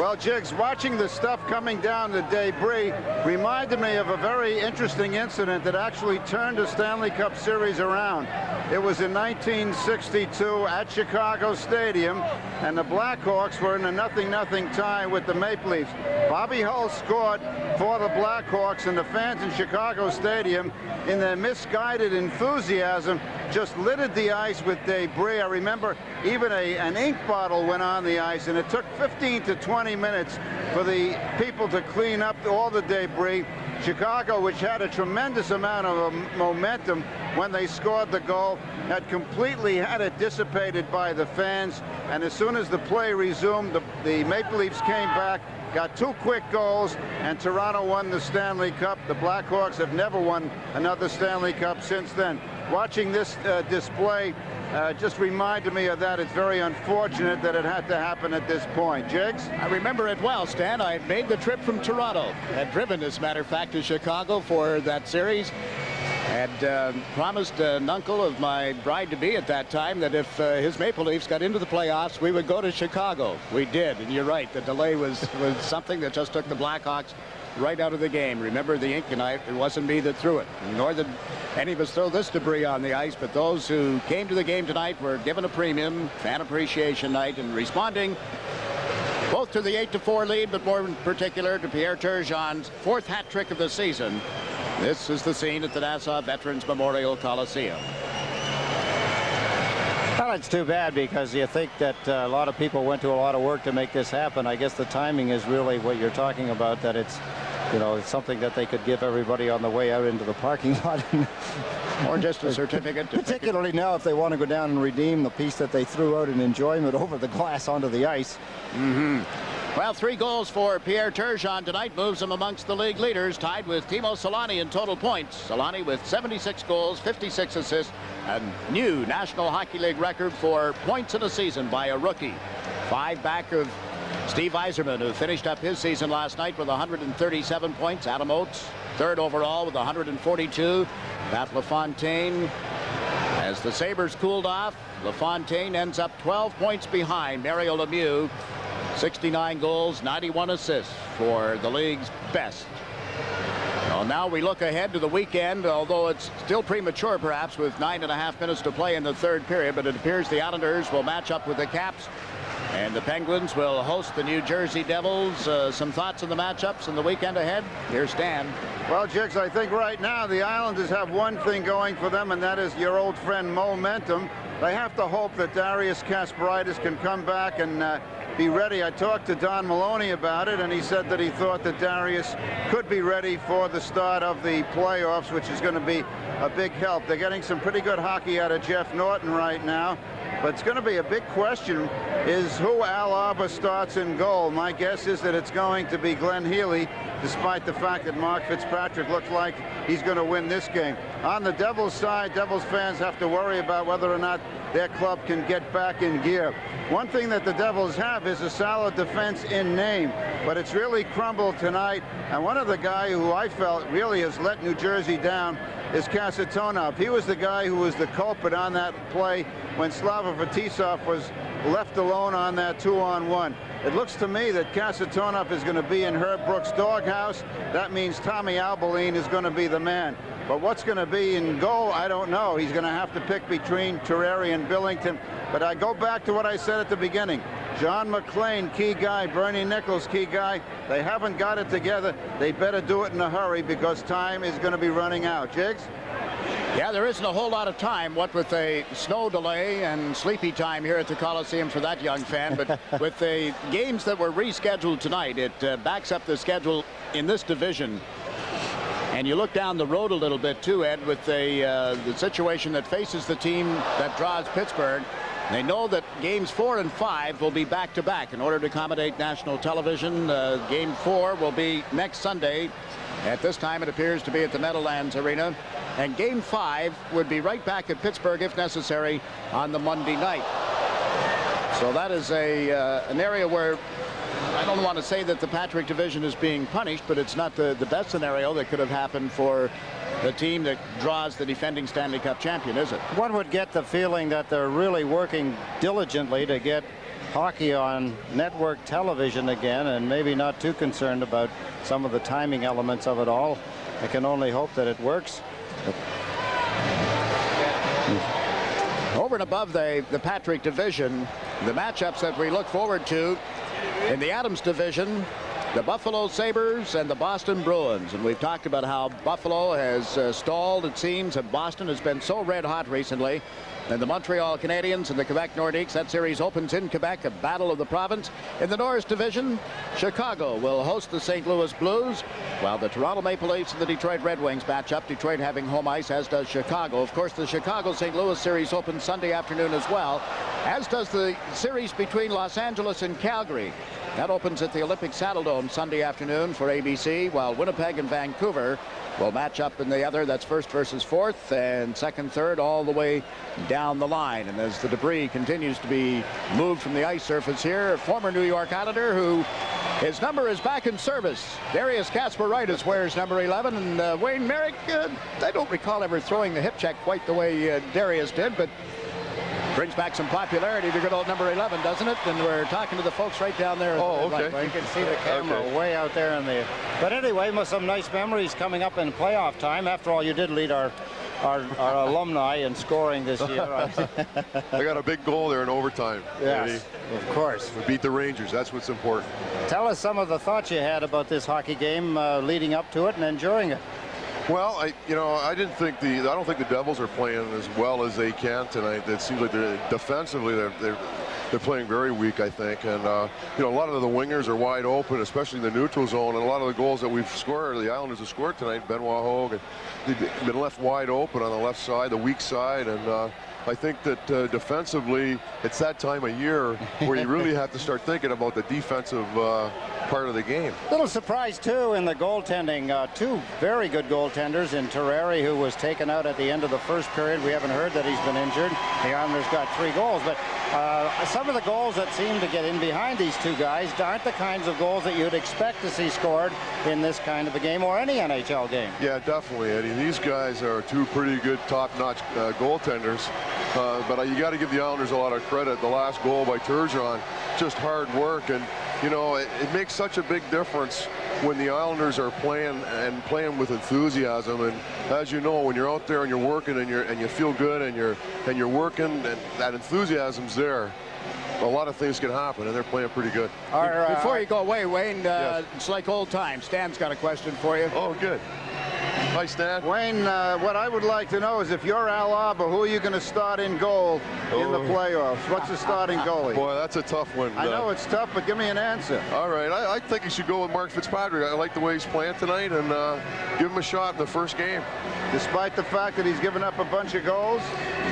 Well, Jiggs, watching the stuff coming down the debris reminded me of a very interesting incident that actually turned the Stanley Cup Series around. It was in 1962 at Chicago Stadium, and the Blackhawks were in a 0-0 tie with the Maple Leafs. Bobby Hull scored for the Blackhawks, and the fans in Chicago Stadium, in their misguided enthusiasm, just littered the ice with debris. I remember even an ink bottle went on the ice, and it took 15 to 20 minutes for the people to clean up all the debris. Chicago, which had a tremendous amount of momentum when they scored the goal, had completely had it dissipated by the fans. And as soon as the play resumed, the Maple Leafs came back, got 2 quick goals, and Toronto won the Stanley Cup. The Blackhawks have never won another Stanley Cup since then. Watching this display just reminded me of that. It's very unfortunate that it had to happen at this point. Jiggs? I remember it well, Stan. I made the trip from Toronto. Had driven, as a matter of fact, to Chicago for that series. Had promised an uncle of my bride-to-be at that time that if his Maple Leafs got into the playoffs, we would go to Chicago. We did, and you're right. The delay was something that just took the Blackhawks right out of the game. Remember the ink tonight, it wasn't me that threw it, nor did any of us throw this debris on the ice, but those who came to the game tonight were given a premium fan appreciation night and responding both to the 8-4 lead, but more in particular to Pierre Turgeon's 4th hat trick of the season. This is the scene at the Nassau Veterans Memorial Coliseum. Well, it's too bad, because you think that a lot of people went to a lot of work to make this happen. I guess the timing is really what you're talking about, that it's, you know, it's something that they could give everybody on the way out into the parking lot. Or just a certificate. Particularly now if they want to go down and redeem the piece that they threw out in enjoyment over the glass onto the ice. Mm-hmm. Well, 3 goals for Pierre Turgeon tonight moves him amongst the league leaders, tied with Timo Solani in total points. Solani with 76 goals, 56 assists, a new National Hockey League record for points in a season by a rookie. 5 back of Steve Yzerman, who finished up his season last night with 137 points. Adam Oates, 3rd overall with 142. Pat LaFontaine As the Sabres cooled off, LaFontaine ends up 12 points behind Mario Lemieux. 69 goals, 91 assists for the league's best. Well, now we look ahead to the weekend, although it's still premature perhaps with 9.5 minutes to play in the third period, but it appears the Islanders will match up with the Caps and the Penguins will host the New Jersey Devils. Some thoughts on the matchups in the weekend ahead? Here's Stan. Well, Jiggs, I think right now the Islanders have one thing going for them, and that is your old friend momentum. They have to hope that Darius Kasparaitis can come back and be ready. I talked to Don Maloney about it, and he said that he thought that Darius could be ready for the start of the playoffs, which is going to be a big help. They're getting some pretty good hockey out of Jeff Norton right now, but it's going to be a big question is who Al Arbour starts in goal. My guess is that it's going to be Glenn Healy, despite the fact that Mark Fitzpatrick looks like he's going to win this game. On the Devils side, Devils fans have to worry about whether or not their club can get back in gear. One thing that the Devils have is a solid defense in name, but it's really crumbled tonight. And one of the guys who I felt really has let New Jersey down is Kasatonov. He was the guy who was the culprit on that play when Slava Fetisov was left alone on that 2-on-1. It looks to me that Kasatonov is going to be in Herb Brooks' doghouse. That means Tommy Alberline is going to be the man. But what's going to be in goal, I don't know. He's going to have to pick between Terreri and Billington. But I go back to what I said at the beginning. John McClain, key guy. Bernie Nichols, key guy. They haven't got it together. They better do it in a hurry because time is going to be running out. Jiggs? Yeah, there isn't a whole lot of time, what with a snow delay and sleepy time here at the Coliseum for that young fan. But with the games that were rescheduled tonight, it backs up the schedule in this division. And you look down the road a little bit too, Ed, with the situation that faces the team that draws Pittsburgh. They know that games 4 and 5 will be back-to-back in order to accommodate national television. Game 4 will be next Sunday. At this time, it appears to be at the Meadowlands Arena. And Game 5 would be right back at Pittsburgh, if necessary, on the Monday night. So that is an area where I don't want to say that the Patrick division is being punished, but it's not the best scenario that could have happened for the team that draws the defending Stanley Cup champion, is it? One would get the feeling that they're really working diligently to get hockey on network television again, and maybe not too concerned about some of the timing elements of it all. I can only hope that it works. Over and above the Patrick division, the matchups that we look forward to in the Adams division, the Buffalo Sabres and the Boston Bruins. And we've talked about how Buffalo has stalled, it seems, and Boston has been so red hot recently. And the Montreal Canadiens and the Quebec Nordiques. That series opens in Quebec, a battle of the province. In the Norris division, Chicago will host the St. Louis Blues, while the Toronto Maple Leafs and the Detroit Red Wings match up. Detroit having home ice, as does Chicago. Of course, the Chicago-St. Louis series opens Sunday afternoon as well, as does the series between Los Angeles and Calgary. That opens at the Olympic Saddledome Sunday afternoon for ABC, while Winnipeg and Vancouver will match up in the other. That's first versus fourth and second, third, all the way down the line. And as the debris continues to be moved from the ice surface here, a former New York Islander who his number is back in service. Darius Kasparaitis wears number 11, and Wayne Merrick, I don't recall ever throwing the hip check quite the way Darius did, but brings back some popularity to good old number 11, doesn't it? And we're talking to the folks right down there. Oh, okay. You can see the camera way out there in the... But anyway, some nice memories coming up in playoff time. After all, you did lead our alumni in scoring this year. I got a big goal there in overtime. Yes, of course. We beat the Rangers. That's what's important. Tell us some of the thoughts you had about this hockey game leading up to it and enjoying it. Well, I don't think the Devils are playing as well as they can tonight. It seems like they're defensively they're playing very weak, I think, and a lot of the wingers are wide open, especially in the neutral zone, and a lot of the goals that we've scored, the Islanders have scored tonight, Benoit Hogue, they've been left wide open on the left side, the weak side, and I think that defensively, it's that time of year where you really have to start thinking about the defensive part of the game. Little surprise, too, in the goaltending. Two very good goaltenders in Terreri, who was taken out at the end of the first period. We haven't heard that he's been injured. The Islanders got 3 goals, but Some of the goals that seem to get in behind these two guys aren't the kinds of goals that you'd expect to see scored in this kind of a game or any NHL game. Yeah, definitely, Eddie. These guys are two pretty good top-notch goaltenders. But you got to give the Islanders a lot of credit. The last goal by Turgeon, just hard work. And, you know, it makes such a big difference when the Islanders are playing with enthusiasm. And as you know, when you're out there and you're working and you feel good and you're working, and that enthusiasm's there, a lot of things can happen, and they're playing pretty good. Before you go away, Wayne, yes. It's like old times. Stan's got a question for you. Oh, good. Hi, Stan. Wayne, what I would like to know is if you're Al Arbor, who are you going to start in goal in the playoffs? What's the starting goalie? Boy, that's a tough one. I know it's tough, but give me an answer. All right. I think you should go with Mark Fitzpatrick. I like the way he's playing tonight, and give him a shot in the first game. Despite the fact that he's given up a bunch of goals?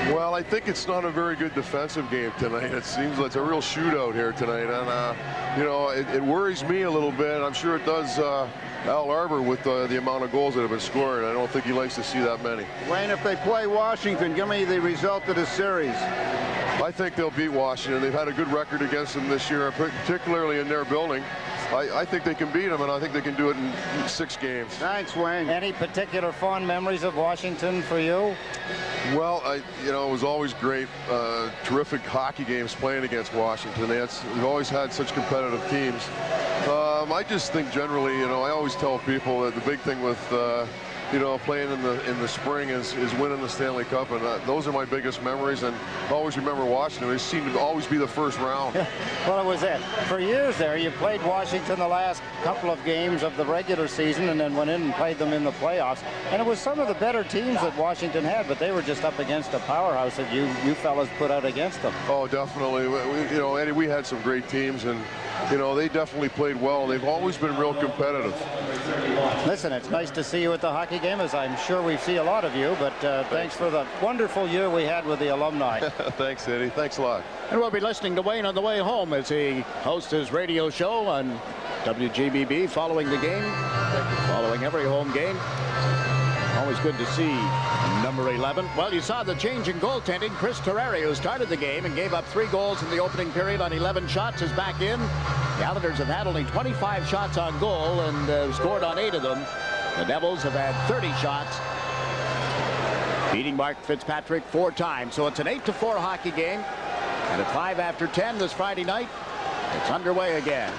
Well, I think it's not a very good defensive game tonight. It seems like it's a real shootout here tonight, and you know, it worries me a little bit. I'm sure it does Al Arbor with the amount of goals that have been scored. I don't think he likes to see that many. Wayne, if they play Washington, give me the result of the series. I think they'll beat Washington. They've had a good record against them this year, particularly in their building. I think they can beat them, and I think they can do it in 6 games. Thanks, Wayne. Any particular fond memories of Washington for you? Well, you know, it was always great, terrific hockey games playing against Washington. We've always had such competitive teams. I just think generally, you know, I always tell people that the big thing with you know, playing in the spring is winning the Stanley Cup, and those are my biggest memories. And I always remember Washington. They seemed to always be the first round. Well, it was it. For years there, you played Washington the last couple of games of the regular season, and then went in and played them in the playoffs. And it was some of the better teams that Washington had, but they were just up against a powerhouse that you fellas put out against them. Oh, definitely. You know, Eddie, we had some great teams, and you know, they definitely played well. They've always been real competitive. Listen, it's nice to see you at the hockey game, as I'm sure we see a lot of you, but thanks for the wonderful year we had with the alumni. Thanks, Eddie. Thanks a lot. And we'll be listening to Wayne on the way home as he hosts his radio show on WGBB following the game, following every home game. Always good to see number 11. Well, you saw the change in goaltending. Chris Terrari, who started the game and gave up 3 goals in the opening period on 11 shots, is back in. The Islanders have had only 25 shots on goal and scored on 8 of them. The Devils have had 30 shots, beating Mark Fitzpatrick 4 times. So it's an 8-4 hockey game. And at 5 after 10 this Friday night, it's underway again.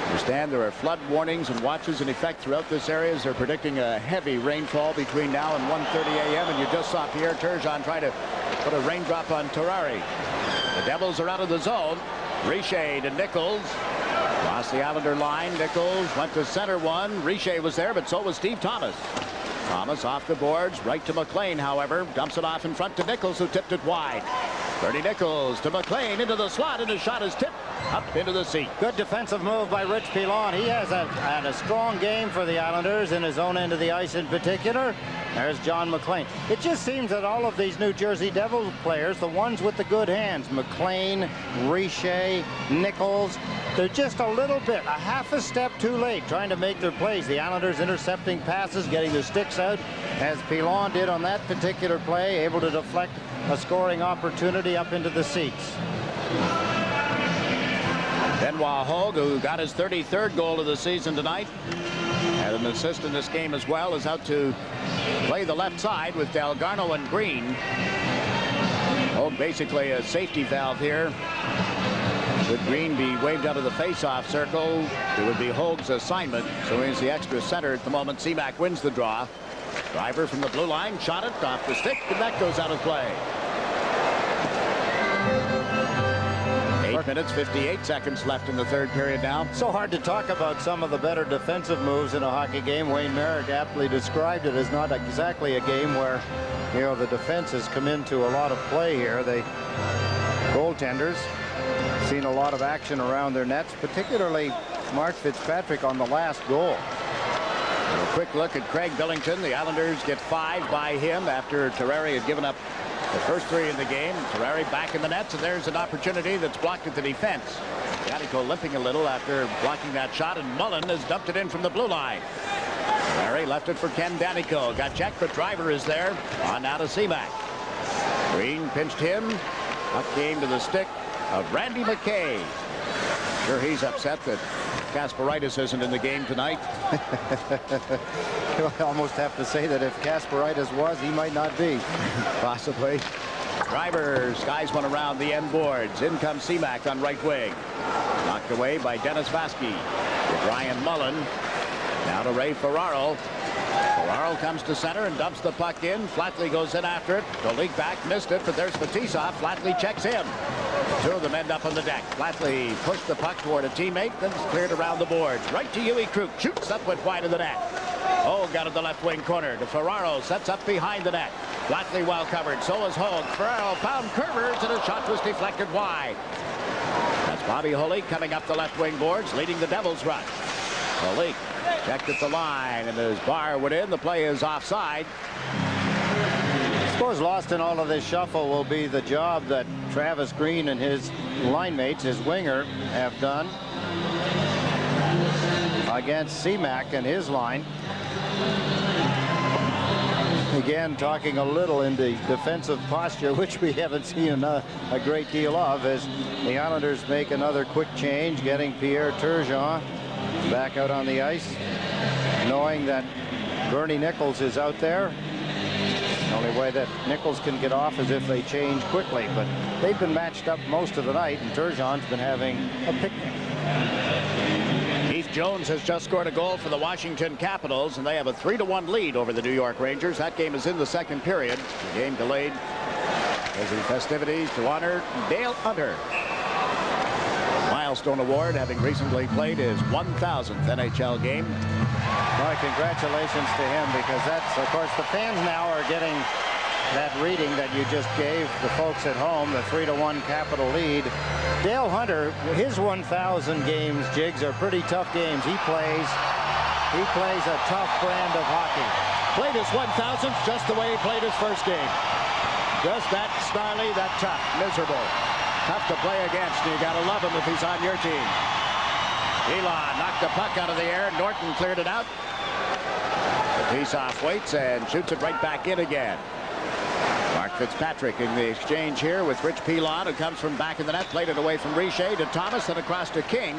Understand there are flood warnings and watches in effect throughout this area as they're predicting a heavy rainfall between now and 1:30 a.m. And you just saw Pierre Turgeon try to put a raindrop on Terrari. The Devils are out of the zone. Richer to Nichols. Lost the Islander line. Nichols went to center one. Richer was there, but so was Steve Thomas. Thomas off the boards. Right to McLean, however. Dumps it off in front to Nichols, who tipped it wide. Bernie Nichols to McLean into the slot, and his shot is tipped up into the seat. Good defensive move by Rich Pilon. He has had a strong game for the Islanders in his own end of the ice in particular. There's John McLean. It just seems that all of these New Jersey Devils players, the ones with the good hands, McLean, Richer, Nichols, they're just a little bit, a half a step too late trying to make their plays. The Islanders intercepting passes, getting their sticks out, as Pilon did on that particular play, able to deflect a scoring opportunity up into the seats. Benoit Hogue, who got his 33rd goal of the season tonight, had an assist in this game as well, is out to play the left side with Delgarno and Green. Hogue basically a safety valve here. Should Green be waved out of the face-off circle, it would be Hogue's assignment. So he's the extra center at the moment. Seaback wins the draw. Driver from the blue line, shot it off the stick, and that goes out of play. 8 minutes, 58 seconds left in the third period now. So hard to talk about some of the better defensive moves in a hockey game. Wayne Merrick aptly described it as not exactly a game where, you know, the defense has come into a lot of play here. The goaltenders seen a lot of action around their nets, particularly Mark Fitzpatrick on the last goal. A quick look at Craig Billington. The Islanders get 5 by him after Terrari had given up the first 3 in the game. Terrari back in the nets, and there's an opportunity that's blocked at the defense. Yanico limping a little after blocking that shot, and Mullen has dumped it in from the blue line. Terrari left it for Ken Danico. Got checked, but Driver is there. On now to Seaback. Green pinched him. Puck came to the stick of Randy McKay. Sure, he's upset that Kasparaitis isn't in the game tonight. You almost have to say that if Kasparaitis was, he might not be. Possibly. Driver skies one around the end boards. In comes Seamack on right wing. Knocked away by Dennis Vasky. To Brian Mullen. Now to Ray Ferraro. Ferraro comes to center and dumps the puck in. Flatley goes in after it. The leak back, missed it, but there's Fetisov. Flatley checks in. Two of them end up on the deck. Flatley pushed the puck toward a teammate, then it's cleared around the boards. Right to Huey Kruk. Shoots up with wide of the net. Oh, got in the left wing corner to Ferraro. Sets up behind the net. Flatley well covered. So is Hogue. Ferraro found Curvers, and his shot was deflected wide. That's Bobby Holy coming up the left wing boards, leading the Devils run. Holy checked at the line, and as Barr went in, the play is offside. I suppose lost in all of this shuffle will be the job that Travis Green and his line mates, his winger, have done against Seamack and his line. Again, talking a little in the defensive posture, which we haven't seen a great deal of, as the Islanders make another quick change, getting Pierre Turgeon back out on the ice, knowing that Bernie Nichols is out there. The only way that Nichols can get off is if they change quickly, but they've been matched up most of the night, and Turgeon's been having a picnic. Keith Jones has just scored a goal for the Washington Capitals, and they have a 3-1 lead over the New York Rangers. That game is in the second period. The game delayed as the festivities to honor Dale Hunter. Milestone Award, having recently played his 1,000th NHL game. Well, congratulations to him, because that's, of course, the fans now are getting that reading that you just gave the folks at home, the 3-1 Capital lead. Dale Hunter, his 1,000 games, Jiggs, are pretty tough games. He plays a tough brand of hockey. Played his 1,000th just the way he played his first game. Just that snarly, that tough, miserable. Tough to play against. You got to love him if he's on your team. Elon knocked the puck out of the air. Norton cleared it out. Fetisov waits and shoots it right back in again. Mark Fitzpatrick in the exchange here with Rich Pilon, who comes from back in the net. Played it away from Richer to Thomas and across to King.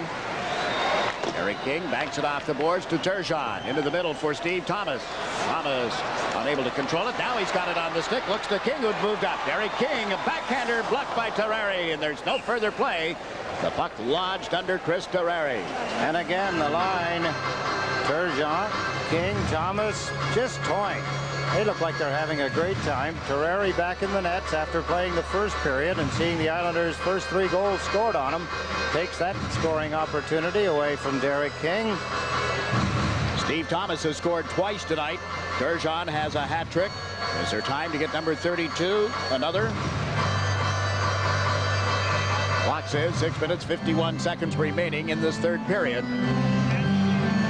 Eric King banks it off the boards to Turgeon. Into the middle for Steve Thomas. Thomas unable to control it. Now he's got it on the stick. Looks to King, who'd moved up. Eric King, a backhander blocked by Terreri, and there's no further play. The puck lodged under Chris Terreri. And again, the line. Turgeon, King, Thomas, just toying. They look like they're having a great time. Terreri back in the nets after playing the first period and seeing the Islanders' first 3 goals scored on him. Takes that scoring opportunity away from Derek King. Steve Thomas has scored twice tonight. Turgeon has a hat trick. Is there time to get number 32? Another? Clock says 6 minutes, 51 seconds remaining in this third period.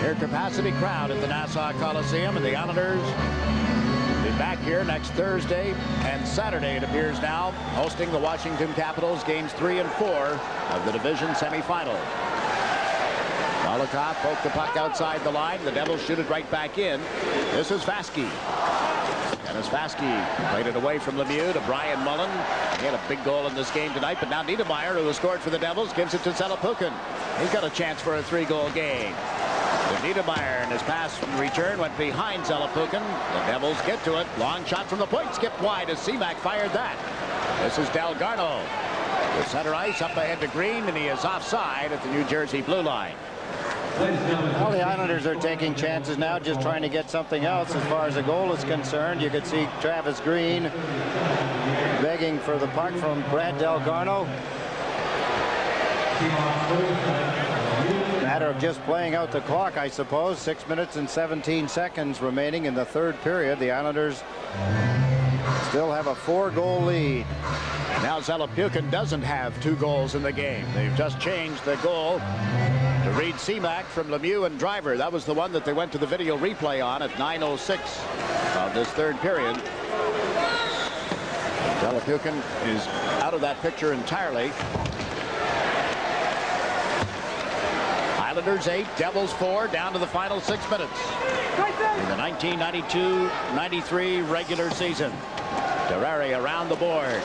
Near capacity crowd at the Nassau Coliseum, and the Islanders will be back here next Thursday and Saturday, it appears now, hosting the Washington Capitals games 3 and 4 of the division semifinal. Malakoff poked the puck outside the line. The Devils shoot it right back in. This is Vasky. Dennis Vasky played it away from Lemieux to Brian Mullen. He had a big goal in this game tonight, but now Niedermeyer, who has scored for the Devils, gives it to Zelepukin. He's got a chance for a 3-goal game. To Niedermeyer, and his pass and return went behind Zelepukin. The Devils get to it. Long shot from the point, skipped wide as Seamack fired that. This is Delgarno. The center ice up ahead to Green, and he is offside at the New Jersey blue line. Well, the Islanders are taking chances now, just trying to get something else as far as the goal is concerned. You could see Travis Green begging for the puck from Brad Delgarno. Matter of just playing out the clock, I suppose. 6 minutes and 17 seconds remaining in the third period. The Islanders still have a 4-goal lead. Now Zelepukin doesn't have 2 goals in the game. They've just changed the goal to Reed Seamack from Lemieux and Driver. That was the one that they went to the video replay on at 9:06 of this third period. Zelepukin is out of that picture entirely. Islanders 8, Devils 4, down to the final 6 minutes in the 1992-93 regular season. Terreri around the boards.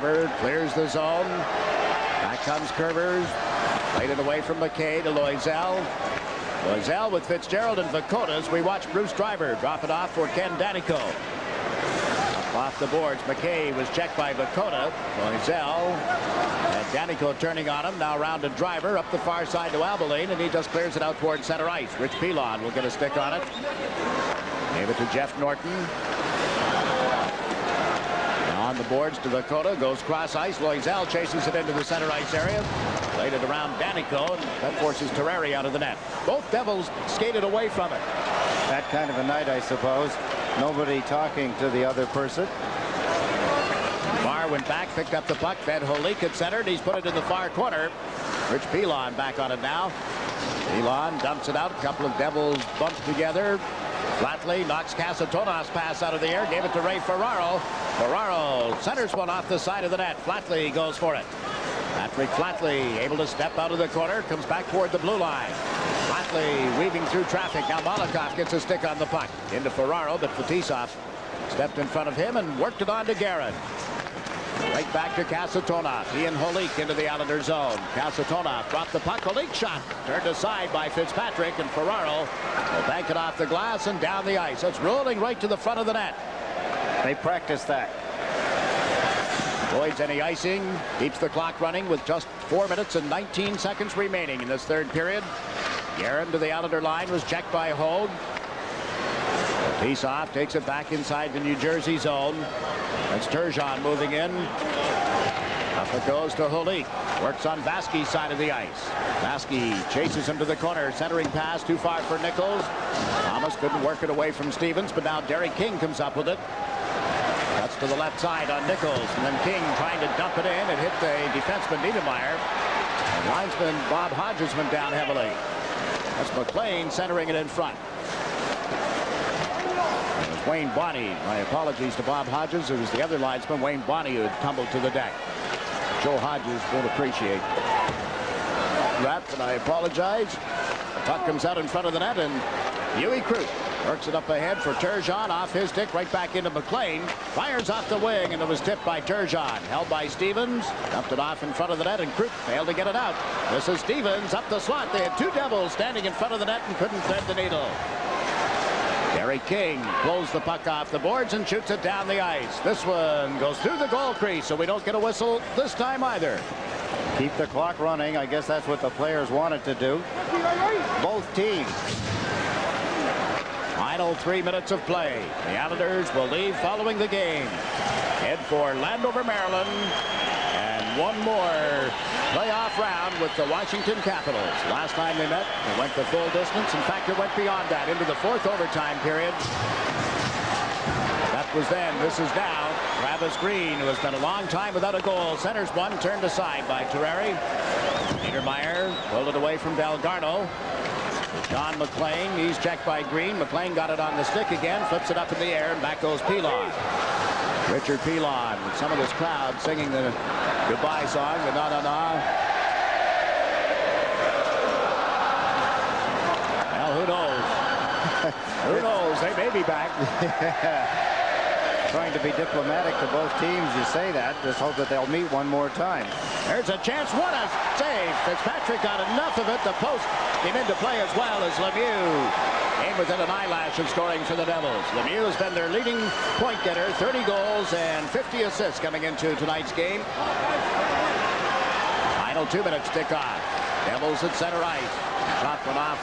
Driver clears the zone. Back comes Curvers. Played it away from McKay to Loisel. Loisel with Fitzgerald and Vakotas. We watch Bruce Driver drop it off for Ken Danico. Up off the boards. McKay was checked by Vakota. Loisel and Danico turning on him. Now round to Driver up the far side to Abilene, and he just clears it out towards center ice. Rich Pilon will get a stick on it. Gave it to Jeff Norton. On the boards to Vakota, goes cross ice. Loisel chases it into the center ice area. Played it around Danico, and that forces Terreri out of the net. Both Devils skated away from it. That kind of a night, I suppose. Nobody talking to the other person. Barr went back, picked up the puck. Van Holik at center, and he's put it in the far corner. Rich Pilon back on it now. Pilon dumps it out. A couple of Devils bumped together. Flatley knocks Casatona's pass out of the air, gave it to Ray Ferraro. Ferraro centers one off the side of the net. Flatley goes for it. Patrick Flatley able to step out of the corner, comes back toward the blue line. Flatley weaving through traffic. Now Malakoff gets a stick on the puck. Into Ferraro, but Fetisov stepped in front of him and worked it on to Guerin. Right back to Kasatonov. He and Holik into the Islander zone. Kasatonov dropped the puck. Holik shot. Turned aside by Fitzpatrick, and Ferraro will bank it off the glass and down the ice. It's rolling right to the front of the net. They practiced that. Avoids any icing. Keeps the clock running with just 4 minutes and 19 seconds remaining in this third period. Guerin to the Islander line was checked by Hogue. Fetisov takes it back inside the New Jersey zone. That's Turgeon moving in. Up it goes to Holik. Works on Vasky's side of the ice. Vasky chases him to the corner. Centering pass too far for Nichols. Thomas couldn't work it away from Stevens, but now Derek King comes up with it. Cuts to the left side on Nichols, and then King trying to dump it in. It hit the defenseman Niedermeyer. And linesman Bob Hodges went down heavily. That's McLean centering it in front. It was Wayne Bonney. My apologies to Bob Hodges. It was the other linesman, Wayne Bonney, who had tumbled to the deck. Joe Hodges won't appreciate that, but I apologize. The puck comes out in front of the net, and Huey Krug works it up ahead for Turgeon. Off his stick, right back into McLean. Fires off the wing, and it was tipped by Turgeon. Held by Stevens. Dumped it off in front of the net, and Krug failed to get it out. This is Stevens up the slot. They had two Devils standing in front of the net and couldn't thread the needle. Derek King pulls the puck off the boards and shoots it down the ice. This one goes through the goal crease, so we don't get a whistle this time either. Keep the clock running. I guess that's what the players wanted to do. Both teams. Final 3 minutes of play. The Islanders will leave following the game. Head for Landover, Maryland. And one more playoff round with the Washington Capitals. Last time they met, it went the full distance. In fact, it went beyond that into the fourth overtime period. That was then. This is now. Travis Green, who has been a long time without a goal, centers one, turned aside by Terreri. Niedermeyer pulled it away from Delgarno. John McLean, he's checked by Green. McLean got it on the stick again, flips it up in the air, and back goes Pilon. Richard Pilon with some of this crowd singing the goodbye song, the na-na-na. Well, who knows? Who knows? They may be back. Trying to be diplomatic to both teams, you say that. Just hope that they'll meet one more time. There's a chance. What a save. Fitzpatrick got enough of it. The post came into play as well as Lemieux came within an eyelash of scoring for the Devils. Lemieux has been their leading point getter, 30 goals and 50 assists coming into tonight's game. Final 2 minutes tick off. Devils at center ice. Shot went off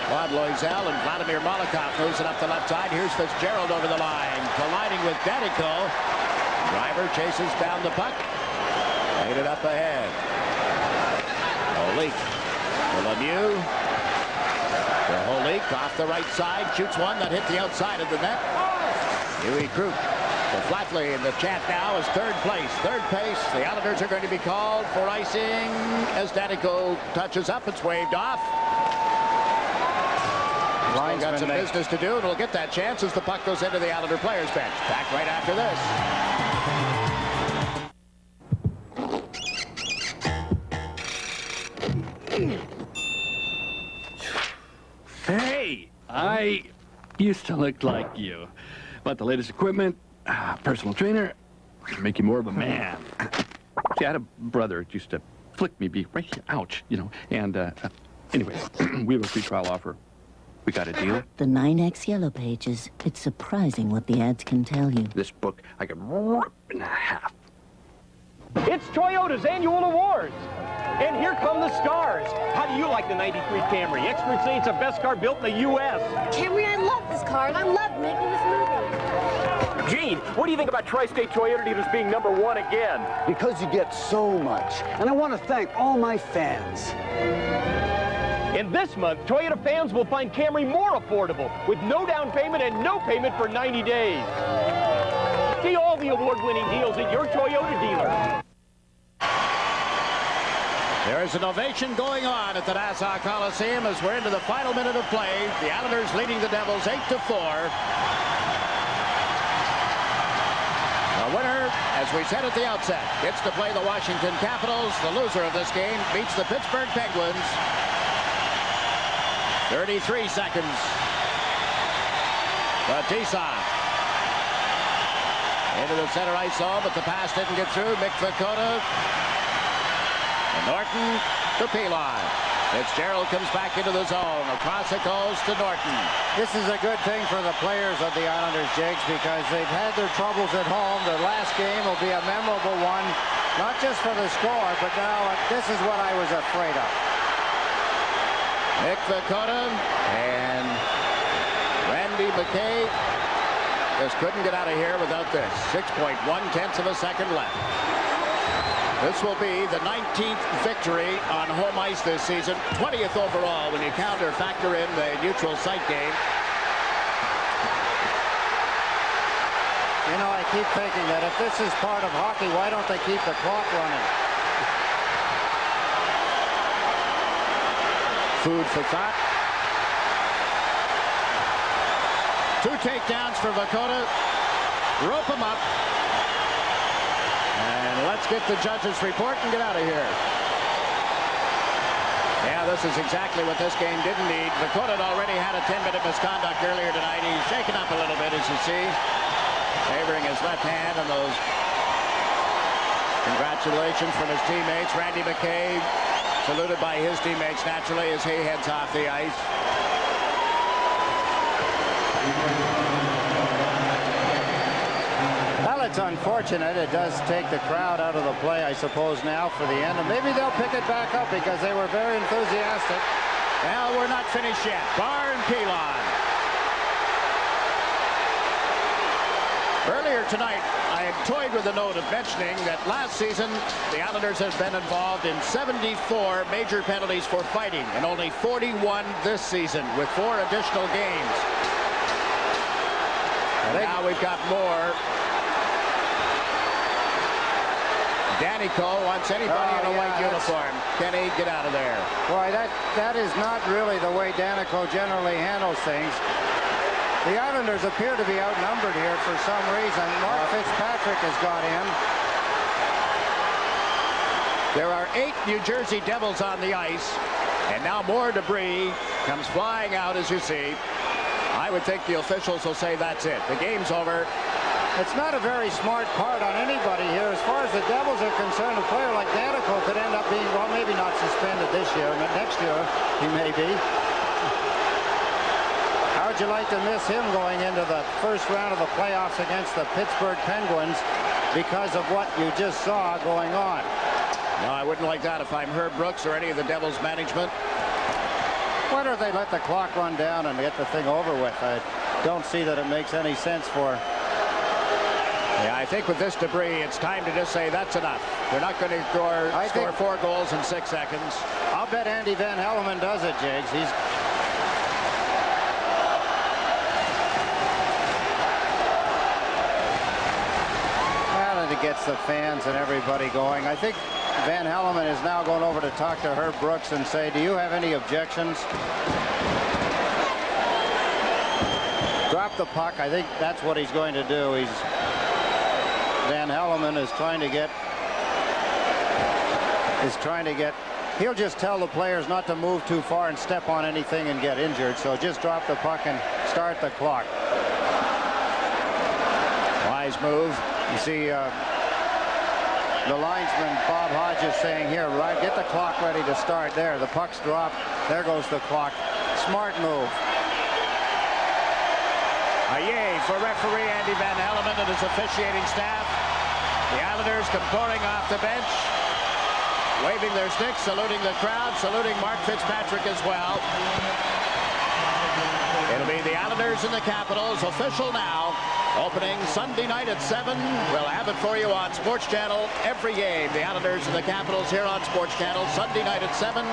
Claude Loisel, and Vladimir Malakoff moves it up the left side. Here's Fitzgerald over the line, colliding with Danico. Driver chases down the puck. Laid it up ahead. Holik to Lemieux. To Holik off the right side. Shoots one that hit the outside of the net. Huey Krug to Flatley, and the chant now is third place. Third place. The Islanders are going to be called for icing as Danico touches up. It's waved off. We've got some business to do, and we'll get that chance as the puck goes into the Islander players' bench. Back right after this. Hey, I used to look like you, but the latest equipment, personal trainer, make you more of a man. See, I had a brother that used to flick me, be right here, ouch, you know. And anyway, we have a free trial offer. We got a deal. The 9X Yellow Pages. It's surprising what the ads can tell you. This book I could rip in half. It's Toyota's annual awards. And here come the stars. How do you like the 93 Camry? Experts say it's the best car built in the U.S. Camry, I love this car, and I love making this movie. Gene, what do you think about Tri-State Toyota dealers being #1 again? Because you get so much. And I want to thank all my fans. And this month, Toyota fans will find Camry more affordable with no down payment and no payment for 90 days. See all the award-winning deals at your Toyota dealer. There is an ovation going on at the Nassau Coliseum as we're into the final minute of play. The Islanders leading the Devils 8-4. The winner, as we said at the outset, gets to play the Washington Capitals. The loser of this game beats the Pittsburgh Penguins. 33 seconds. Batista into the center ice zone, but the pass didn't get through. Mick Vakota. And Norton to Pilon. Fitzgerald comes back into the zone. Across it goes to Norton. This is a good thing for the players of the Islanders, Jiggs, because they've had their troubles at home. Their last game will be a memorable one, not just for the score, but now this is what I was afraid of. Mick Vakota and Randy McKay just couldn't get out of here without this. 6.1 tenths of a second left. This will be the 19th victory on home ice this season, 20th overall when you count or factor in the neutral site game. You know, I keep thinking that if this is part of hockey, why don't they keep the clock running? Food for thought. 2 takedowns for Vakota. Rope him up. And let's get the judge's report and get out of here. Yeah, this is exactly what this game didn't need. Vakota already had a 10-minute misconduct earlier tonight. He's shaken up a little bit, as you see. Favoring his left hand and those congratulations from his teammates. Randy McKay saluted by his teammates naturally as he heads off the ice. Well, it's unfortunate. It does take the crowd out of the play, I suppose, now for the end. And maybe they'll pick it back up because they were very enthusiastic. Well, we're not finished yet. Barr and Pilon. Earlier tonight, I had toyed with the note of mentioning that last season, the Islanders have been involved in 74 major penalties for fighting and only 41 this season with 4 additional games. And now we've got more. Danny Cole wants anybody in a white uniform. Kenny, get out of there. Boy, that is not really the way Danico generally handles things. The Islanders appear to be outnumbered here for some reason. Mark Fitzpatrick has got in. There are 8 New Jersey Devils on the ice, and now more debris comes flying out, as you see. I would think the officials will say that's it. The game's over. It's not a very smart part on anybody here. As far as the Devils are concerned, a player like Danico could end up being, well, maybe not suspended this year, but next year he may be. How would you like to miss him going into the first round of the playoffs against the Pittsburgh Penguins because of what you just saw going on? No, I wouldn't like that if I'm Herb Brooks or any of the Devils management. Why don't they let the clock run down and get the thing over with? I don't see that it makes any sense for. Yeah, I think with this debris, it's time to just say that's enough. They're not going to score 4 goals in 6 seconds. I'll bet Andy Van Hellemond does it, Jiggs. It gets the fans and everybody going. I think Van Hellemond is now going over to talk to Herb Brooks and say, do you have any objections? Drop the puck. I think that's what he's going to do. Van Hellemond is trying to get, he'll just tell the players not to move too far and step on anything and get injured. So just drop the puck and start the clock. Wise move. You see The linesman, Bob Hodges, saying here, right, get the clock ready to start there. The puck's dropped. There goes the clock. Smart move. A yay for referee Andy Van Hellemond and his officiating staff. The Islanders come pouring off the bench, waving their sticks, saluting the crowd, saluting Mark Fitzpatrick as well. It'll be the Islanders and the Capitals, official now. Opening Sunday night at 7. We'll have it for you on Sports Channel every game. The Islanders and the Capitals here on Sports Channel. Sunday night at 7.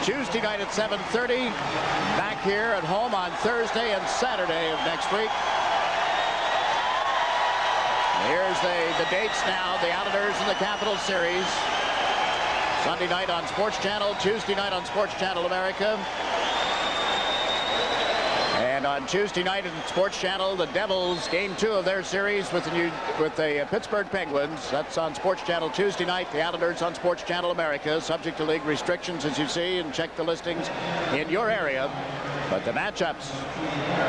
Tuesday night at 7:30. Back here at home on Thursday and Saturday of next week. Here's the dates now. The Islanders and the Capitals series. Sunday night on Sports Channel. Tuesday night on Sports Channel America. And on Tuesday night in Sports Channel, the Devils game 2 of their series with the Pittsburgh Penguins. That's on Sports Channel Tuesday night. The Islanders on Sports Channel America, subject to league restrictions, as you see, and check the listings in your area. But the matchups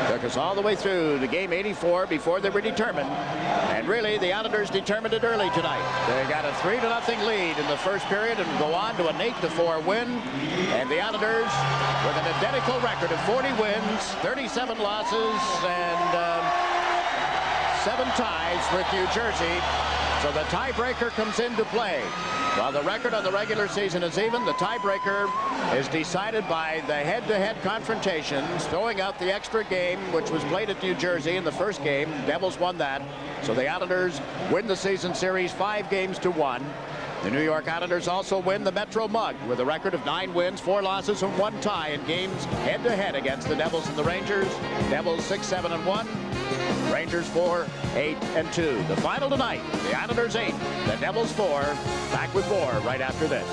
took us all the way through to game 84 before they were determined. And really, the Islanders determined it early tonight. They got a 3-0 lead in the first period and go on to an 8-4 win. And the Islanders, with an identical record of 40 wins, 37 losses, and 7 ties with New Jersey. So the tiebreaker comes into play. While the record on the regular season is even, the tiebreaker is decided by the head-to-head confrontations, throwing out the extra game, which was played at New Jersey in the first game. Devils won that. So the Islanders win the season series 5-1. The New York Islanders also win the Metro Mug with a record of 9 wins, 4 losses, and 1 tie in games head-to-head against the Devils and the Rangers. Devils 6-7-1. Rangers 4-8-2. The final tonight, the Islanders 8, the Devils 4. Back with more right after this.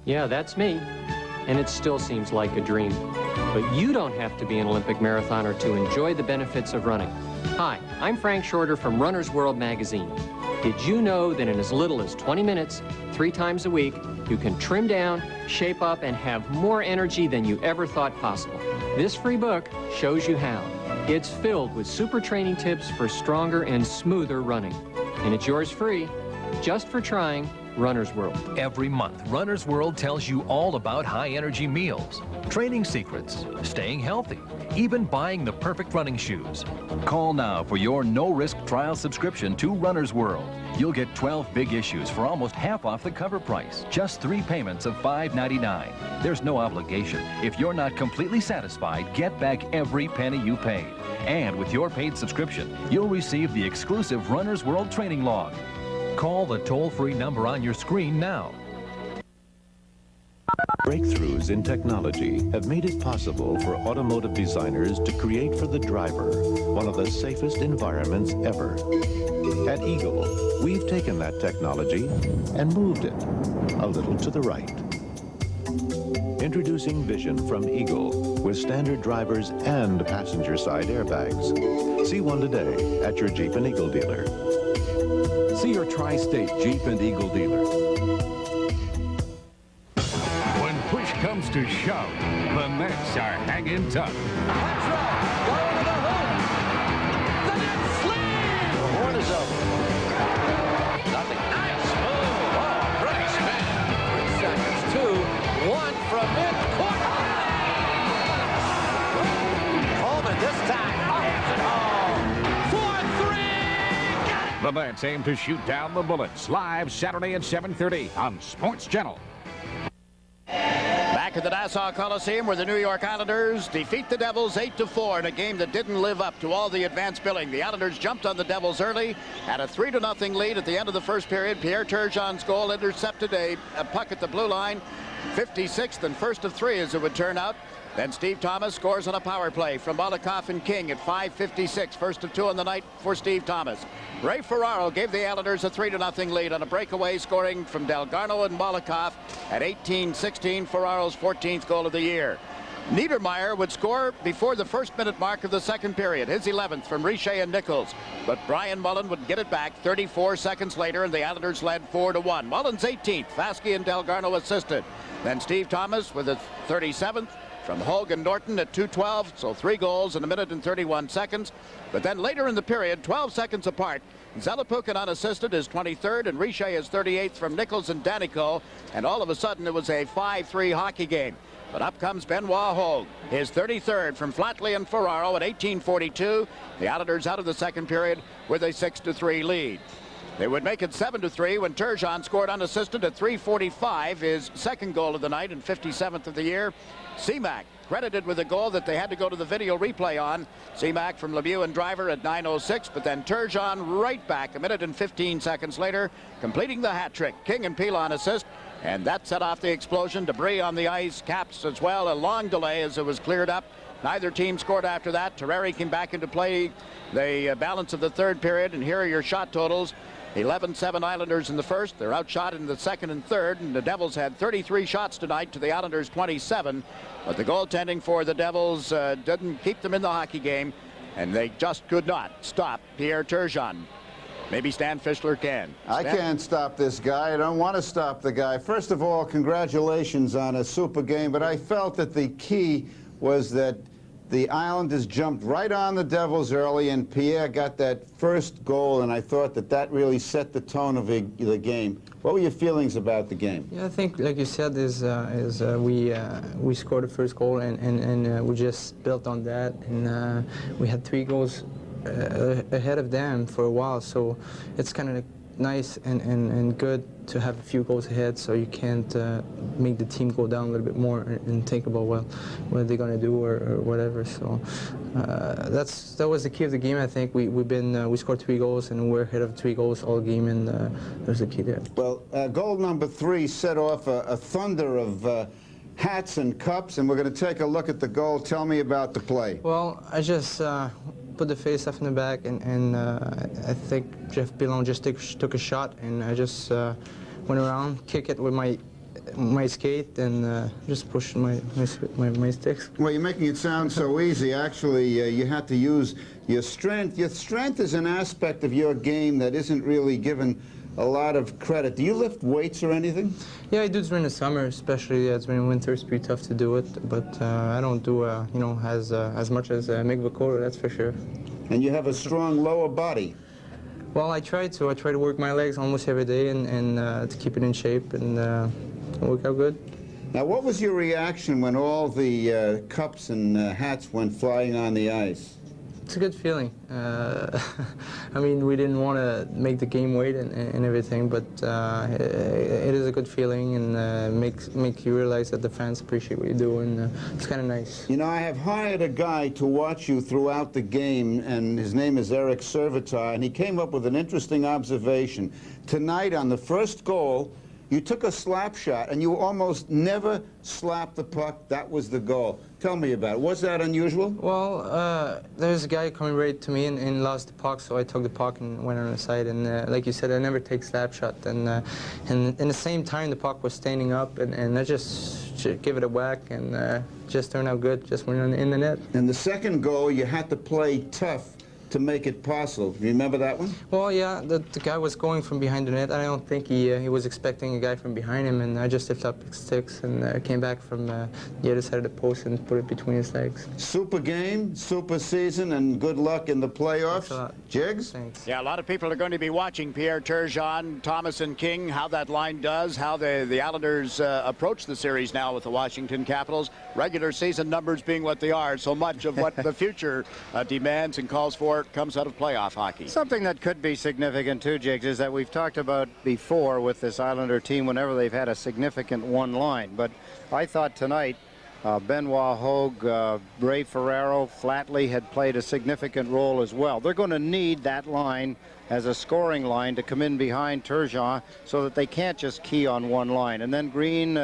Yeah, that's me. And it still seems like a dream. But you don't have to be an Olympic marathoner to enjoy the benefits of running. Hi, I'm Frank Shorter from Runner's World magazine. Did you know that in as little as 20 minutes, 3 times a week, you can trim down, shape up, and have more energy than you ever thought possible? This free book shows you how. It's filled with super training tips for stronger and smoother running. And it's yours free, just for trying Runner's World. Every month, Runner's World tells you all about high-energy meals, training secrets, staying healthy, even buying the perfect running shoes. Call now for your no-risk trial subscription to Runner's World. You'll get 12 big issues for almost half off the cover price. Just 3 payments of $5.99. There's no obligation. If you're not completely satisfied, get back every penny you paid. And with your paid subscription, you'll receive the exclusive Runner's World training log. Call the toll-free number on your screen now. Breakthroughs in technology have made it possible for automotive designers to create for the driver one of the safest environments ever. At Eagle, we've taken that technology and moved it a little to the right. Introducing Vision from Eagle with standard drivers and passenger side airbags. See one today at your Jeep and Eagle dealer. See your Tri-State Jeep and Eagle dealer. When push comes to shove, the Nets are hanging tough. The horn is up. Nothing. Nice move. Oh, pretty spin. 3 seconds. 2. 1 from mid-court. Coleman this time. Hands it home. 4-3. Got it. The Nets aim to shoot down the Bullets live Saturday at 7:30 on Sports Channel. Back at the Nassau Coliseum, where the New York Islanders defeat the Devils 8-4 in a game that didn't live up to all the advanced billing. The Islanders jumped on the Devils early, had a 3-0 lead at the end of the first period. Pierre Turgeon's goal intercepted a puck at the blue line, 56th and first of 3 as it would turn out. Then Steve Thomas scores on a power play from Malikoff and King at 5:56, first of 2 on the night for Steve Thomas. Ray Ferraro gave the Islanders a 3-0 lead on a breakaway, scoring from Delgarno and Malikoff at 18:16, Ferraro's 14th goal of the year. Niedermeyer would score before the first minute mark of the second period, his 11th from Richer and Nichols. But Brian Mullen would get it back 34 seconds later, and the Islanders led 4-1. Mullen's 18th, Fasky and Delgarno assisted. Then Steve Thomas with his 37th, from Hogue and Norton at 2:12, so 3 goals in a minute and 31 seconds. But then later in the period, 12 seconds apart, Zelapuk unassisted is 23rd, and Richer is 38th from Nichols and Danico, and all of a sudden it was a 5-3 hockey game. But up comes Benoit Hogue, his 33rd from Flatley and Ferraro at 18:42. The Islanders out of the second period with a 6-3 lead. They would make it 7-3 when Turgeon scored unassisted at 3:45, his second goal of the night and 57th of the year. Seamack credited with a goal that they had to go to the video replay on. Seamack from Lemieux and Driver at 9:06, but then Turgeon right back a minute and 15 seconds later, completing the hat trick. King and Pilon assist, and that set off the explosion. Debris on the ice, caps as well. A long delay as it was cleared up. Neither team scored after that. Terreri came back into play the balance of the third period, and here are your shot totals. 11-7 Islanders in the first. They're outshot in the second and third, and the Devils had 33 shots tonight to the Islanders 27. But the goaltending for the Devils didn't keep them in the hockey game, and they just could not stop Pierre Turgeon. Maybe Stan Fischler can. I can't stop this guy. I don't want to stop the guy. First of all, congratulations on a super game, but I felt that the key was that the Islanders jumped right on the Devils early, and Pierre got that first goal, and I thought that that really set the tone of the game. What were your feelings about the game? Yeah, I think, like you said, we scored the first goal, and we just built on that, and we had 3 goals ahead of them for a while, so it's kind of nice and good to have a few goals ahead, so you can't make the team go down a little bit more and think about, well, what are they going to do or whatever. So that was the key of the game. I think we scored 3 goals, and we're ahead of 3 goals all game, and there's the key there. Well, goal number 3 set off a thunder of hats and cups, and we're going to take a look at the goal. Tell me about the play. Well, I just put the face-off in the back, and I think Jeff Pilon just took a shot, and I just went around, kick it with my skate, and just pushed my sticks. Well, you're making it sound so easy. Actually, you had to use your strength. Your strength is an aspect of your game that isn't really given a lot of credit. Do you lift weights or anything? Yeah, I do during the summer, especially during winter. It's pretty tough to do it, but I don't do as much as Mick Vakora, that's for sure. And you have a strong lower body. Well, I try to work my legs almost every day and to keep it in shape, and work out good. Now, what was your reaction when all the cups and hats went flying on the ice? It's a good feeling. I mean, we didn't want to make the game wait and everything, but it is a good feeling, and make you realize that the fans appreciate what you do, and it's kind of nice. You know, I have hired a guy to watch you throughout the game, and his name is Eric Servitar, and he came up with an interesting observation. Tonight, on the first goal, you took a slap shot, and you almost never slapped the puck. That was the goal. Tell me about it. Was that unusual? Well, there's a guy coming right to me and lost the puck, so I took the puck and went on the side. And like you said, I never take slap shot. And in the same time, the puck was standing up, and I just give it a whack, and just turned out good. Just went in the net. And the second goal, you had to play tough to make it possible. Do you remember that one? Well, yeah, the guy was going from behind the net. I don't think he was expecting a guy from behind him, and I just lifted up sticks and came back from the other side of the post and put it between his legs. Super game, super season, and good luck in the playoffs. Jiggs? Thanks. Yeah, a lot of people are going to be watching Pierre Turgeon, Thomas, and King, how that line does, how the Islanders approach the series now with the Washington Capitals. Regular season numbers being what they are, so much of what the future demands and calls for comes out of playoff hockey. Something that could be significant too, Jiggs, is that we've talked about before with this Islander team whenever they've had a significant one line. But I thought tonight Benoit Hogue, Ray Ferraro, Flatley had played a significant role as well. They're going to need that line as a scoring line to come in behind Turgeon so that they can't just key on one line. And then Green,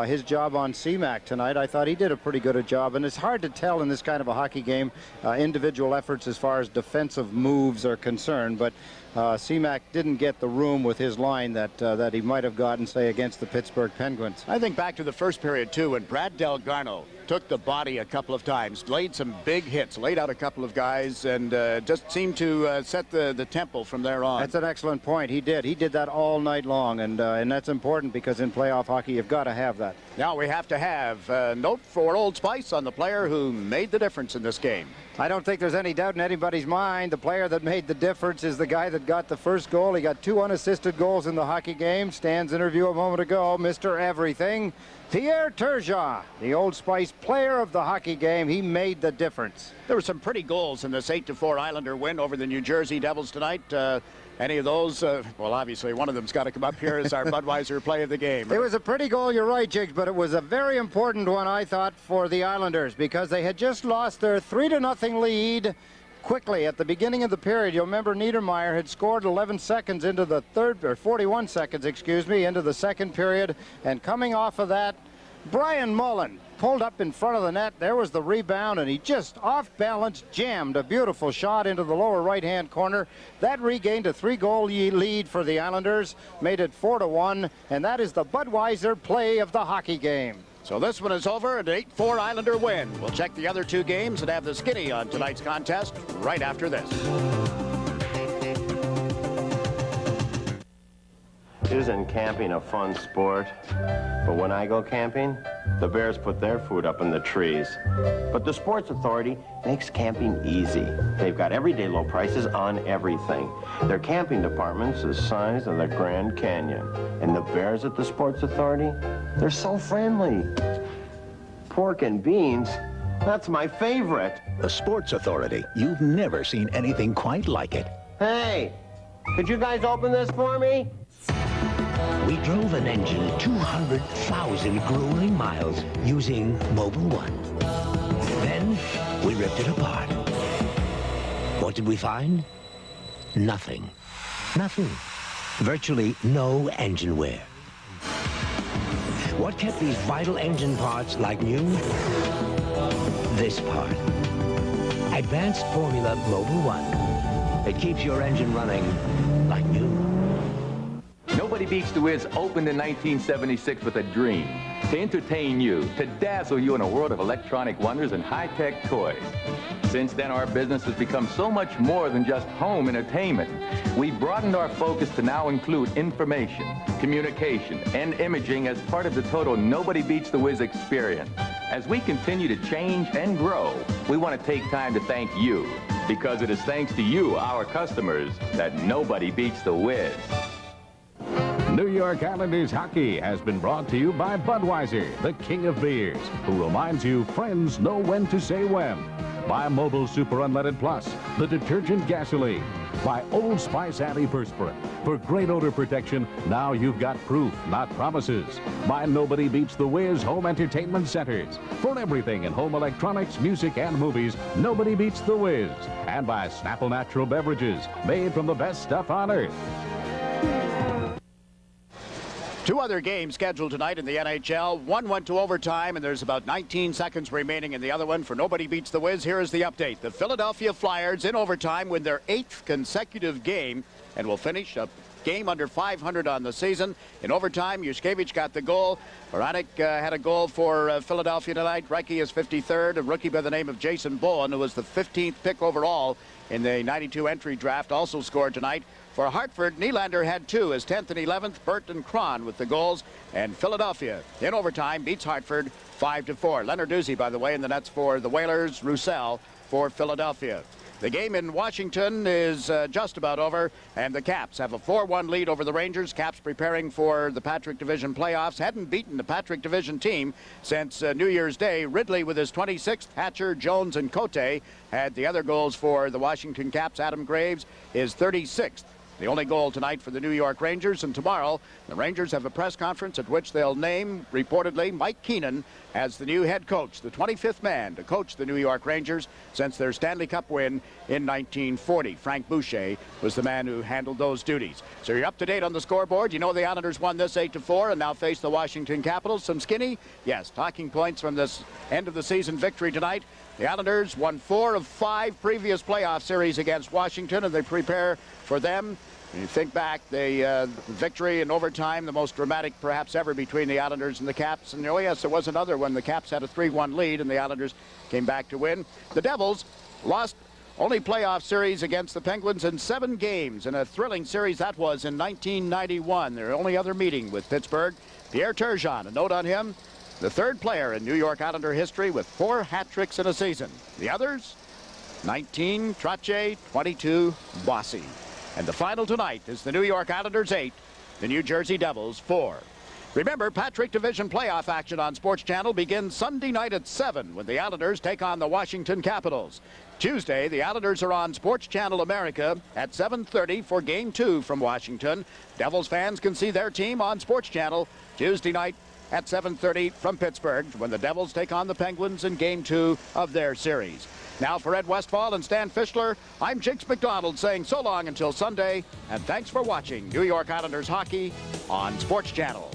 his job on Seamack tonight, I thought he did a pretty good a job. And it's hard to tell in this kind of a hockey game individual efforts as far as defensive moves are concerned. But Seamack didn't get the room with his line that he might have gotten, say, against the Pittsburgh Penguins. I think back to the first period, too, when Brad Delgarno took the body a couple of times, laid some big hits, laid out a couple of guys, and just seemed to set the tempo from there on. That's an excellent point. He did that all night long, and that's important because in playoff hockey you've got to have that. Now we have to have a note for Old Spice on the player who made the difference in this game. I don't think there's any doubt in anybody's mind. The player that made the difference is the guy that got the first goal. He got 2 unassisted goals in the hockey game. Stan's interview a moment ago, Mr. Everything, Pierre Turgeon, the Old Spice player of the hockey game. He made the difference. There were some pretty goals in this 8-4 Islander win over the New Jersey Devils tonight. Any of those? Well, obviously, one of them's got to come up here as our Budweiser play of the game. It was a pretty goal, you're right, Jiggs, but it was a very important one, I thought, for the Islanders because they had just lost their 3-0 lead quickly at the beginning of the period. You'll remember Niedermeyer had scored 11 seconds into the third, or 41 seconds, excuse me, into the second period, and coming off of that, Brian Mullen pulled up in front of the net. There was the rebound, and he just off balance jammed a beautiful shot into the lower right-hand corner. That regained a 3-goal lead for the Islanders, made it 4-1, and that is the Budweiser play of the hockey game. So this one is over, an 8-4 Islander win. We'll check the other 2 games and have the skinny on tonight's contest right after this. Isn't camping a fun sport? But when I go camping, the bears put their food up in the trees. But the Sports Authority makes camping easy. They've got everyday low prices on everything. Their camping department's the size of the Grand Canyon. And the bears at the Sports Authority, they're so friendly. Pork and beans, that's my favorite. The Sports Authority. You've never seen anything quite like it. Hey, could you guys open this for me? We drove an engine 200,000 grueling miles using Mobile One. Then we ripped it apart. What did we find? Nothing. Nothing. Virtually no engine wear. What kept these vital engine parts like new? This part. Advanced Formula Mobile One. It keeps your engine running like new. Nobody Beats the Wiz opened in 1976 with a dream to entertain you, to dazzle you in a world of electronic wonders and high-tech toys. Since then, our business has become so much more than just home entertainment. We've broadened our focus to now include information, communication, and imaging as part of the total Nobody Beats the Wiz experience. As we continue to change and grow, we want to take time to thank you, because it is thanks to you, our customers, that Nobody Beats the Wiz. New York Islanders hockey has been brought to you by Budweiser, the king of beers, who reminds you friends know when to say when. By Mobile Super Unleaded Plus, the detergent gasoline. By Old Spice Antiperspirant. For great odor protection, now you've got proof, not promises. By Nobody Beats the Wiz Home Entertainment Centers. For everything in home electronics, music, and movies, Nobody Beats the Wiz. And by Snapple Natural Beverages, made from the best stuff on earth. 2 other games scheduled tonight in the NHL. One went to overtime, and there's about 19 seconds remaining in the other one for Nobody Beats the Wiz. Here is the update. The Philadelphia Flyers in overtime win their 8th consecutive game and will finish a game under 500 on the season. In overtime, Yushkevich got the goal. Baranek had a goal for Philadelphia tonight. Reiki is 53rd. A rookie by the name of Jason Bowen, who was the 15th pick overall in the 92 entry draft, also scored tonight. For Hartford, Nylander had 2, his 10th and 11th. Burt and Cron with the goals. And Philadelphia, in overtime, beats Hartford 5-4. Leonarduzzi, by the way, in the nets for the Whalers. Roussel for Philadelphia. The game in Washington is just about over, and the Caps have a 4-1 lead over the Rangers. Caps preparing for the Patrick Division playoffs. Hadn't beaten the Patrick Division team since New Year's Day. Ridley with his 26th. Hatcher, Jones, and Cote had the other goals for the Washington Caps. Adam Graves is 36th. The only goal tonight for the New York Rangers, and tomorrow the Rangers have a press conference at which they'll name, reportedly, Mike Keenan as the new head coach, the 25th man to coach the New York Rangers since their Stanley Cup win in 1940. Frank Boucher was the man who handled those duties. So you're up to date on the scoreboard. You know the Islanders won this 8-4 and now face the Washington Capitals. Some skinny, yes, talking points from this end of the season victory tonight. The Islanders won 4 of 5 previous playoff series against Washington, and they prepare for them. When you think back, the victory in overtime, the most dramatic perhaps ever between the Islanders and the Caps. And oh yes, there was another one. The Caps had a 3-1 lead, and the Islanders came back to win. The Devils lost only playoff series against the Penguins in 7 games, and a thrilling series that was in 1991. Their only other meeting with Pittsburgh. Pierre Turgeon, a note on him, the 3rd player in New York Islander history with 4 hat tricks in a season. The others, 19 Trottier, 22 Bossy. And the final tonight is the New York Islanders 8, the New Jersey Devils 4. Remember, Patrick Division playoff action on Sports Channel begins Sunday night at 7 when the Islanders take on the Washington Capitals. Tuesday, the Islanders are on Sports Channel America at 7:30 for Game 2 from Washington. Devils fans can see their team on Sports Channel Tuesday night at 7:30 from Pittsburgh when the Devils take on the Penguins in Game 2 of their series. Now for Ed Westfall and Stan Fischler, I'm Jiggs McDonald saying so long until Sunday, and thanks for watching New York Islanders hockey on Sports Channel.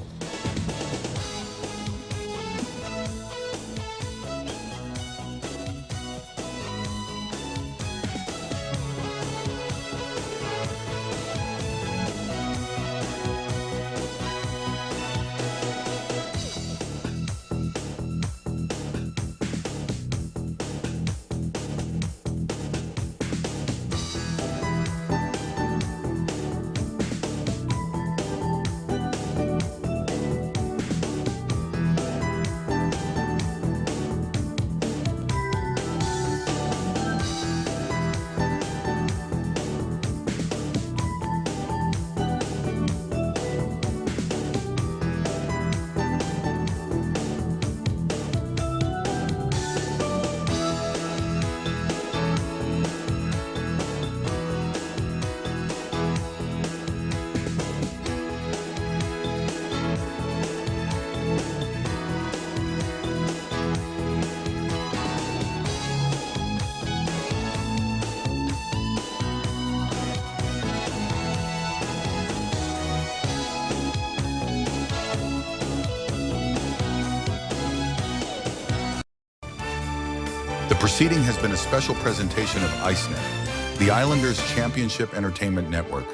The proceeding has been a special presentation of ICENET, the Islanders Championship Entertainment Network.